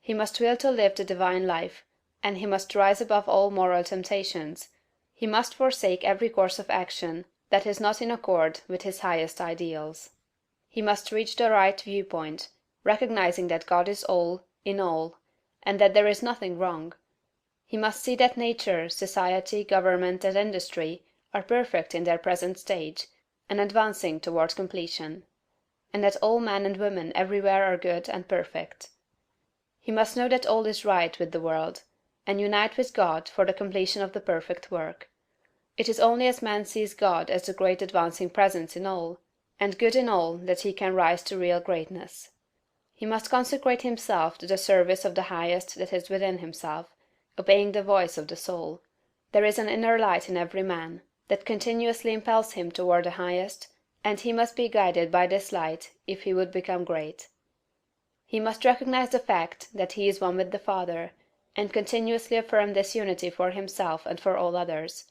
He must will to live the divine life, and he must rise above all moral temptations. He must forsake every course of action that is not in accord with his highest ideals. He must reach the right viewpoint, recognizing that God is all, in all, and that there is nothing wrong. He must see that nature, society, government, and industry are perfect in their present stage, and advancing toward completion, and that all men and women everywhere are good and perfect. He must know that all is right with the world, and unite with God for the completion of the perfect work. It is only as man sees God as the great advancing presence in all, and good in all, that he can rise to real greatness. He must consecrate himself to the service of the highest that is within himself, obeying the voice of the soul. There is an inner light in every man, that continuously impels him toward the highest, and he must be guided by this light if he would become great. He must recognize the fact that he is one with the Father, and continuously affirm this unity for himself and for all others.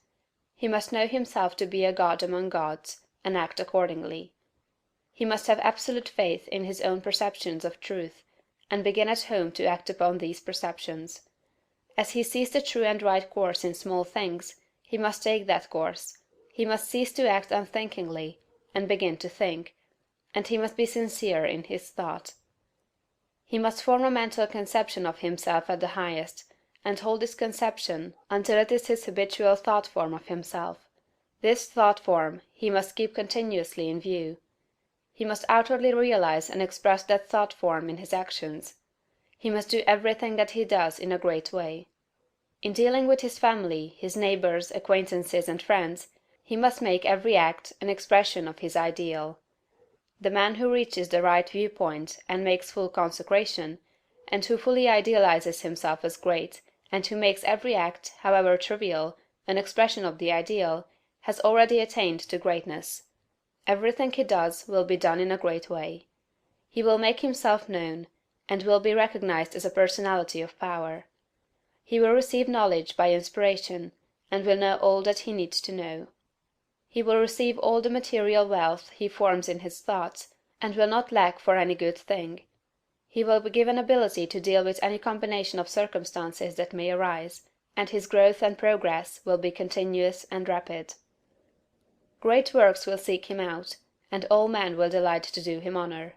He must know himself to be a God among gods, and act accordingly. He must have absolute faith in his own perceptions of truth, and begin at home to act upon these perceptions. As he sees the true and right course in small things, he must take that course. He must cease to act unthinkingly, and begin to think, and he must be sincere in his thought. He must form a mental conception of himself at the highest, and hold this conception until it is his habitual thought form of himself. This thought form he must keep continuously in view. He must outwardly realize and express that thought form in his actions. He must do everything that he does in a great way. In dealing with his family, his neighbors, acquaintances, and friends, he must make every act an expression of his ideal. The man who reaches the right viewpoint and makes full consecration, and who fully idealizes himself as great, and who makes every act, however trivial, an expression of the ideal, has already attained to greatness. Everything he does will be done in a great way. He will make himself known, and will be recognized as a personality of power. He will receive knowledge by inspiration, and will know all that he needs to know. He will receive all the material wealth he forms in his thoughts, and will not lack for any good thing. He will be given ability to deal with any combination of circumstances that may arise, and his growth and progress will be continuous and rapid. Great works will seek him out, and all men will delight to do him honor.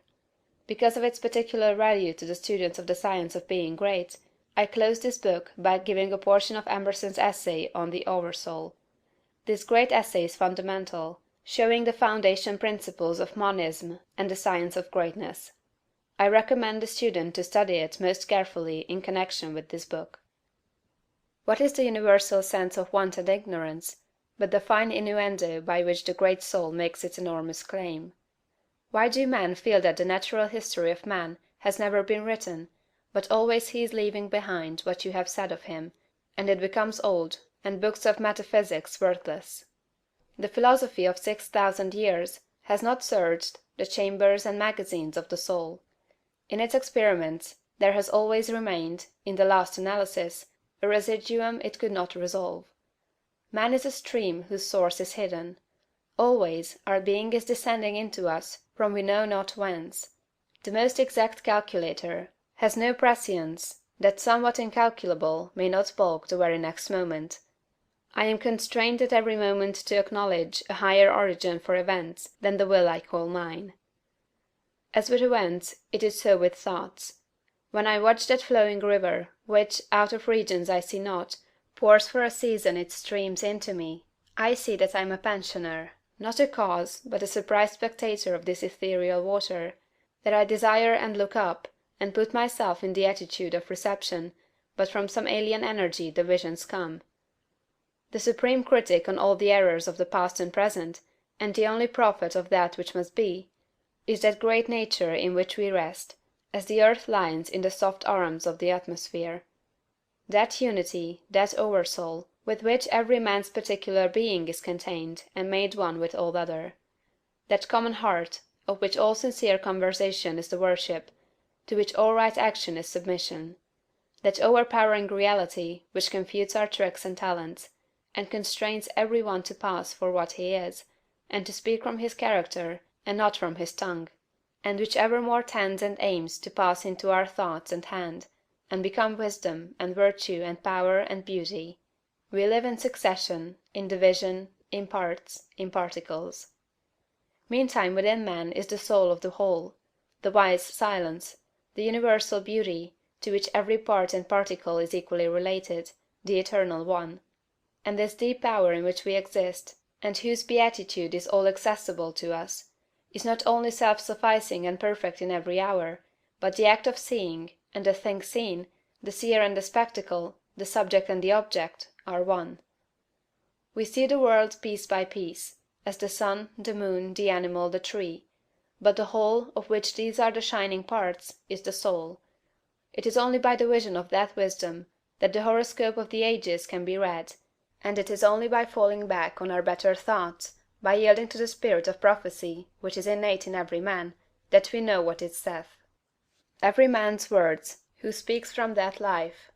Because of its particular value to the students of the science of being great, I close this book by giving a portion of Emerson's essay on the Oversoul. This great essay is fundamental, showing the foundation principles of monism and the science of greatness. I recommend the student to study it most carefully in connection with this book. What is the universal sense of want and ignorance, but the fine innuendo by which the great soul makes its enormous claim? Why do men feel that the natural history of man has never been written, but always he is leaving behind what you have said of him, and it becomes old, and books of metaphysics worthless? The philosophy of 6,000 years has not searched the chambers and magazines of the soul. In its experiments there has always remained, in the last analysis, a residuum it could not resolve. Man is a stream whose source is hidden. Always our being is descending into us from we know not whence. The most exact calculator has no prescience that somewhat incalculable may not balk the very next moment. I am constrained at every moment to acknowledge a higher origin for events than the will I call mine. As with events, it is so with thoughts. When I watch that flowing river, which, out of regions I see not, pours for a season its streams into me, I see that I am a pensioner, not a cause, but a surprised spectator of this ethereal water, that I desire and look up, and put myself in the attitude of reception, but from some alien energy the visions come. The supreme critic on all the errors of the past and present, and the only prophet of that which must be, is that great nature in which we rest, as the earth lies in the soft arms of the atmosphere. That unity, that oversoul, with which every man's particular being is contained and made one with all other. That common heart, of which all sincere conversation is the worship, to which all right action is submission. That overpowering reality which confutes our tricks and talents, and constrains every one to pass for what he is, and to speak from his character and not from his tongue, and which evermore tends and aims to pass into our thoughts and hand, and become wisdom and virtue and power and beauty. We live in succession, in division, in parts, in particles. Meantime within man is the soul of the whole, the wise silence, the universal beauty, to which every part and particle is equally related, the eternal One. And this deep power in which we exist, and whose beatitude is all accessible to us, is not only self-sufficing and perfect in every hour, but the act of seeing, and the thing seen, the seer and the spectacle, the subject and the object, are one. We see the world piece by piece, as the sun, the moon, the animal, the tree, but the whole, of which these are the shining parts, is the soul. It is only by the vision of that wisdom that the horoscope of the ages can be read, and it is only by falling back on our better thoughts, by yielding to the spirit of prophecy which is innate in every man, that we know what it saith. Every man's words, who speaks from that life,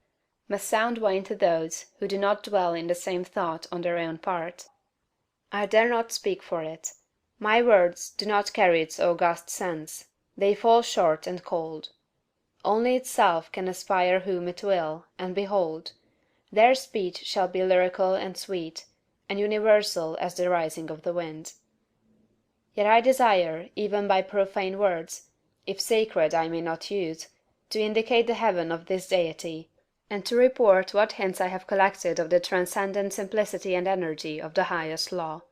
must sound vain to those who do not dwell in the same thought on their own part. I dare not speak for it. My words do not carry its august sense, they fall short and cold. Only itself can aspire whom it will, and behold, their speech shall be lyrical and sweet, and universal as the rising of the wind. Yet I desire, even by profane words, if sacred I may not use, to indicate the heaven of this deity, and to report what hints I have collected of the transcendent simplicity and energy of the highest law.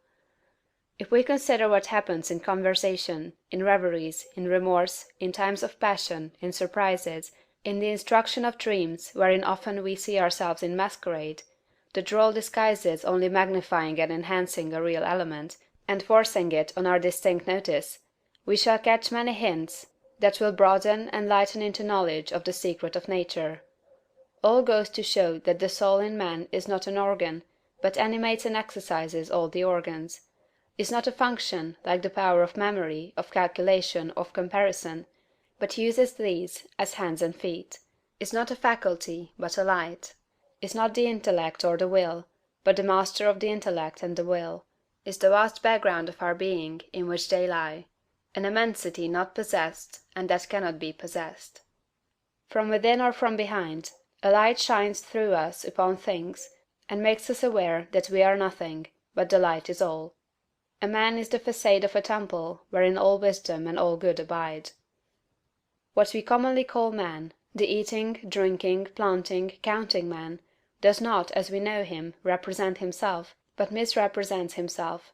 If we consider what happens in conversation, in reveries, in remorse, in times of passion, in surprises, in the instruction of dreams wherein often we see ourselves in masquerade, the droll disguises only magnifying and enhancing a real element, and forcing it on our distinct notice, we shall catch many hints that will broaden and lighten into knowledge of the secret of nature. All goes to show that the soul in man is not an organ, but animates and exercises all the organs; is not a function, like the power of memory, of calculation, of comparison, but uses these as hands and feet; is not a faculty, but a light; is not the intellect or the will, but the master of the intellect and the will; is the vast background of our being in which they lie, an immensity not possessed and that cannot be possessed. From within or from behind, a light shines through us upon things, and makes us aware that we are nothing, but the light is all. A man is the facade of a temple wherein all wisdom and all good abide. What we commonly call man, the eating, drinking, planting, counting man, does not, as we know him, represent himself, but misrepresents himself.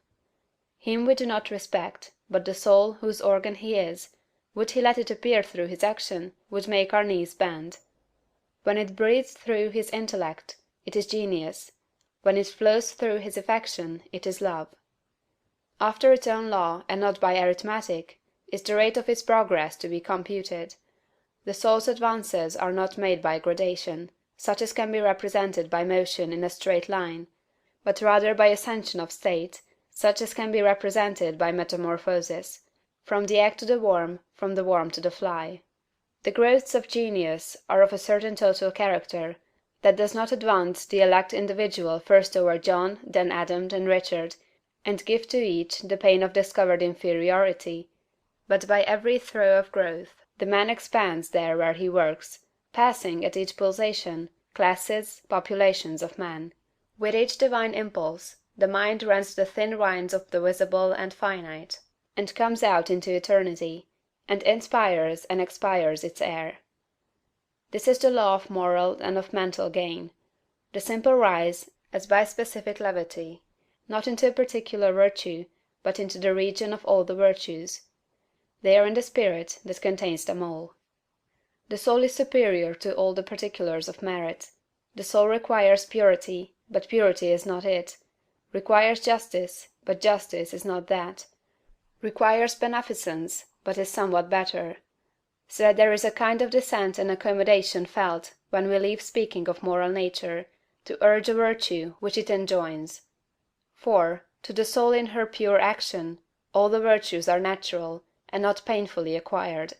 Him we do not respect, but the soul whose organ he is, would he let it appear through his action, would make our knees bend. When it breathes through his intellect, it is genius; when it flows through his affection, it is love. After its own law, and not by arithmetic, is the rate of its progress to be computed. The soul's advances are not made by gradation, such as can be represented by motion in a straight line, but rather by ascension of state, such as can be represented by metamorphosis, from the egg to the worm, from the worm to the fly. The growths of genius are of a certain total character, that does not advance the elect individual first over John, then Adam, then Richard, and give to each the pain of discovered inferiority, but by every throe of growth the man expands there where he works, passing, at each pulsation, classes, populations of men. With each divine impulse, the mind rends the thin rinds of the visible and finite, and comes out into eternity, and inspires and expires its air. This is the law of moral and of mental gain. The simple rise, as by specific levity, not into a particular virtue, but into the region of all the virtues. They are in the spirit that contains them all. The soul is superior to all the particulars of merit. The soul requires purity, but purity is not it; requires justice, but justice is not that; requires beneficence, but is somewhat better; so that there is a kind of dissent and accommodation felt when we leave speaking of moral nature, to urge a virtue which it enjoins. For, to the soul in her pure action, all the virtues are natural, and not painfully acquired.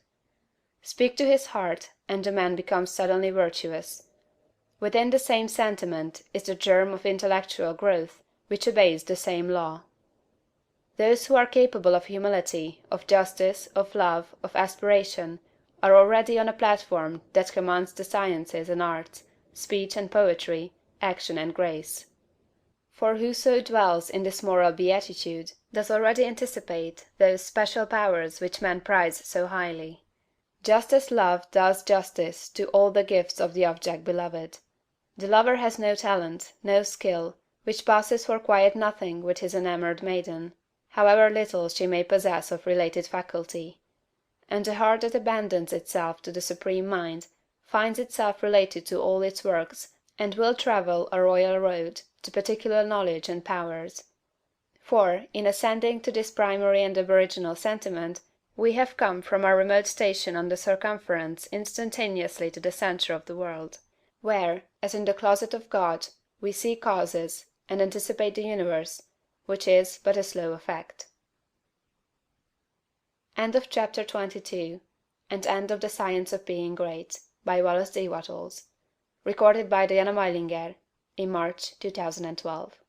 Speak to his heart, and the man becomes suddenly virtuous. Within the same sentiment is the germ of intellectual growth, which obeys the same law. Those who are capable of humility, of justice, of love, of aspiration, are already on a platform that commands the sciences and arts, speech and poetry, action and grace. For whoso dwells in this moral beatitude does already anticipate those special powers which men prize so highly. Just as love does justice to all the gifts of the object beloved. The lover has no talent, no skill, which passes for quite nothing with his enamored maiden, however little she may possess of related faculty; and the heart that abandons itself to the Supreme Mind finds itself related to all its works, and will travel a royal road to particular knowledge and powers. For, in ascending to this primary and aboriginal sentiment, we have come from our remote station on the circumference instantaneously to the centre of the world, where, as in the closet of God, we see causes, and anticipate the universe, which is but a slow effect. End of Chapter 22, and end of The Science of Being Great, by Wallace D. Wattles. Recorded by Diana Meilinger in March 2012.